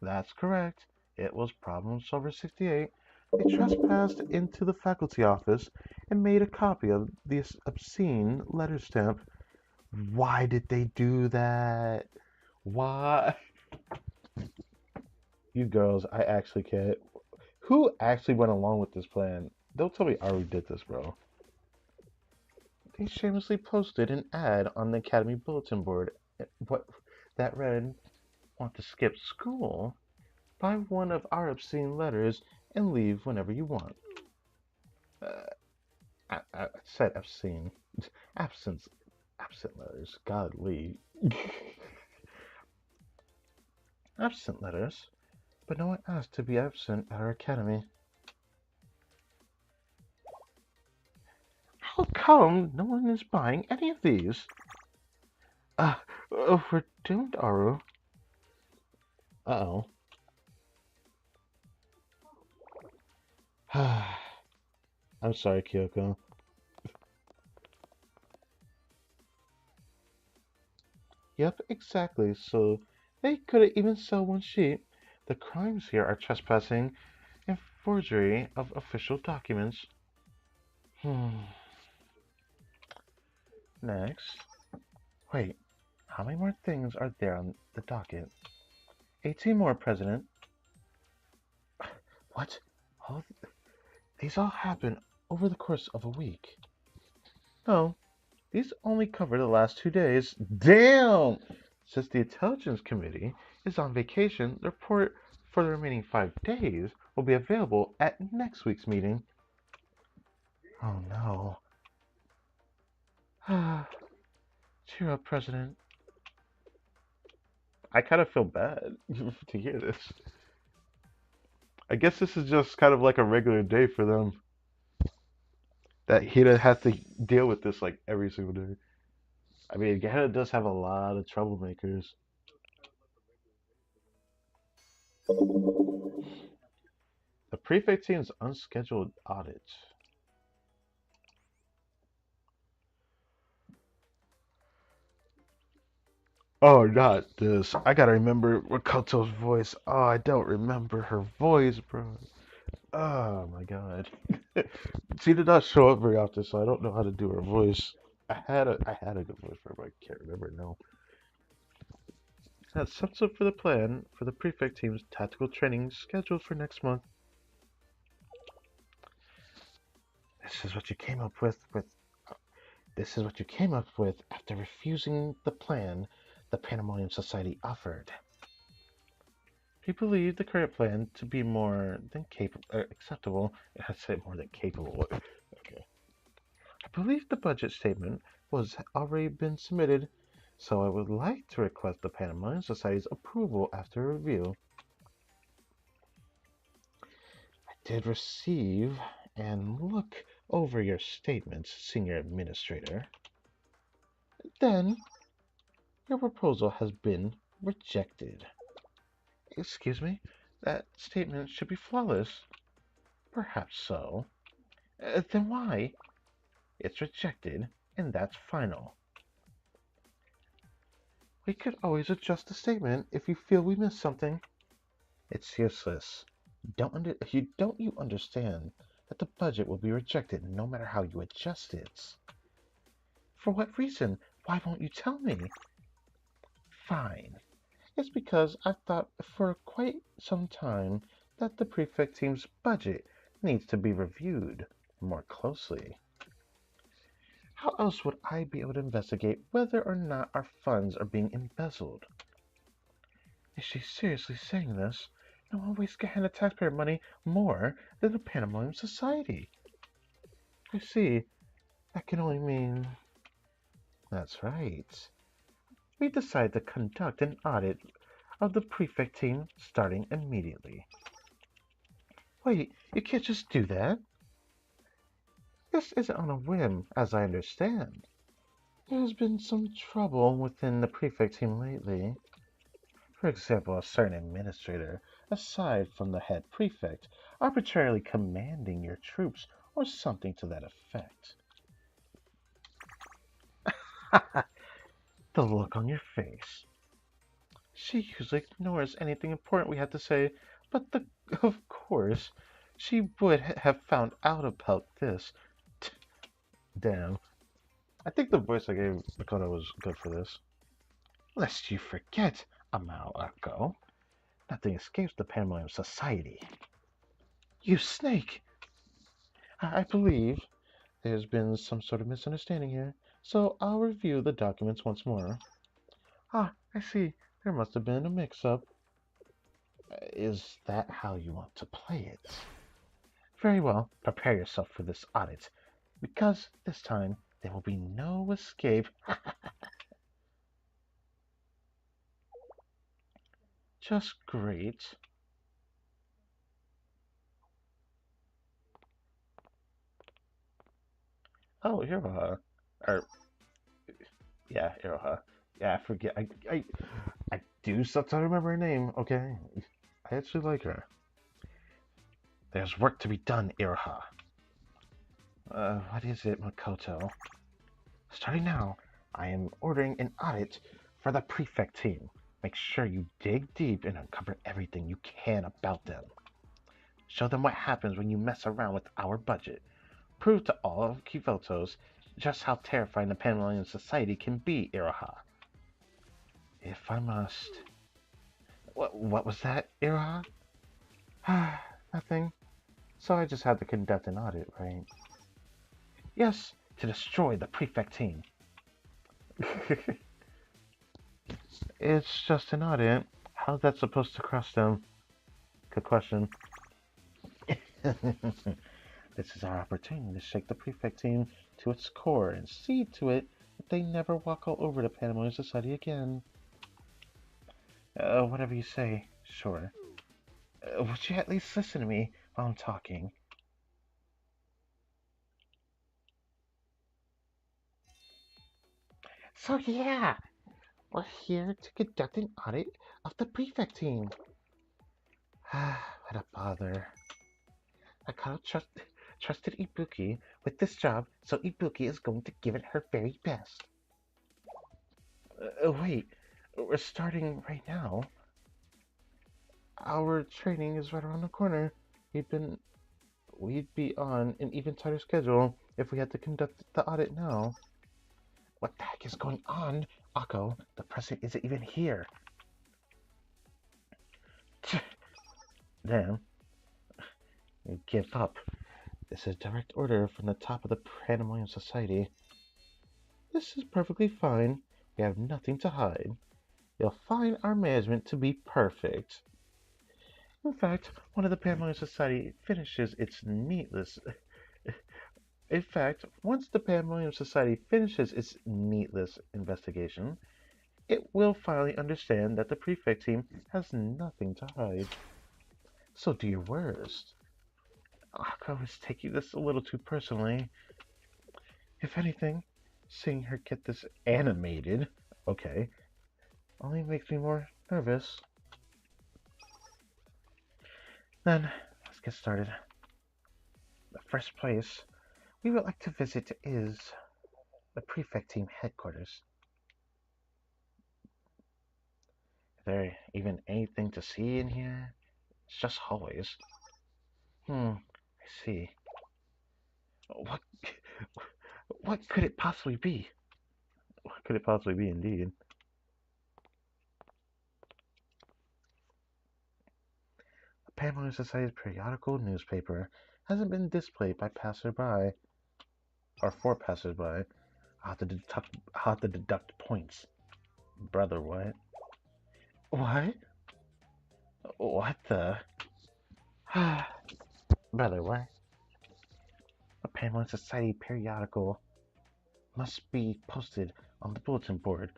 That's correct. It was Problem Solver 68. They trespassed into the faculty office and made a copy of this obscene letter stamp. Why did they do that? Why? You girls, I actually can't. Who actually went along with this plan? Don't tell me Aru did this, bro. They shamelessly posted an ad on the Academy bulletin board what that read, "Want to skip school? Buy one of our obscene letters and leave whenever you want." Uh, I said obscene. Absence. Absent letters. Godly. Absent letters? But no one asked to be absent at our academy. How come no one is buying any of these? We're doomed, Aru. Uh-oh. I'm sorry, Kyoko. Yep, exactly. So they couldn't even sell one sheet. The crimes here are trespassing and forgery of official documents. Next. Wait, how many more things are there on the docket? 18 more, President. What? All these all happen over the course of a week. No, these only cover the last 2 days. Damn! Since the Intelligence Committee is on vacation, the report for the remaining 5 days will be available at next week's meeting. Oh no. Cheer up, President. I kind of feel bad to hear this. I guess this is just kind of like a regular day for them. that he'd have to deal with this like every single day. I mean, Gehenna does have a lot of troublemakers. The prefect team's unscheduled audit. Oh, not this. I gotta remember Makoto's voice. Oh, I don't remember her voice, bro. Oh my god. She did not show up very often, so I don't know how to do her voice. I had a good voice for her, but I can't remember it now. That sets up for the plan for the prefect team's tactical training scheduled for next month. This is what you came up with This is what you came up with after refusing the plan the Pandemonium Society offered. We believe the current plan to be more than capable, acceptable. I say more than capable. Okay. I believe the budget statement was already been submitted, so I would like to request the Pandemonium Society's approval after review. I did receive and look over your statements, Senior Administrator. Then, your proposal has been rejected. Excuse me? That statement should be flawless. Perhaps so. Then why? It's rejected, and that's final. We could always adjust the statement if you feel we missed something. It's useless. Don't you understand that the budget will be rejected no matter how you adjust it? For what reason? Why won't you tell me? Fine. It's because I've thought for quite some time that the prefect team's budget needs to be reviewed more closely. How else would I be able to investigate whether or not our funds are being embezzled? Is she seriously saying this? No one wastes Gehenna taxpayer money more than the Pandemonium Society. I see. That can only mean... That's right. We decided to conduct an audit of the prefect team starting immediately. Wait, you can't just do that. This isn't on a whim, as I understand. There has been some trouble within the prefect team lately. For example, a certain administrator, aside from the head prefect, arbitrarily commanding your troops or something to that effect. The look on your face. She usually ignores anything important we have to say, but of course, she would have found out about this. Damn. I think the voice I gave Makoto was good for this. Lest you forget, Amao, nothing escapes the Pandemonium Society. You snake! I believe there's been some sort of misunderstanding here, so I'll review the documents once more. Ah, I see. There must have been a mix-up. Is that how you want to play it? Very well, prepare yourself for this audit, because this time there will be no escape. Just great. Oh, Iroha. Or, yeah, Iroha. Yeah, I forget. I do sometimes remember her name, okay? I actually like her. There's work to be done, Iroha. What is it, Makoto? Starting now, I am ordering an audit for the prefect team. Make sure you dig deep and uncover everything you can about them. Show them what happens when you mess around with our budget. Prove to all of Kivotos just how terrifying the Pandemonium Society can be, Iroha. If I must... What was that, Iroha? Nothing. So I just had to conduct an audit, right? Yes, to destroy the prefect team. It's just an audit. How's that supposed to cross them? Good question. This is our opportunity to shake the prefect team to its core and see to it that they never walk all over the Pandemonium Society again. Whatever you say, sure. Would you at least listen to me while I'm talking? So yeah, we're here to conduct an audit of the prefect team. What a bother. Akano trusted Ibuki with this job, so Ibuki is going to give it her very best. Wait, we're starting right now. Our training is right around the corner. We'd be on an even tighter schedule if we had to conduct the audit now. What the heck is going on? Akko, the president isn't even here. Damn, you give up. This is a direct order from the top of the Pandemonium Society. This is perfectly fine. We have nothing to hide. You'll find our management to be perfect. In fact, one of the Pandemonium Society finishes its needless. In fact, once the Pandemonium Society finishes its needless investigation, it will finally understand that the prefect team has nothing to hide. So do your worst. Akko is taking this a little too personally. If anything, seeing her get this animated, okay, only makes me more nervous. Then, let's get started. The first place we would like to visit is the prefect team headquarters. Is there even anything to see in here? It's just hallways. I see. What what could it possibly be? What could it possibly be indeed? The Pandemonium Society's periodical newspaper hasn't been displayed by passerby or for passersby. I'll have to deduct points. Brother, what? What? What the? Brother, what? A Pandemonium Society periodical must be posted on the bulletin board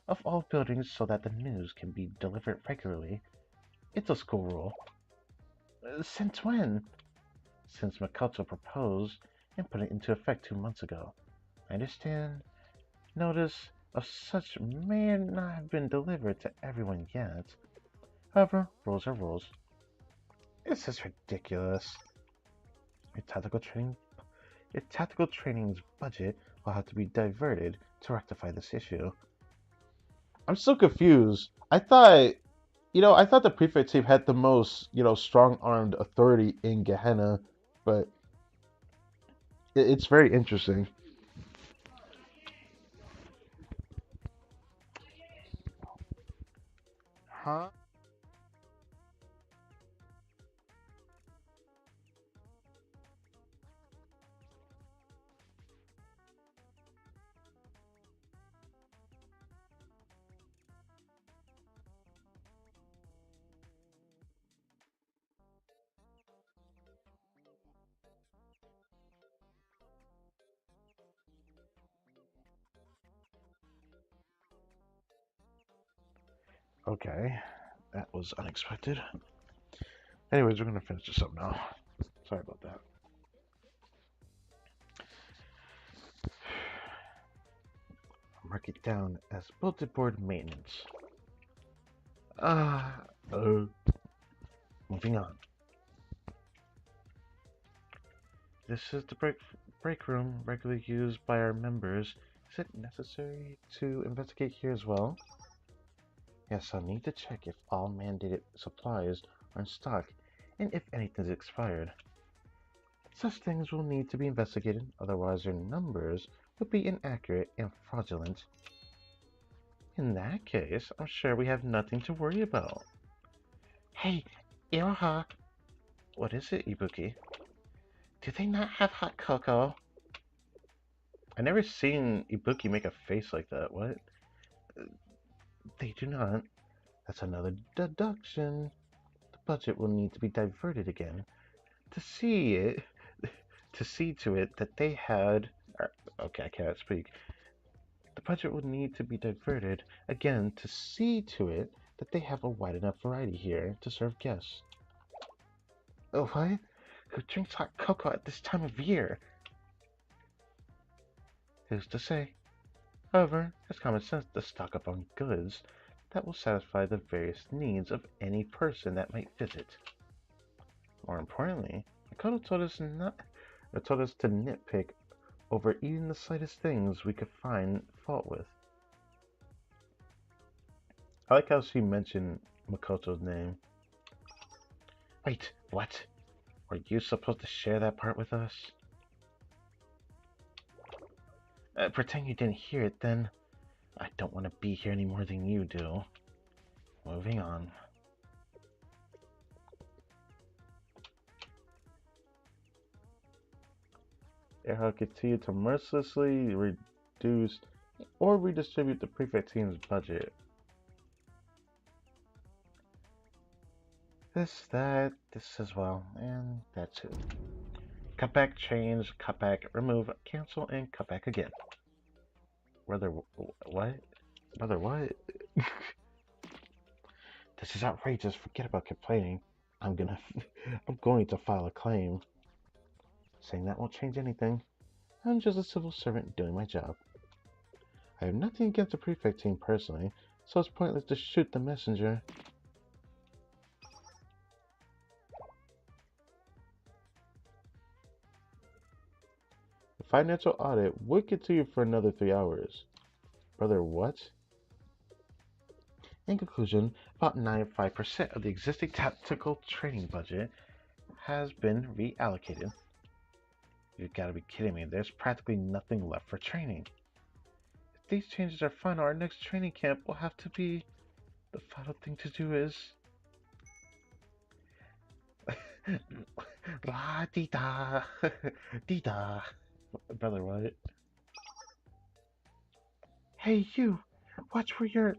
of all buildings so that the news can be delivered regularly. It's a school rule. Since when? Since Makoto proposed and put it into effect 2 months ago. I understand notice of such may not have been delivered to everyone yet. However, rules are rules. This is ridiculous. Your tactical training's budget will have to be diverted to rectify this issue. I'm so confused. I thought the prefect team had the most, strong-armed authority in Gehenna, but it's very interesting. Huh? Okay, that was unexpected. Anyways, we're gonna finish this up now. Sorry about that. Mark it down as bulletin board maintenance. Ah, moving on. This is the break room regularly used by our members. Is it necessary to investigate here as well? Yes, I'll need to check if all mandated supplies are in stock and if anything's expired. Such things will need to be investigated, otherwise their numbers would be inaccurate and fraudulent. In that case, I'm sure we have nothing to worry about. Hey, Iroha! What is it, Ibuki? Do they not have hot cocoa? I never seen Ibuki make a face like that. What? They do not. That's another deduction. The budget will need to be diverted again to see it, to see to it that they had. Okay, I can't speak. The budget will need to be diverted again to see to it that they have a wide enough variety here to serve guests. Oh, what? Who drinks hot cocoa at this time of year? Who's to say? However, it's common sense to stock up on goods that will satisfy the various needs of any person that might visit. More importantly, Makoto told us to nitpick over even the slightest things we could find fault with. I like how she mentioned Makoto's name. Wait, what? Were you supposed to share that part with us? Pretend you didn't hear it then. I don't want to be here any more than you do. Moving on. Erha continued to mercilessly reduce or redistribute the prefect team's budget. This, that, this as well, and that's it. Cut back, change, cut back, remove, cancel, and cut back again. Brother, what? Brother, what? This is outrageous. Forget about complaining. I'm going to file a claim. Saying that won't change anything. I'm just a civil servant doing my job. I have nothing against the prefect team personally, so it's pointless to shoot the messenger. The financial audit would continue for another 3 hours. Brother, what? In conclusion, about 95% of the existing tactical training budget has been reallocated. You've got to be kidding me. There's practically nothing left for training. If these changes are final, our next training camp will have to be... The final thing to do is... La dee da, dee da. Brother, what? Hey, you! Watch where you're...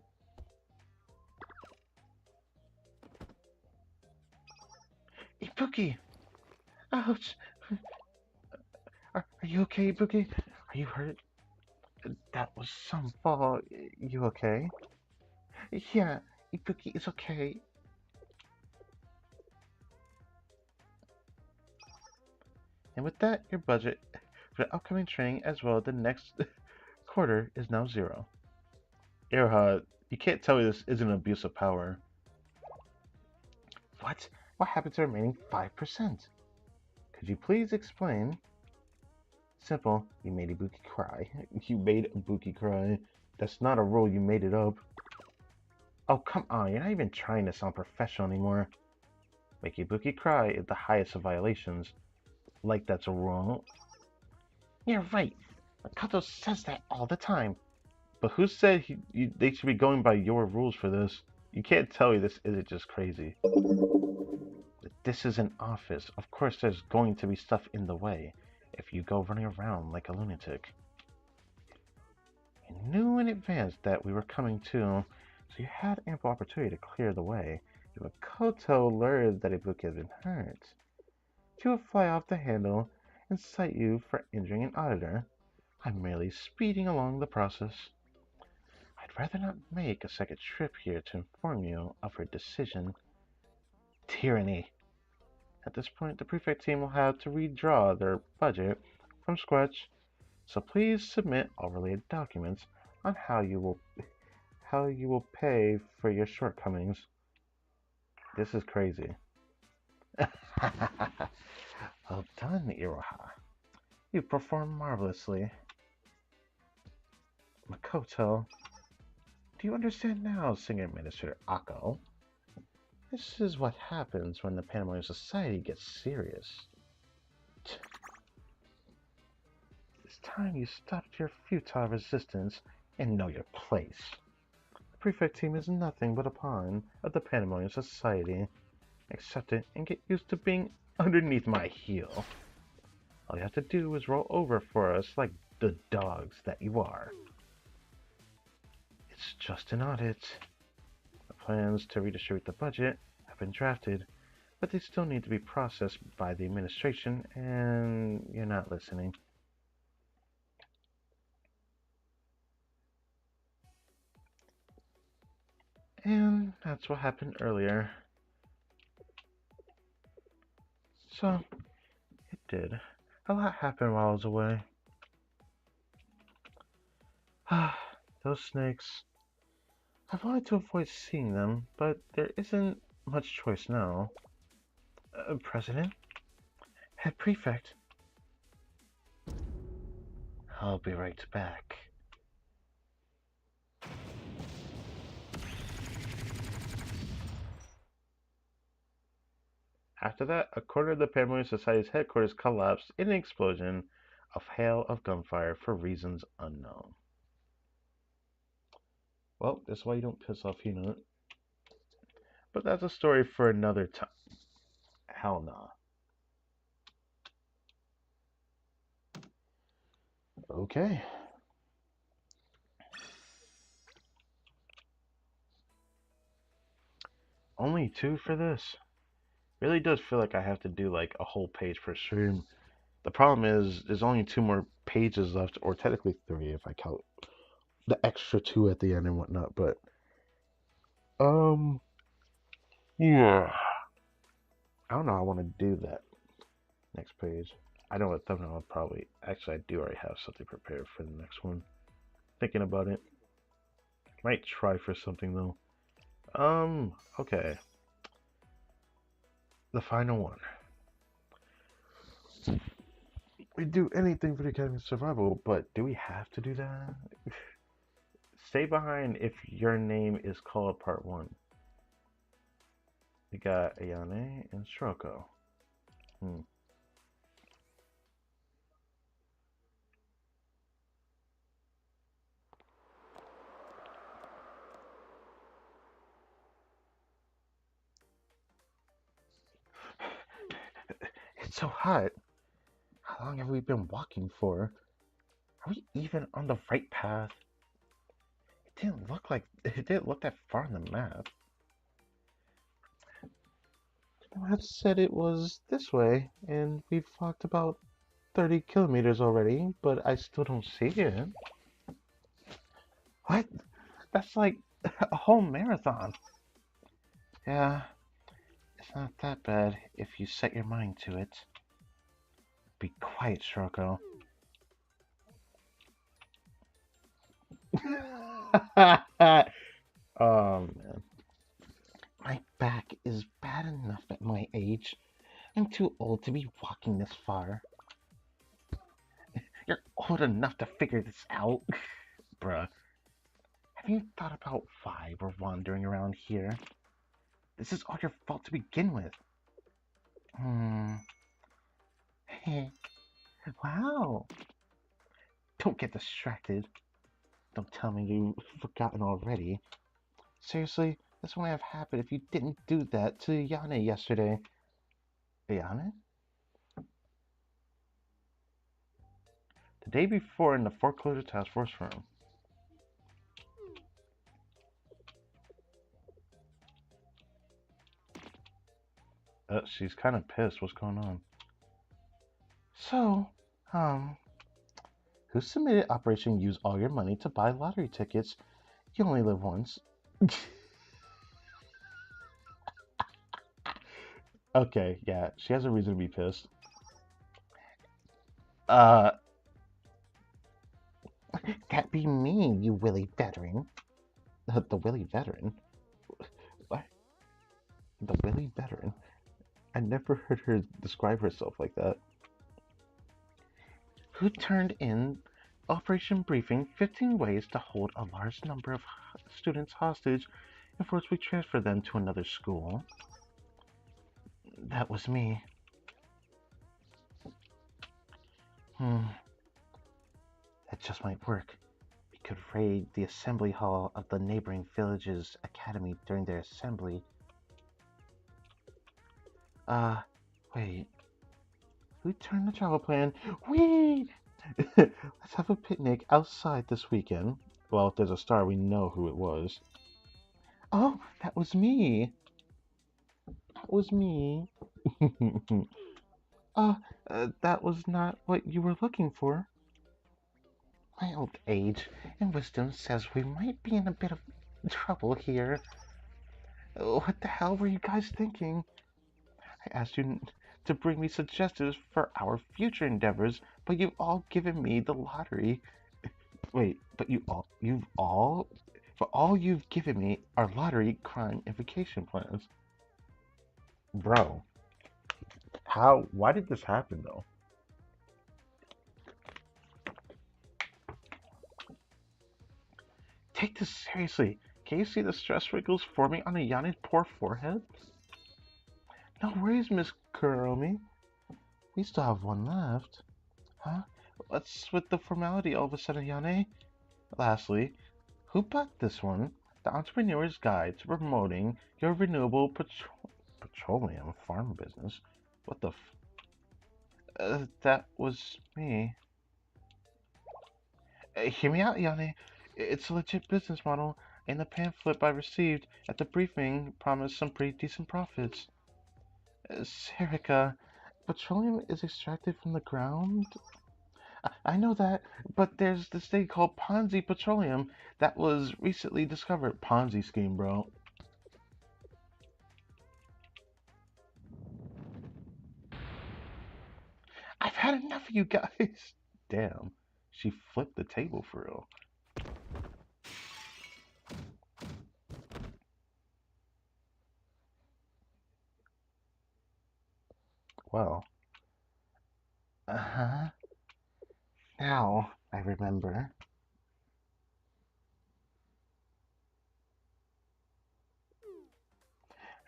Ibuki! Ouch! Are you okay, Ibuki? Are you hurt? That was some fall. You okay? Yeah, Ibuki is okay. And with that, your budget for the upcoming training as well as the next quarter is now 0. Erha, you can't tell me this isn't an abuse of power. What? What happened to the remaining 5%? Could you please explain? Simple. You made Ibuki cry. You made Ibuki cry. That's not a rule, you made it up. Oh, come on, you're not even trying to sound professional anymore. Make Ibuki cry is the highest of violations. Like that's a rule. You're right. Makoto says that all the time. But who said they should be going by your rules for this? You can't tell me this isn't just crazy. This is an office. Of course there's going to be stuff in the way if you go running around like a lunatic. You knew in advance that we were coming to, so you had ample opportunity to clear the way. If Makoto learned that Ibuki had been hurt, she would fly off the handle and cite you for injuring an auditor. I'm merely speeding along the process. I'd rather not make a second trip here to inform you of her decision. Tyranny. At this point, the prefect team will have to redraw their budget from scratch, so please submit all related documents on how you will pay for your shortcomings. This is crazy. Well done, Iroha. You performed marvelously. Makoto, do you understand now, Senior Administrator Akko? This is what happens when the Pandemonium Society gets serious. It's time you stopped your futile resistance and know your place. The prefect team is nothing but a pawn of the Pandemonium Society. Accept it and get used to being underneath my heel. All you have to do is roll over for us like the dogs that you are. It's just an audit. The plans to redistribute the budget have been drafted, but they still need to be processed by the administration, and you're not listening. And that's what happened earlier. So, it did. A lot happened while I was away. Those snakes. I've wanted to avoid seeing them, but there isn't much choice now. President? Head Prefect? I'll be right back. After that, a quarter of the Paranoid Society's headquarters collapsed in an explosion of hail of gunfire for reasons unknown. Well, that's why you don't piss off Peanut. But that's a story for another time. Hell nah. Okay. Only 2 for this. Really does feel like I have to do like a whole page per stream. The problem is there's only 2 more pages left, or technically 3 if I count the extra 2 at the end and whatnot, but yeah. I don't know how I want to do that next page. I know what thumbnail I'll probably actually I do already have something prepared for the next one. Thinking about it. Might try for something though. Okay. The final one. We do anything for the Academy of Survival, but do we have to do that? Stay behind if your name is called part 1. We got Ayane and Stroko. It's so hot. How long have we been walking for? Are we even on the right path? It didn't look that far on the map. The map said it was this way, and we've walked about 30 kilometers already, but I still don't see it. What? That's like a whole marathon. Yeah, it's not that bad if you set your mind to it. Be quiet, Shiroko. Oh, man. My back is bad enough at my age. I'm too old to be walking this far. You're old enough to figure this out. Bruh. Have you thought about why we're wandering around here? This is all your fault to begin with. Wow. Don't get distracted. Don't tell me you've forgotten already. Seriously, this wouldn't have happened if you didn't do that to Yane yesterday. Yane? The day before in the foreclosure task force room. She's kind of pissed. What's going on? So, who submitted Operation Use All Your Money to buy lottery tickets? You only live once. Okay, yeah, she has a reason to be pissed. That be me, you Willy veteran. The Willy veteran? What? The Willy veteran? I never heard her describe herself like that. Who turned in Operation Briefing 15 ways to hold a large number of students hostage and forcibly transfer them to another school? That was me. That just might work. We could raid the assembly hall of the neighboring village's academy during their assembly. Wait. Who turned the travel plan? Whee! Let's have a picnic outside this weekend. Well, if there's a star, we know who it was. Oh, that was me. That was me. That was not what you were looking for. My old age and wisdom says we might be in a bit of trouble here. What the hell were you guys thinking? I asked you to bring me suggestions for our future endeavors, but you've all given me the lottery. Wait, but but all you've given me are lottery, crime, and vacation plans. Bro, why did this happen though? Take this seriously. Can you see the stress wrinkles forming on Ayana's poor forehead? No worries, Miss Kuromi. We still have one left. Huh? What's with the formality all of a sudden, Yane? Lastly, who bought this one? The Entrepreneur's Guide to Promoting Your Renewable Petroleum Farm Business. What the that was me. Hear me out, Yane. It's a legit business model, and the pamphlet I received at the briefing promised some pretty decent profits. Serica, petroleum is extracted from the ground? I know that, but there's this thing called Ponzi Petroleum that was recently discovered. Ponzi scheme, bro. I've had enough of you guys. Damn, she flipped the table for real. Well, uh huh. Now I remember.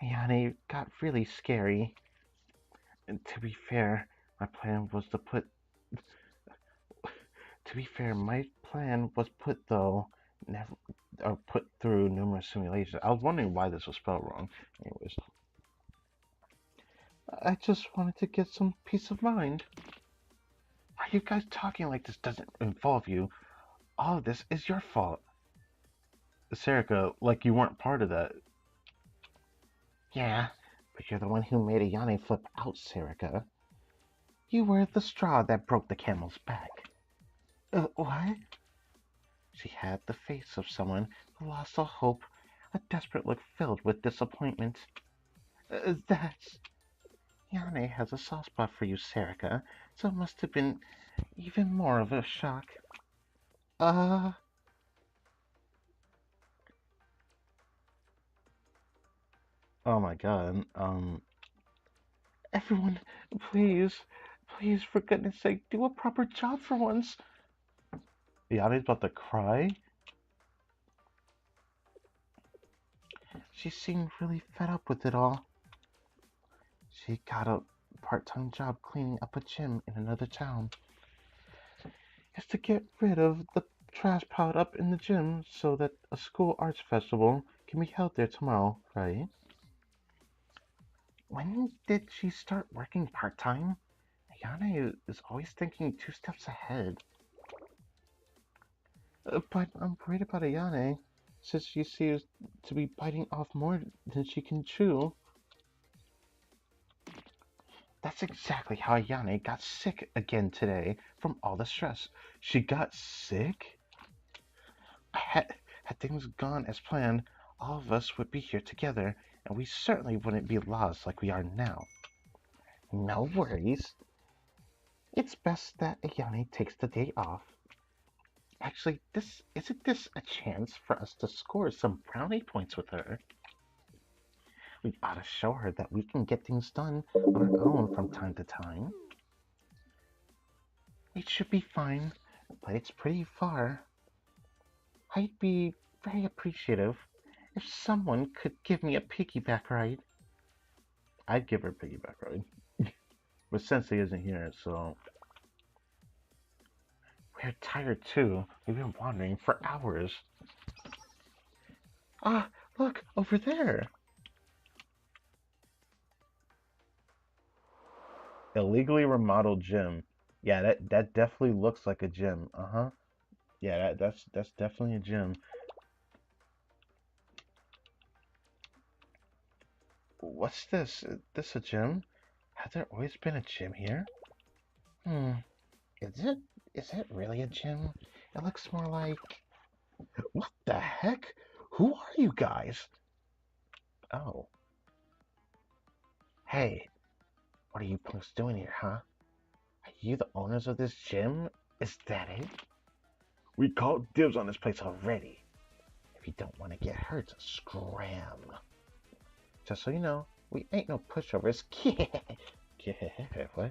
Yeah, and it got really scary. And to be fair, my plan was to put. To be fair, my plan was put though, never or put through numerous simulations. I was wondering why this was spelled wrong. Anyways, I just wanted to get some peace of mind. Why are you guys talking like this doesn't involve you? All of this is your fault. Serica, like you weren't part of that. Yeah, but you're the one who made Ayane flip out, Serica. You were the straw that broke the camel's back. What? She had the face of someone who lost all hope, a desperate look filled with disappointment. That's... Yane has a soft spot for you, Serica, so it must have been even more of a shock. Uh... Oh my god, Everyone, please, please, for goodness sake, do a proper job for once. Yane's about to cry? She seemed really fed up with it all. She got a part-time job cleaning up a gym in another town. It's to get rid of the trash piled up in the gym so that a school arts festival can be held there tomorrow, right? When did she start working part-time? Ayane is always thinking 2 steps ahead. But I'm worried about Ayane, since she seems to be biting off more than she can chew. That's exactly how Ayane got sick again today from all the stress. She got sick? Had things gone as planned, all of us would be here together, and we certainly wouldn't be lost like we are now. No worries. It's best that Ayane takes the day off. Actually, this isn't this a chance for us to score some brownie points with her? We ought to show her that we can get things done on our own from time to time. It should be fine, but it's pretty far. I'd be very appreciative if someone could give me a piggyback ride. I'd give her a piggyback ride. But Sensei isn't here, so... We're tired too. We've been wandering for hours. Ah, look, over there! Illegally remodeled gym. Yeah, that definitely looks like a gym. Uh-huh. Yeah, that's definitely a gym. What's this? Is this a gym? Has there always been a gym here? Hmm. Is it? Is it really a gym? It looks more like... What the heck? Who are you guys? Oh. Hey, what are you punks doing here, huh? Are you the owners of this gym? Is that it? We called dibs on this place already. If you don't want to get hurt, scram. Just so you know, we ain't no pushovers. What?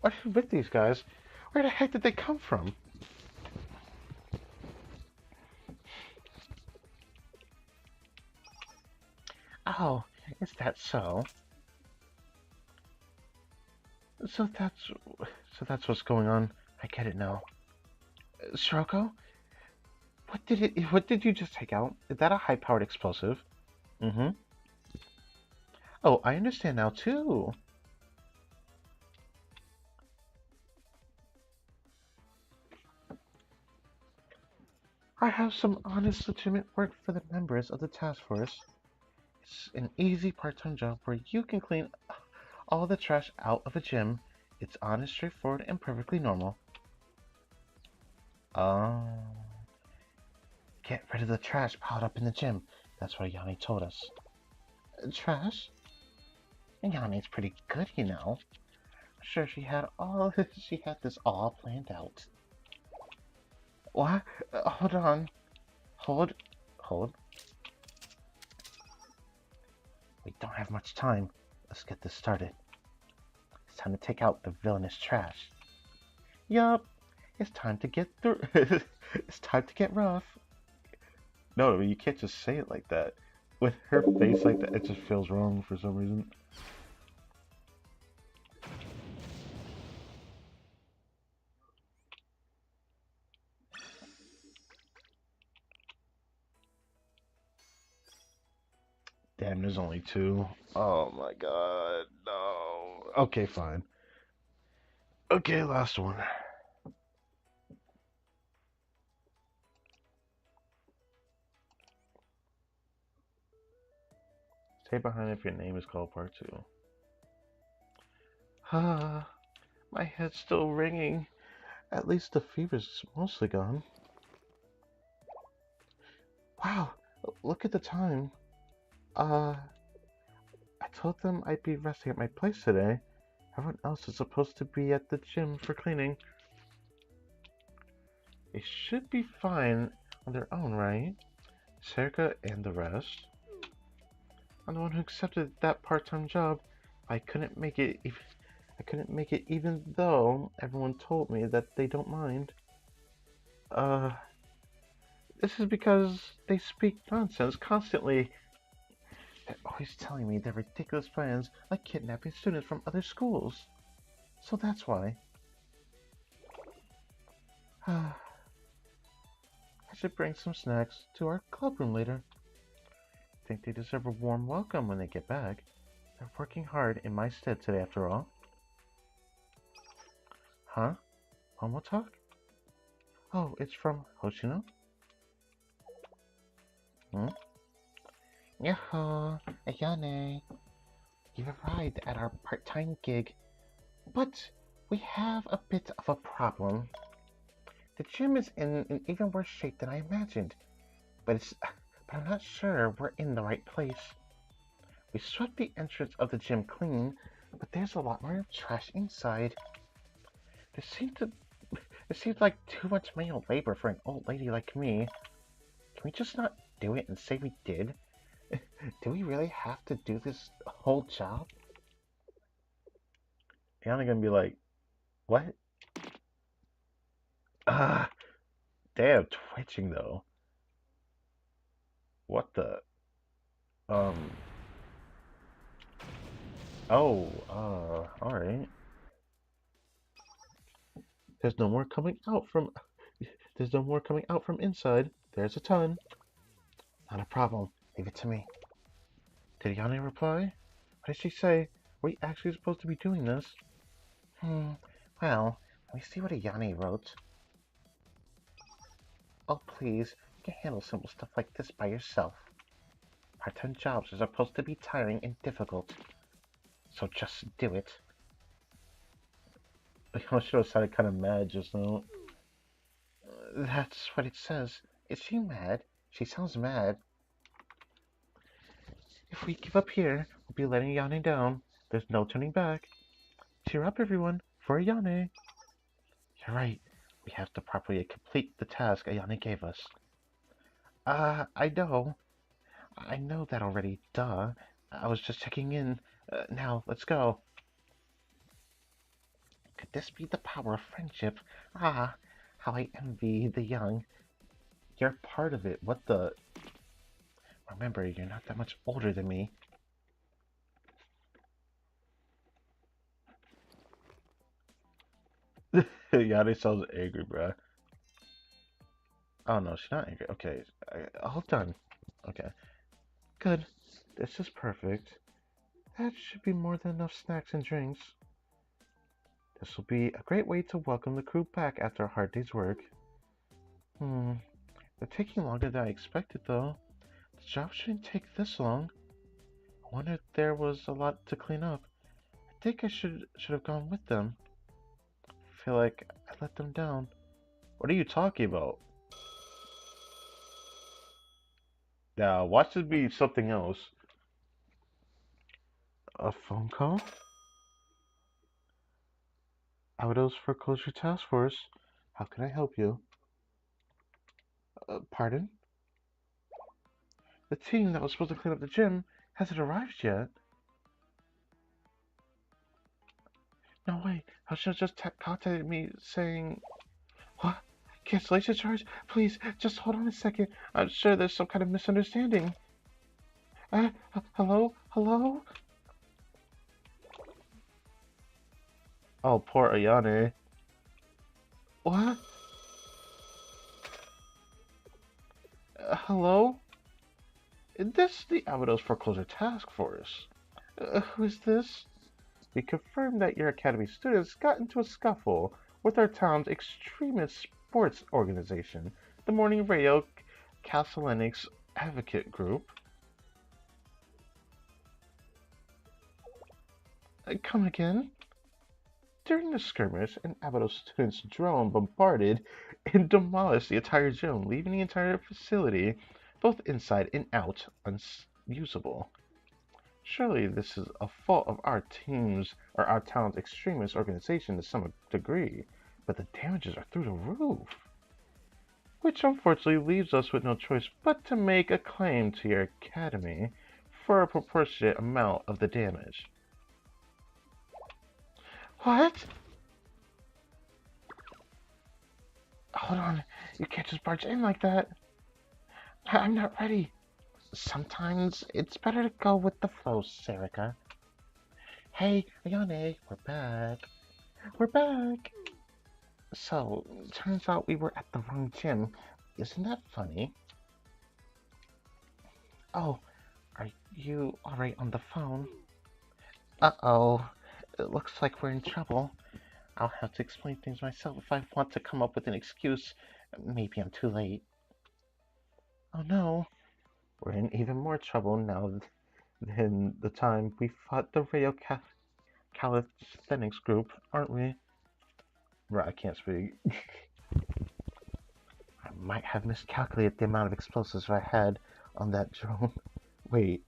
What is with these guys? Where the heck did they come from? Oh, is that so? So that's so that's what's going on. I get it now. Sirocco, what did you just take out? Is that a high-powered explosive? Mm-hmm. Oh, I understand now too. I have some honest, legitimate work for the members of the task force. It's an easy part-time job where you can clean all the trash out of a gym. It's honest, straightforward, and perfectly normal. Oh. Get rid of the trash piled up in the gym. That's what Yanni told us. Trash? Yanni's pretty good, you know. Sure, she had this all planned out. What? Hold on. Hold. We don't have much time. Let's get this started. It's time to take out the villainous trash. Yup. It's time to get through. It's time to get rough. No, you can't just say it like that. With her face like that, it just feels wrong for some reason. Damn, there's only two. Oh my god, no. Okay, fine. Okay, last one. Stay behind if your name is called part 2. Ah, my head's still ringing. At least the fever's mostly gone. Wow, look at the time. I told them I'd be resting at my place today. Everyone else is supposed to be at the gym for cleaning. They should be fine on their own, right? Serika and the rest. I'm the one who accepted that part-time job. I couldn't make it even though everyone told me that they don't mind. This is because they speak nonsense constantly. They're always telling me their ridiculous plans, like kidnapping students from other schools. So that's why. I should bring some snacks to our club room later. Think they deserve a warm welcome when they get back. They're working hard in my stead today, after all. Huh? Homo talk? Oh, it's from Hoshino? Hmm? Yoho, Ayane. You've arrived at our part-time gig. But we have a bit of a problem. The gym is in an even worse shape than I imagined. But I'm not sure we're in the right place. We swept the entrance of the gym clean, but there's a lot more trash inside. There seems like too much manual labor for an old lady like me. Can we just not do it and say we did? Do we really have to do this whole job? Anna gonna be like, what? Damn, twitching though. What the? Alright. There's no more coming out from inside. There's a ton. Not a problem. Leave it to me. Did Yanni reply? What did she say? Are we actually supposed to be doing this? Well, let me see what Yanni wrote. Oh, please. You can handle simple stuff like this by yourself. Part-time jobs are supposed to be tiring and difficult. So just do it. I should have sounded kind of mad just now. That's what it says. Is she mad? She sounds mad. If we give up here, we'll be letting Yane down. There's no turning back. Cheer up, everyone, for Yane. You're right. We have to properly complete the task Ayane gave us. I know. I know that already, duh. I was just checking in. Now, let's go. Could this be the power of friendship? Ah, how I envy the young. You're part of it. What the? Remember, you're not that much older than me. Yadi sounds angry, bruh. Oh no, she's not angry. Okay, all done. Okay, good. This is perfect. That should be more than enough snacks and drinks. This will be a great way to welcome the crew back after a hard day's work. They're taking longer than I expected, though. The job shouldn't take this long. I wonder if there was a lot to clean up. I think I should have gone with them. I feel like I let them down. What are you talking about? Now, watch this be something else. A phone call? Outdoors Foreclosure Task Force. How can I help you? Pardon? The team that was supposed to clean up the gym hasn't arrived yet. No way. Husha just contacted me saying, what? Cancellation charge? Please, just hold on a second. I'm sure there's some kind of misunderstanding. Hello? Hello? Oh, poor Ayane. What? Hello? Is this the Avados Foreclosure Task Force? Who is this? We confirm that your academy students got into a scuffle with our town's extremist sports organization, the Morning Radio Calisthenics Advocate Group. Come again? During the skirmish, an Abydos student's drone bombarded and demolished the entire gym, leaving the entire facility, both inside and out, unusable. Surely this is a fault of our team's or our town's extremist organization to some degree, but the damages are through the roof. Which unfortunately leaves us with no choice but to make a claim to your academy for a proportionate amount of the damage. What? Hold on, you can't just barge in like that. I'm not ready. Sometimes it's better to go with the flow, Serica. Hey, Ayane, we're back. We're back. So, turns out we were at the wrong gym. Isn't that funny? Oh, are you alright on the phone? Uh-oh. It looks like we're in trouble. I'll have to explain things myself if I want to come up with an excuse. Maybe I'm too late. Oh no. We're in even more trouble now than the time we fought the radio calisthenics group, aren't we? Right, I can't speak. I might have miscalculated the amount of explosives I had on that drone. Wait.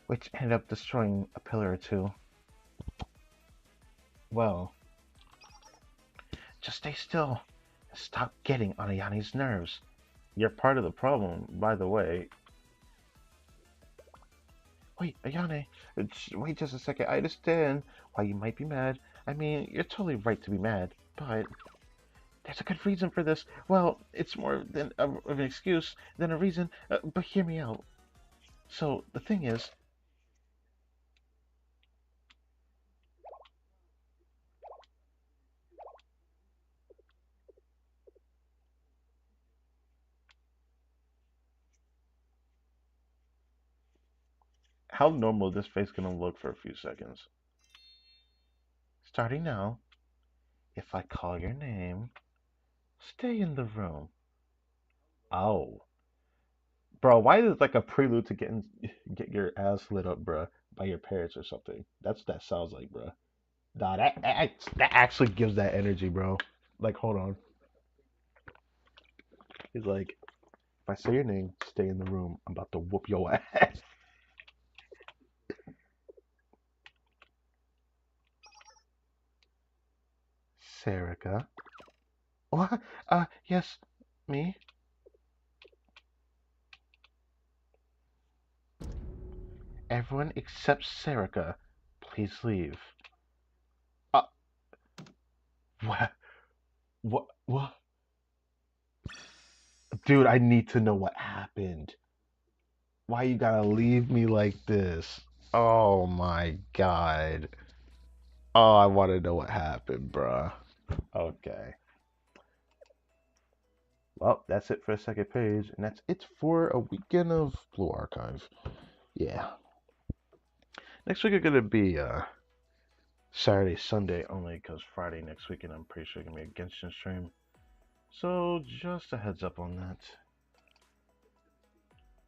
Which ended up destroying a pillar or two. Well, just stay still and stop getting on Ayane's nerves. You're part of the problem, by the way. Wait, Ayane, wait just a second. I understand why you might be mad. I mean, you're totally right to be mad, but there's a good reason for this. Well, it's more than of an excuse than a reason, but hear me out. So, the thing is, how normal is this face gonna look for a few seconds? Starting now, if I call your name, stay in the room. Oh. Bro, why is it like a prelude to get your ass lit up, bro, by your parents or something? That's what that sounds like, bro. Nah, that actually gives that energy, bro. Like, hold on. He's like, if I say your name, stay in the room. I'm about to whoop your ass. Serica. What? Yes, me? Everyone except Serica, please leave. Uh, what? What? Dude, I need to know what happened. Why you gotta leave me like this? Oh my god. Oh, I want to know what happened, bruh. Okay. Well, that's it for the second page, and that's it for a weekend of Blue Archive. Yeah. Next week is gonna be Saturday, Sunday only, because Friday next weekend I'm pretty sure gonna be a Genshin stream. So just a heads up on that.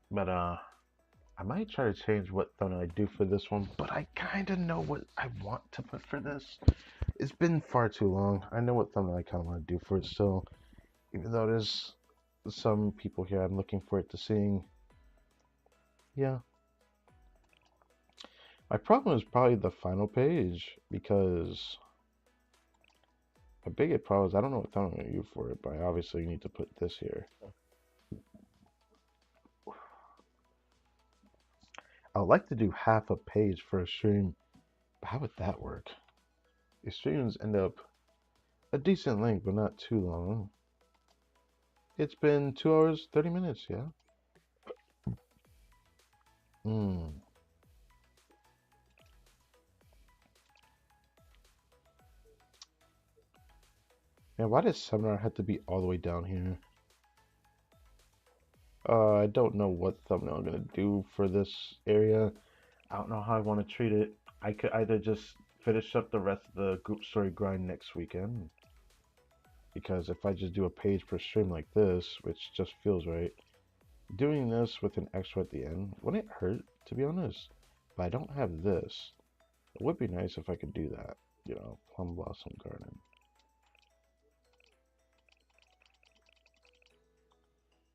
But I might try to change what thumbnail I do for this one, but I kind of know what I want to put for this. It's been far too long. I know what thumbnail I kind of want to do for it still, even though there's some people here I'm looking forward to seeing. Yeah. My problem is probably the final page, because my biggest problem is I don't know what thumbnail I'm going to use for it, but I obviously need to put this here. I would like to do half a page for a stream, but how would that work? The streams end up a decent length, but not too long. It's been 2 hours, 30 minutes, yeah? Hmm. Man, why does seminar have to be all the way down here? I don't know what thumbnail I'm gonna do for this area. I don't know how I want to treat it. I could either just finish up the rest of the group story grind next weekend, because if I just do a page per stream like this, which just feels right, doing this with an extra at the end wouldn't hurt, to be honest. But I don't have this. It would be nice if I could do that, you know, Plum Blossom Garden.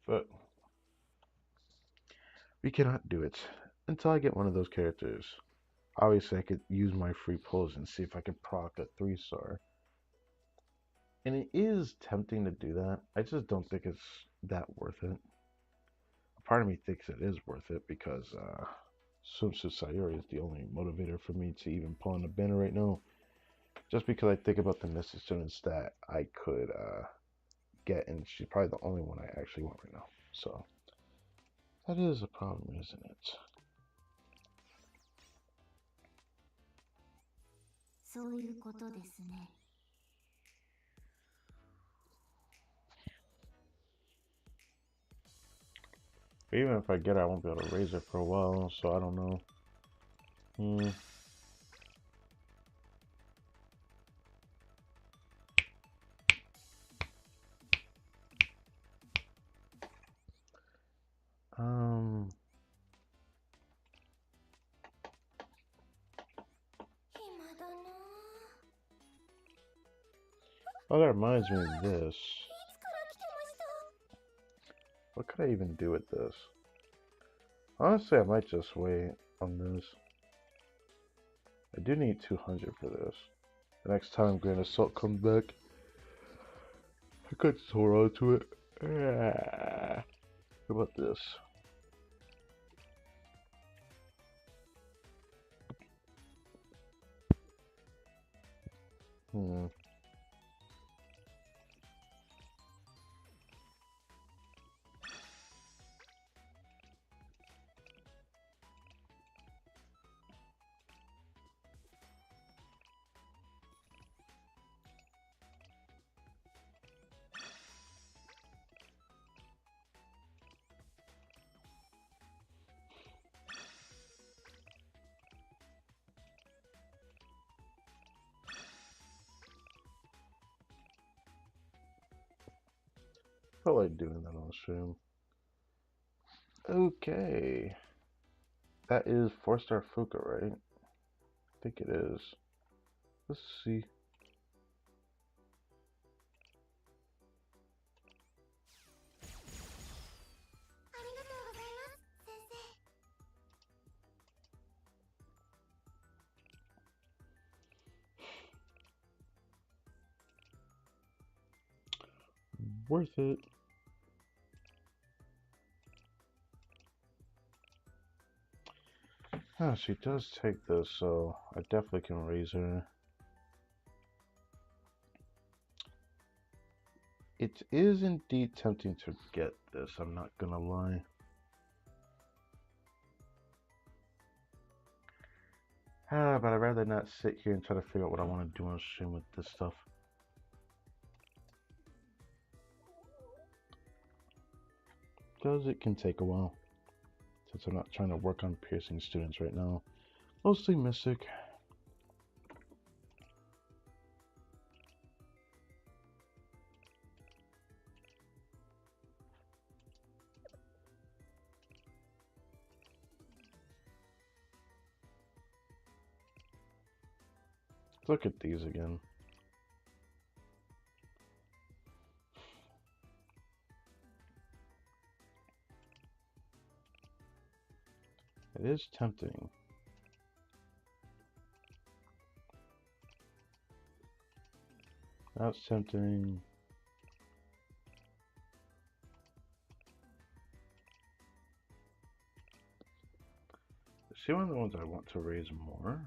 But we cannot do it until I get one of those characters. Obviously, I could use my free pulls and see if I can proc a 3-star. And it is tempting to do that. I just don't think it's that worth it. A part of me thinks it is worth it because Swimsuit Sayori is the only motivator for me to even pull on the banner right now. Just because I think about the Mystic students that I could get, and she's probably the only one I actually want right now. So that is a problem, isn't it? そういうことですね。Even if I get it, I won't be able to raise it for a while, so I don't know. Um, oh, that reminds me of this. What could I even do with this? Honestly, I might just wait on this. I do need 200 for this. The next time Grand Assault comes back, I could just hold on to it. What about this? Felt like doing that on stream. Okay. That is 4-star Fuka, right? I think it is. Let's see. worth it. Oh, she does take this, so I definitely can raise her. It is indeed tempting to get this, I'm not gonna lie. But I'd rather not sit here and try to figure out what I want to do on stream with this stuff. Because it can take a while. Since I'm not trying to work on piercing students right now. Mostly Mystic. Let's look at these again. It is tempting. That's tempting. See, one of the ones I want to raise more.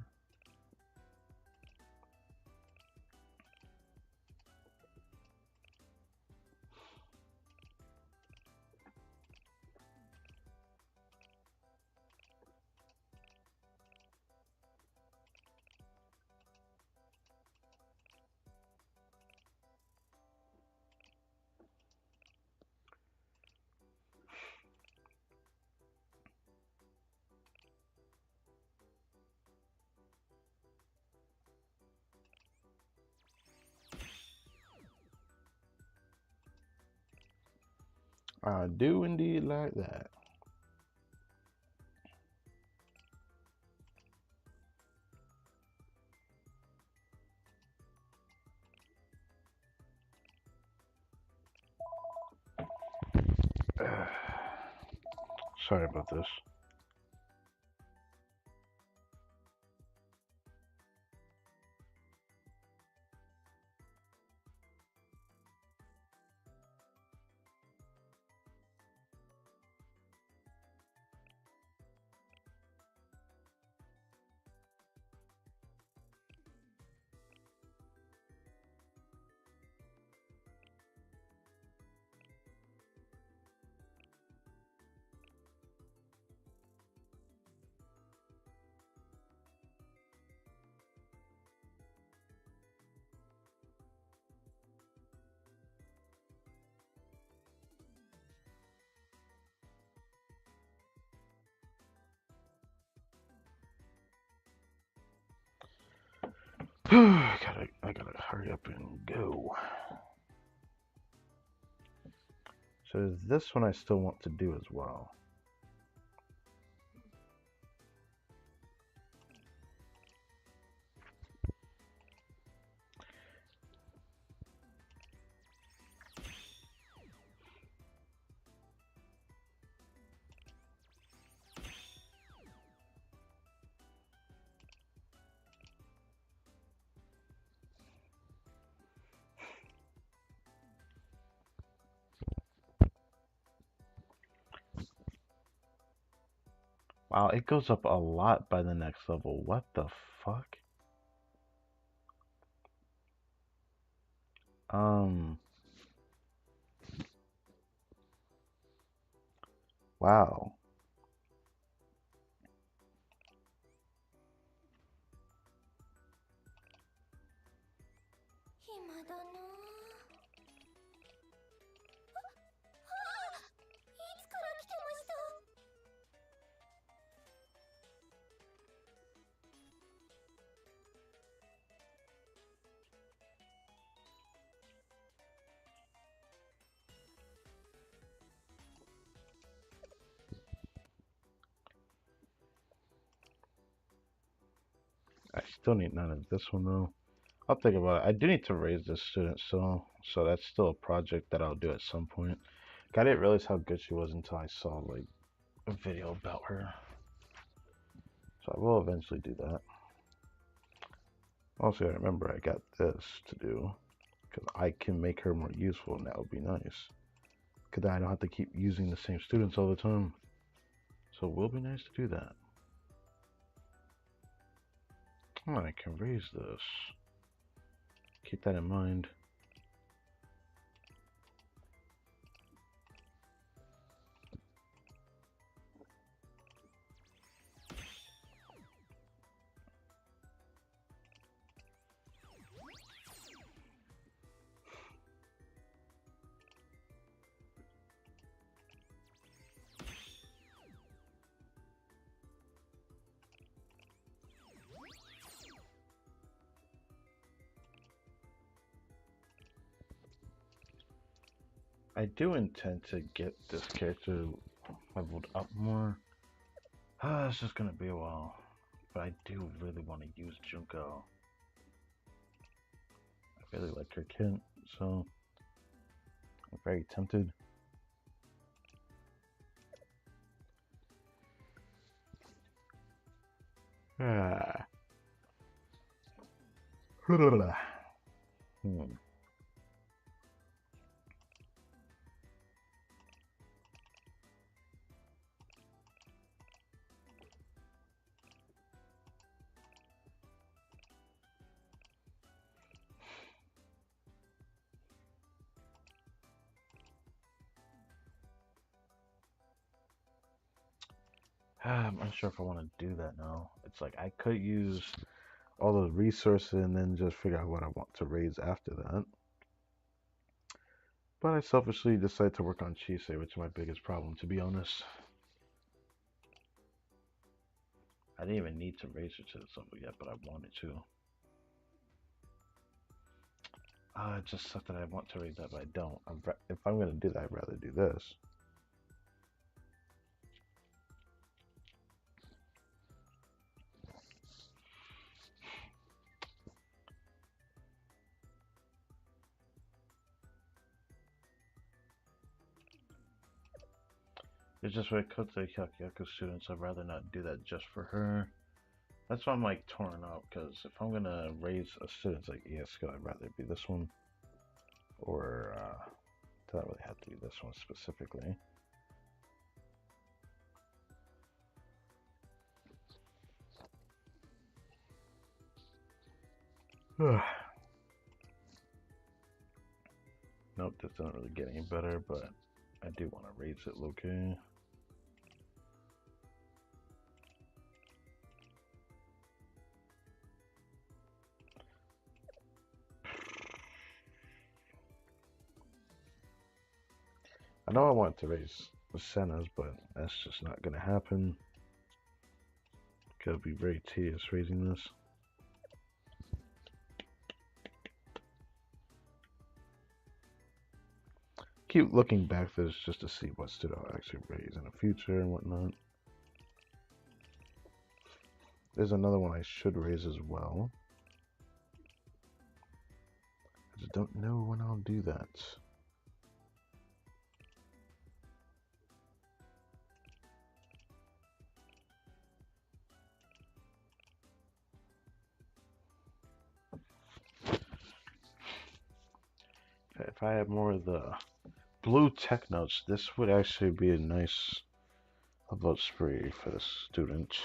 I do indeed like that. Sorry about this. I gotta hurry up and go. So this one I still want to do as well. Wow, it goes up a lot by the next level. What the fuck? Wow. I still need none of this one though. I'll think about it. I do need to raise this student still, so that's still a project that I'll do at some point. I didn't realize how good she was until I saw like a video about her. So I will eventually do that. Also, I remember I got this to do. Because I can make her more useful, and that would be nice. Because I don't have to keep using the same students all the time. So it will be nice to do that. Oh, I can raise this. Keep that in mind. I do intend to get this character leveled up more. It's just gonna be a while. But I do really want to use Junko. I really like her kit, so I'm very tempted. Ah. Hmm. I'm unsure if I want to do that now. It's like I could use all the resources and then just figure out what I want to raise after that. But I selfishly decided to work on Chisei, which is my biggest problem, to be honest. I didn't even need to raise her to this level yet, but I wanted to. It just sucks that I want to raise that, but I don't. If I'm going to do that, I'd rather do this. It's just when it comes to Hyakuyaku students, I'd rather not do that just for her. That's why I'm like torn up, because if I'm going to raise a student like ESCO, I'd rather be this one. Or, does that really have to be this one specifically? Nope, this doesn't really get any better, but I do want to raise it low-key. I know I want to raise the Senna's, but that's just not going to happen. It'll be very tedious raising this. Keep looking back for this just to see what student I'll actually raise in the future and whatnot. There's another one I should raise as well. I just don't know when I'll do that. If I had more of the blue tech notes, this would actually be a nice upload spree for the student.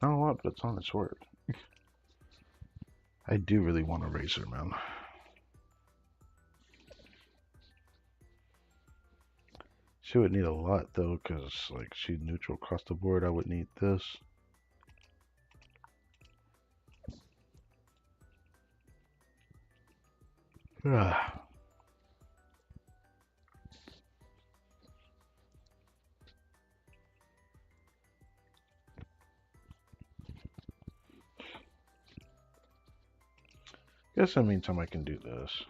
Not a lot, but it's on its word. I do really want to raise her, man. She would need a lot though, because like she's neutral across the board. I would need this. Guess in the meantime I can do this.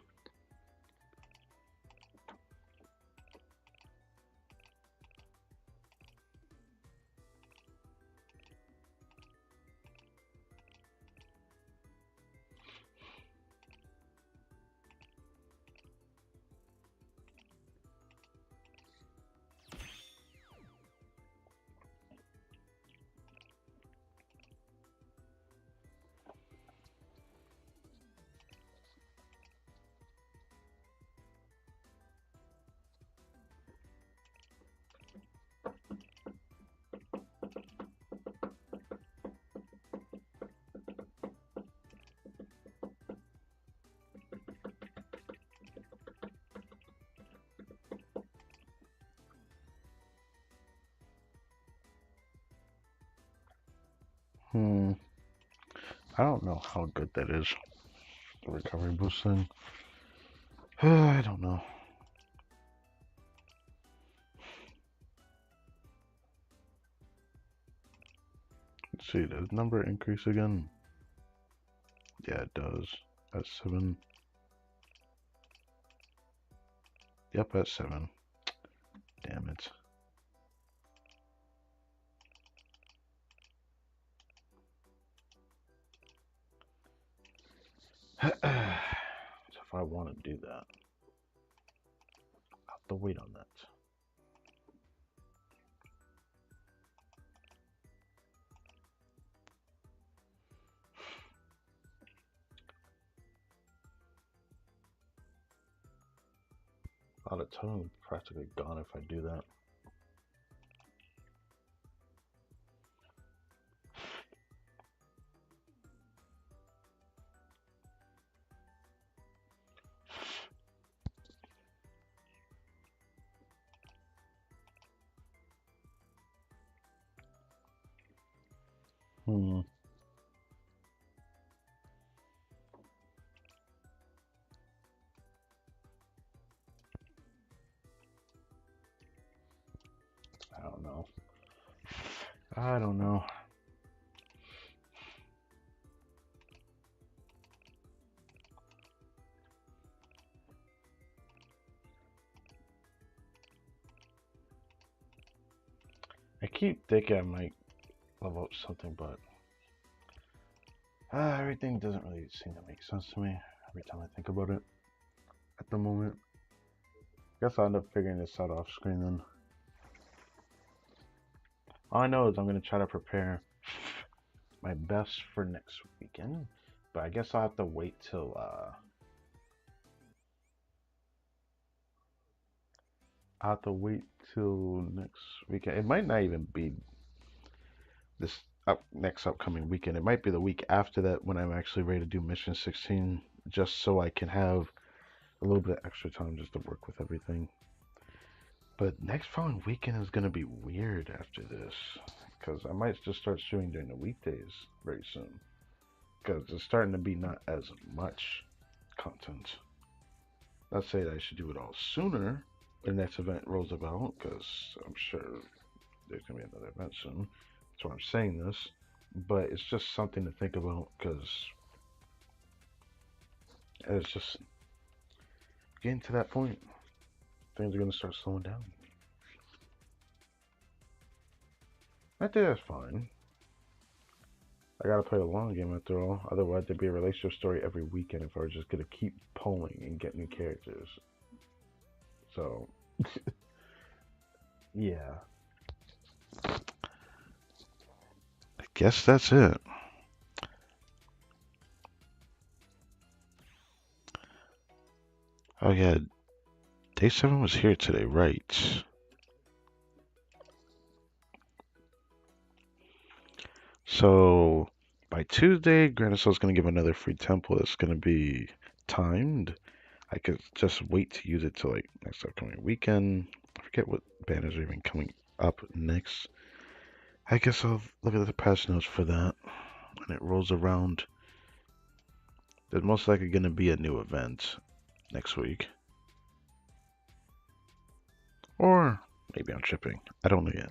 Hmm. I don't know how good that is. The recovery boost thing. I don't know. Let's see, does number increase again? Yeah, it does. At 7. Yep, at 7. Damn it. So if I want to do that, I'll have to wait on that. Oh, the totem is practically gone if I do that. Hmm. I don't know. I don't know. I keep thinking I might level up something, but everything doesn't really seem to make sense to me every time I think about it at the moment. Guess I'll end up figuring this out off screen then. All I know is I'm going to try to prepare my best for next weekend, but I guess I'll have to wait till next weekend. It might not even be this next upcoming weekend. It might be the week after that when I'm actually ready to do Mission 16, just so I can have a little bit of extra time just to work with everything. But next following weekend is going to be weird after this, because I might just start shooting during the weekdays very soon, because it's starting to be not as much content. Not saying I should do it all sooner when the next event rolls about, because I'm sure there's going to be another event soon. That's why I'm saying this. But it's just something to think about, because it's just getting to that point. Things are going to start slowing down. I think that's fine. I gotta play the long game after all. Otherwise, there'd be a relationship story every weekend if I were just gonna keep polling and get new characters. So, yeah. I guess that's it. Oh yeah, day 7 was here today, right? So, by Tuesday, Granicel's gonna give another free temple that's gonna be timed. I could just wait to use it till like next upcoming weekend. I forget what banners are even coming up next. I guess I'll look at the patch notes for that when it rolls around. There's most likely going to be a new event next week. Or maybe I'm tripping. I don't know yet.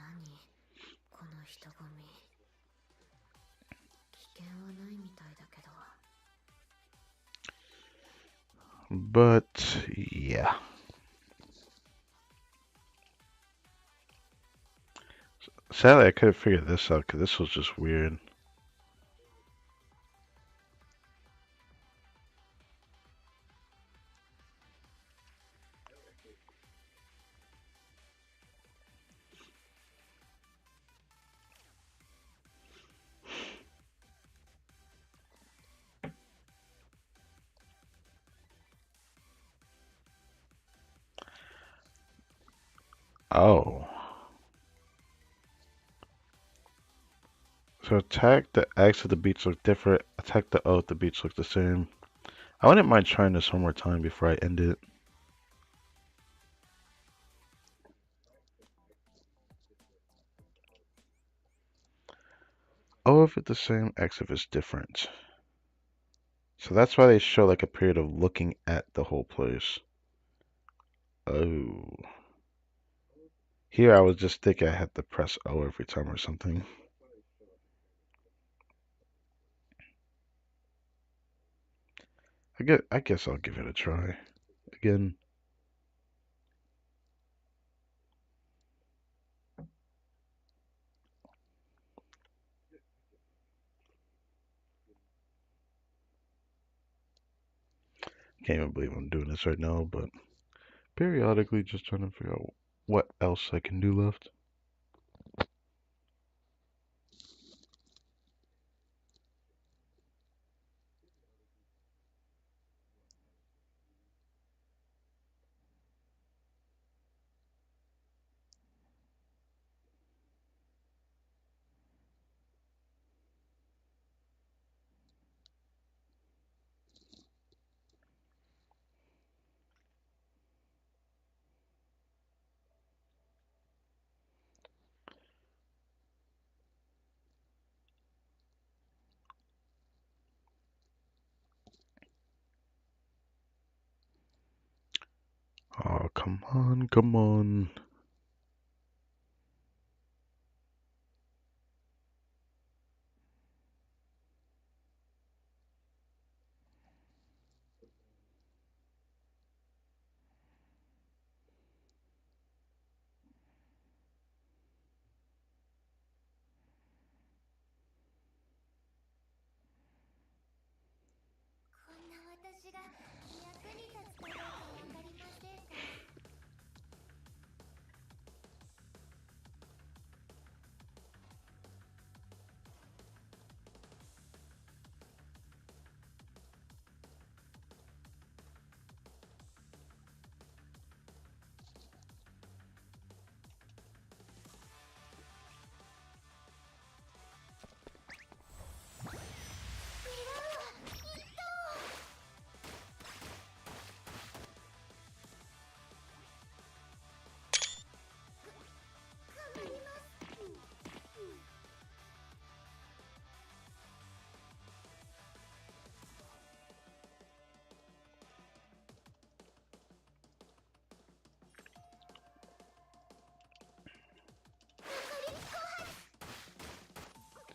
But yeah. Sadly, I could have figured this out because this was just weird. Oh. So attack the X at the beats look different. Attack the O at the beats look the same. I wouldn't mind trying this one more time before I end it. O if it's the same, X if it's different. So that's why they show like a period of looking at the whole place. Oh. Here I was just thinking I had to press O every time or something. I guess I'll give it a try. Again. Can't even believe I'm doing this right now, but periodically just trying to figure out what else I can do left. Oh, come on, come on.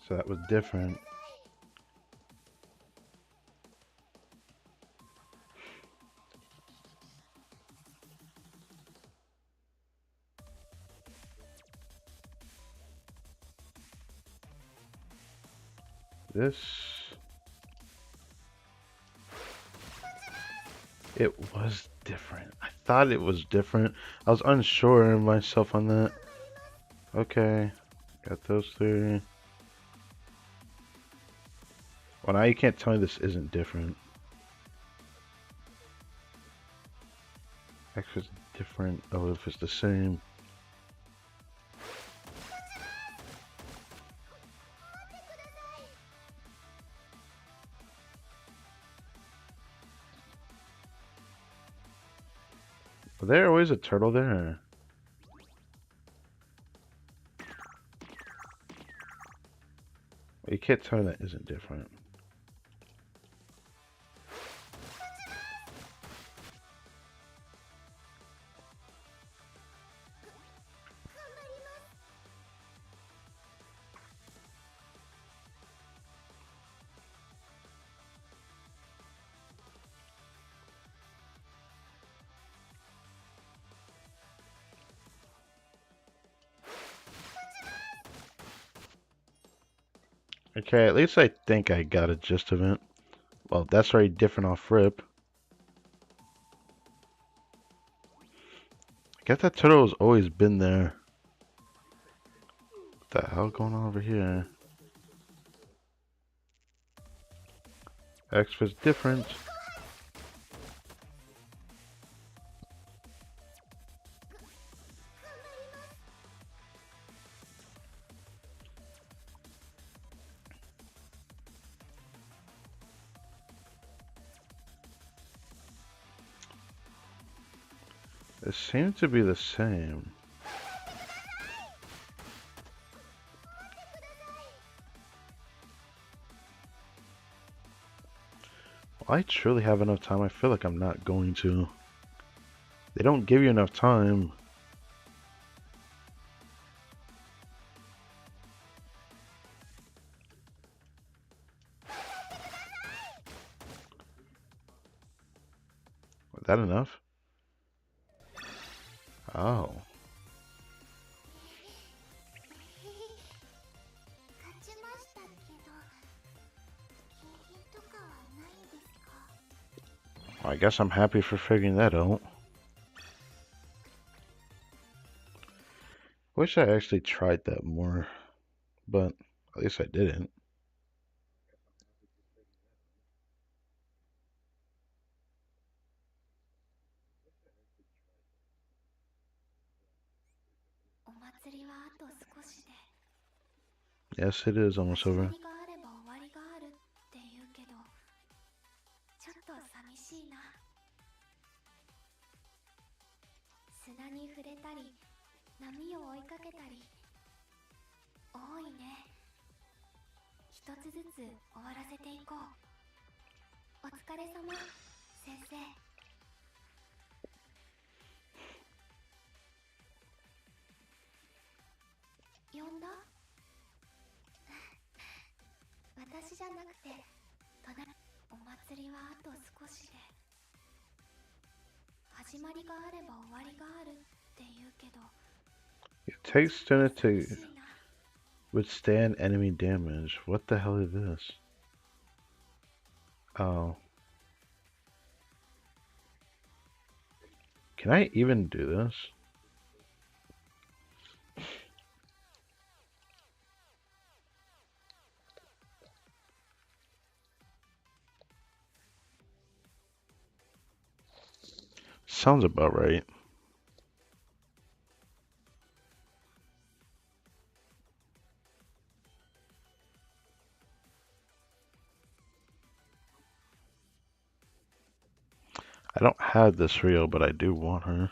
So that was different. This... It was different. I thought it was different. I was unsure of myself on that. Okay. Got those three. Well, now you can't tell me this isn't different. X is different. Oh, if it's the same. Was there always a turtle there? You can't tell me that isn't different. Okay, at least I think I got a gist of it. Well, that's already different off rip. I guess that turtle has always been there. What the hell going on over here? X was different. It seems to be the same. I truly have enough time. I feel like I'm not going to. They don't give you enough time. Was that enough? Oh. 勝ちましたけど、景品とかはないんですか？ I guess I'm happy for figuring that out. Wish I actually tried that more, but at least I didn't. お祭りはあと少しで、 Yes, it is 始 almost ま over. りがあれば終わりがあるって言うけど、ちょっと寂しいな。砂に触れたり、波を追いかけたり、多いね。一つずつ終わらせていこう。お疲れ様、先生。呼んだ？私じゃなくて、隣。お祭りはあと少しで、始まりがあれば終わりがあるって言うけど、 It takes stamina 寂 to しいな。 withstand enemy damage. What the hell is this? Oh. Can I even do this? Sounds about right. I don't have this reel, but I do want her.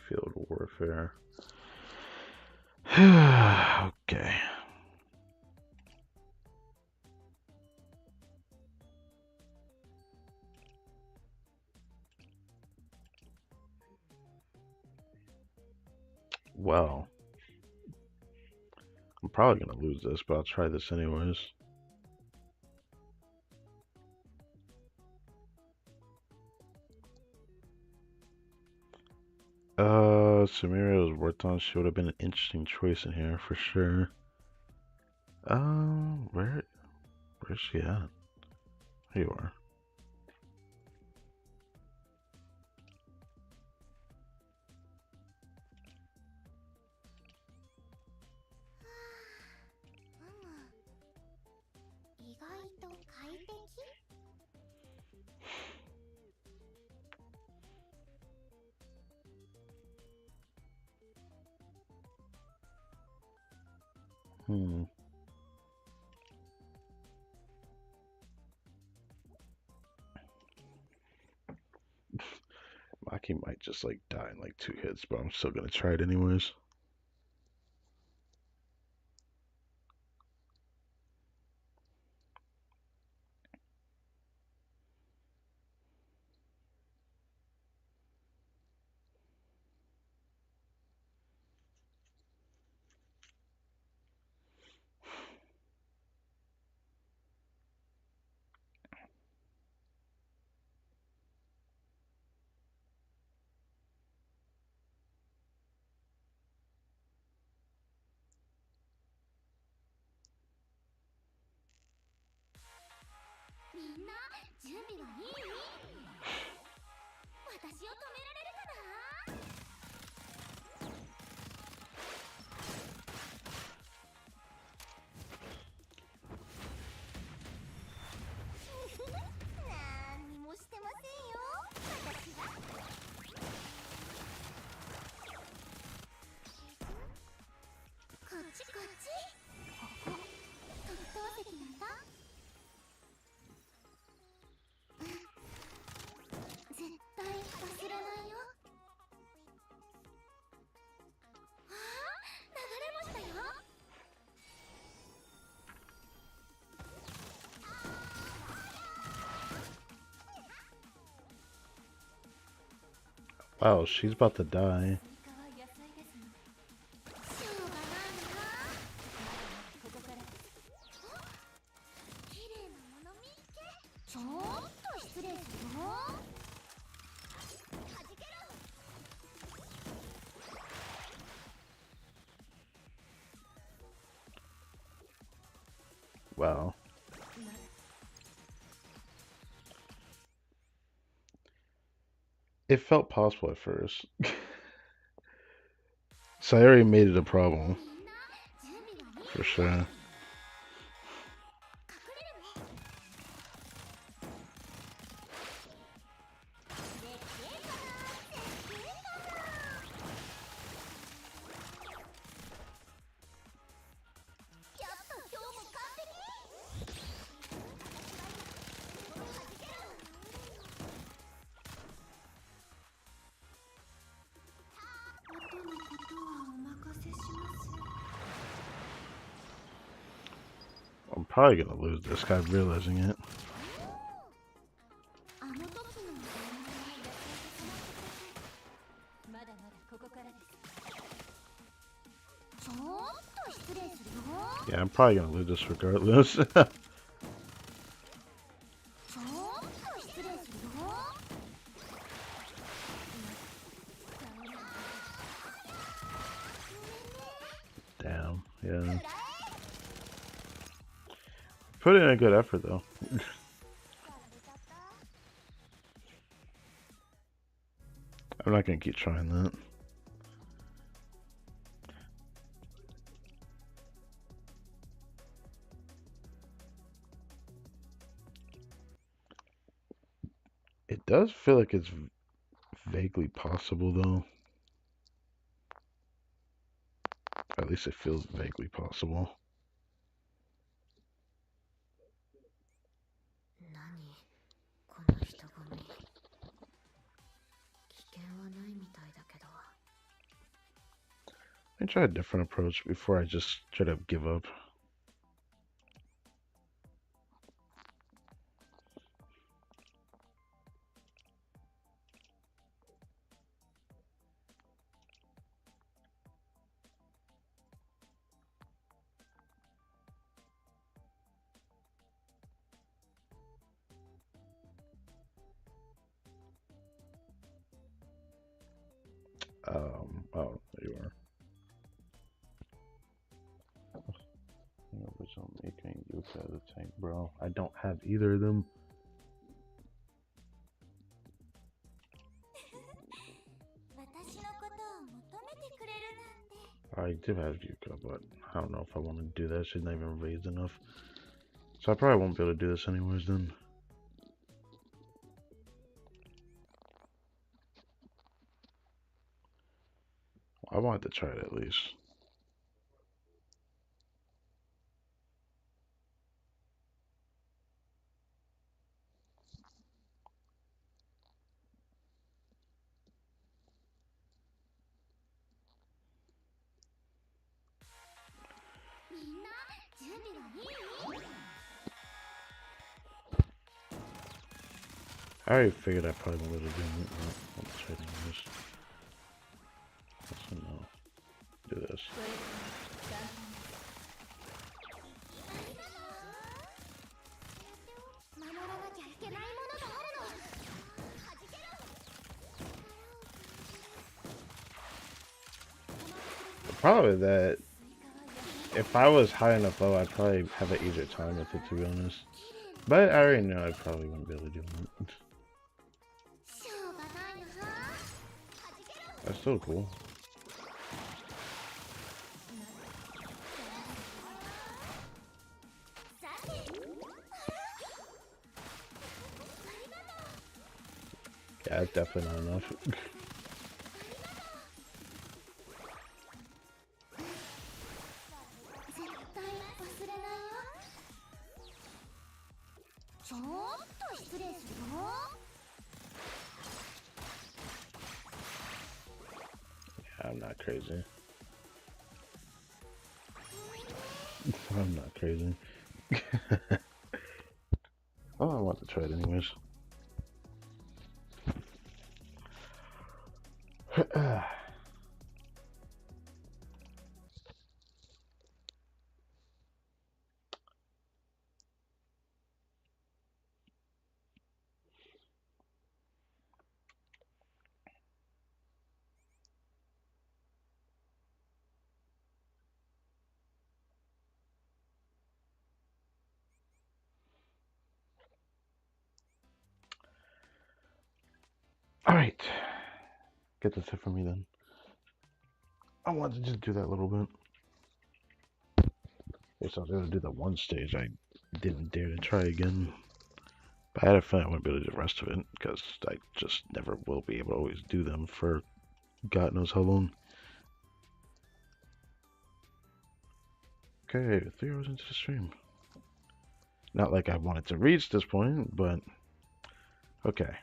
Field warfare. Okay. Well, I'm probably gonna lose this, but I'll try this anyways. Samira was worked on. She would have been an interesting choice in here for sure. Where's she at? Here you are. 意外と快適？ Hmm. Maki might just like die in like 2 hits, but I'm still gonna try it anyways. Wow, she's about to die. スイカは野菜ですのでしょうがないな。ここから綺麗なもの見っけ。ちょっと失礼するよ。はじけろ。 Wow. It felt possible at first. So I already made it a problem. みんな準備はいい？ For sure. 隠れるの。でっけえかな。でっけえかな。やっと今日も完璧。はじけろ。後のことはお任せします。 I'm probably gonna lose this guy realizing it. あの時のお名前を優しく止まってください。まだまだここからです。ちょっと失礼するよ。 Yeah, I'm probably gonna lose this regardless. ちょっと失礼するよ。 Damn. Yeah. Put in a good effort though. I'm not gonna keep trying that. It does feel like it's vaguely possible though. At least it feels vaguely possible. 何この人混み。危険はないみたいだけど。 I try a different approach before I just straight up give up. Oh, there you are. Original making you out of the tank, bro. I don't have either of them. 私のことを求めてくれるなんて。 I do have Yuka, but I don't know if I want to do that. She's not even raised enough. So I probably won't be able to do this anyways then. I wanted to try it at least. I already figured I probably would have done it. I'll try it anyways. So no. Do this. The problem is that if I was high enough low, I'd probably have an easier time with it, to be honest. But I already know I probably wouldn't be able to do it. That's still cool. Yeah, it's definitely not enough. Yeah, I'm not crazy. I'm not crazy. Oh, I want to try it anyways. Alright. Get this it for me then. I wanted to just do that a little bit. Guess I was able to do that one stage. I didn't dare to try again. But I had a feeling I wouldn't be able to do the rest of it, because I just never will be able to always do them for God knows how long. Okay, 3 hours into the stream. Not like I wanted to reach this point, but okay.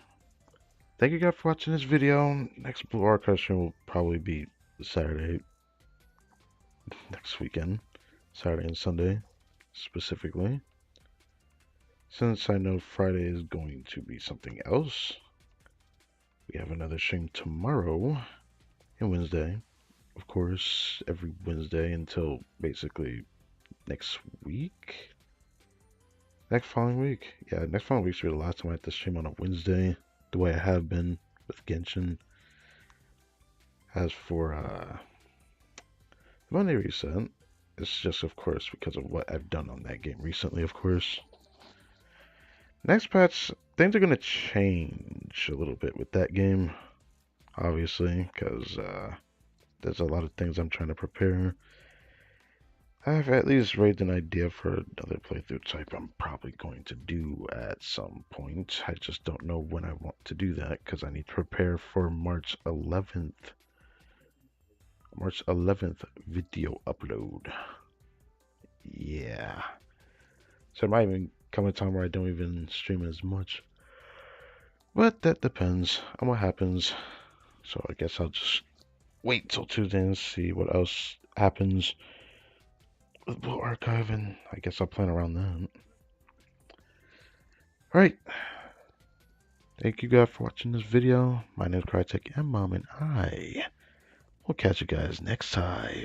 Thank you guys for watching this video. Next Blue Archive stream will probably be Saturday, next weekend. Saturday and Sunday, specifically. Since I know Friday is going to be something else, we have another stream tomorrow and Wednesday. Of course, every Wednesday until basically next week. Next following week. Yeah, next following week should be the last time I have to stream on a Wednesday, the way I have been with Genshin. As for Monday Reset, it's just, of course, because of what I've done on that game recently, of course. Next patch, things are going to change a little bit with that game, obviously, because there's a lot of things I'm trying to prepare. I've at least raised an idea for another playthrough type I'm probably going to do at some point. I just don't know when I want to do that, because I need to prepare for March 11th. March 11th video upload. Yeah. So it might even come a time where I don't even stream as much. But that depends on what happens. So I guess I'll just wait till Tuesday and see what else happens with Blue Archive, and I guess I'll plan around that. Alright. Thank you guys for watching this video. My name is Crytek and Mom, and I will catch you guys next time.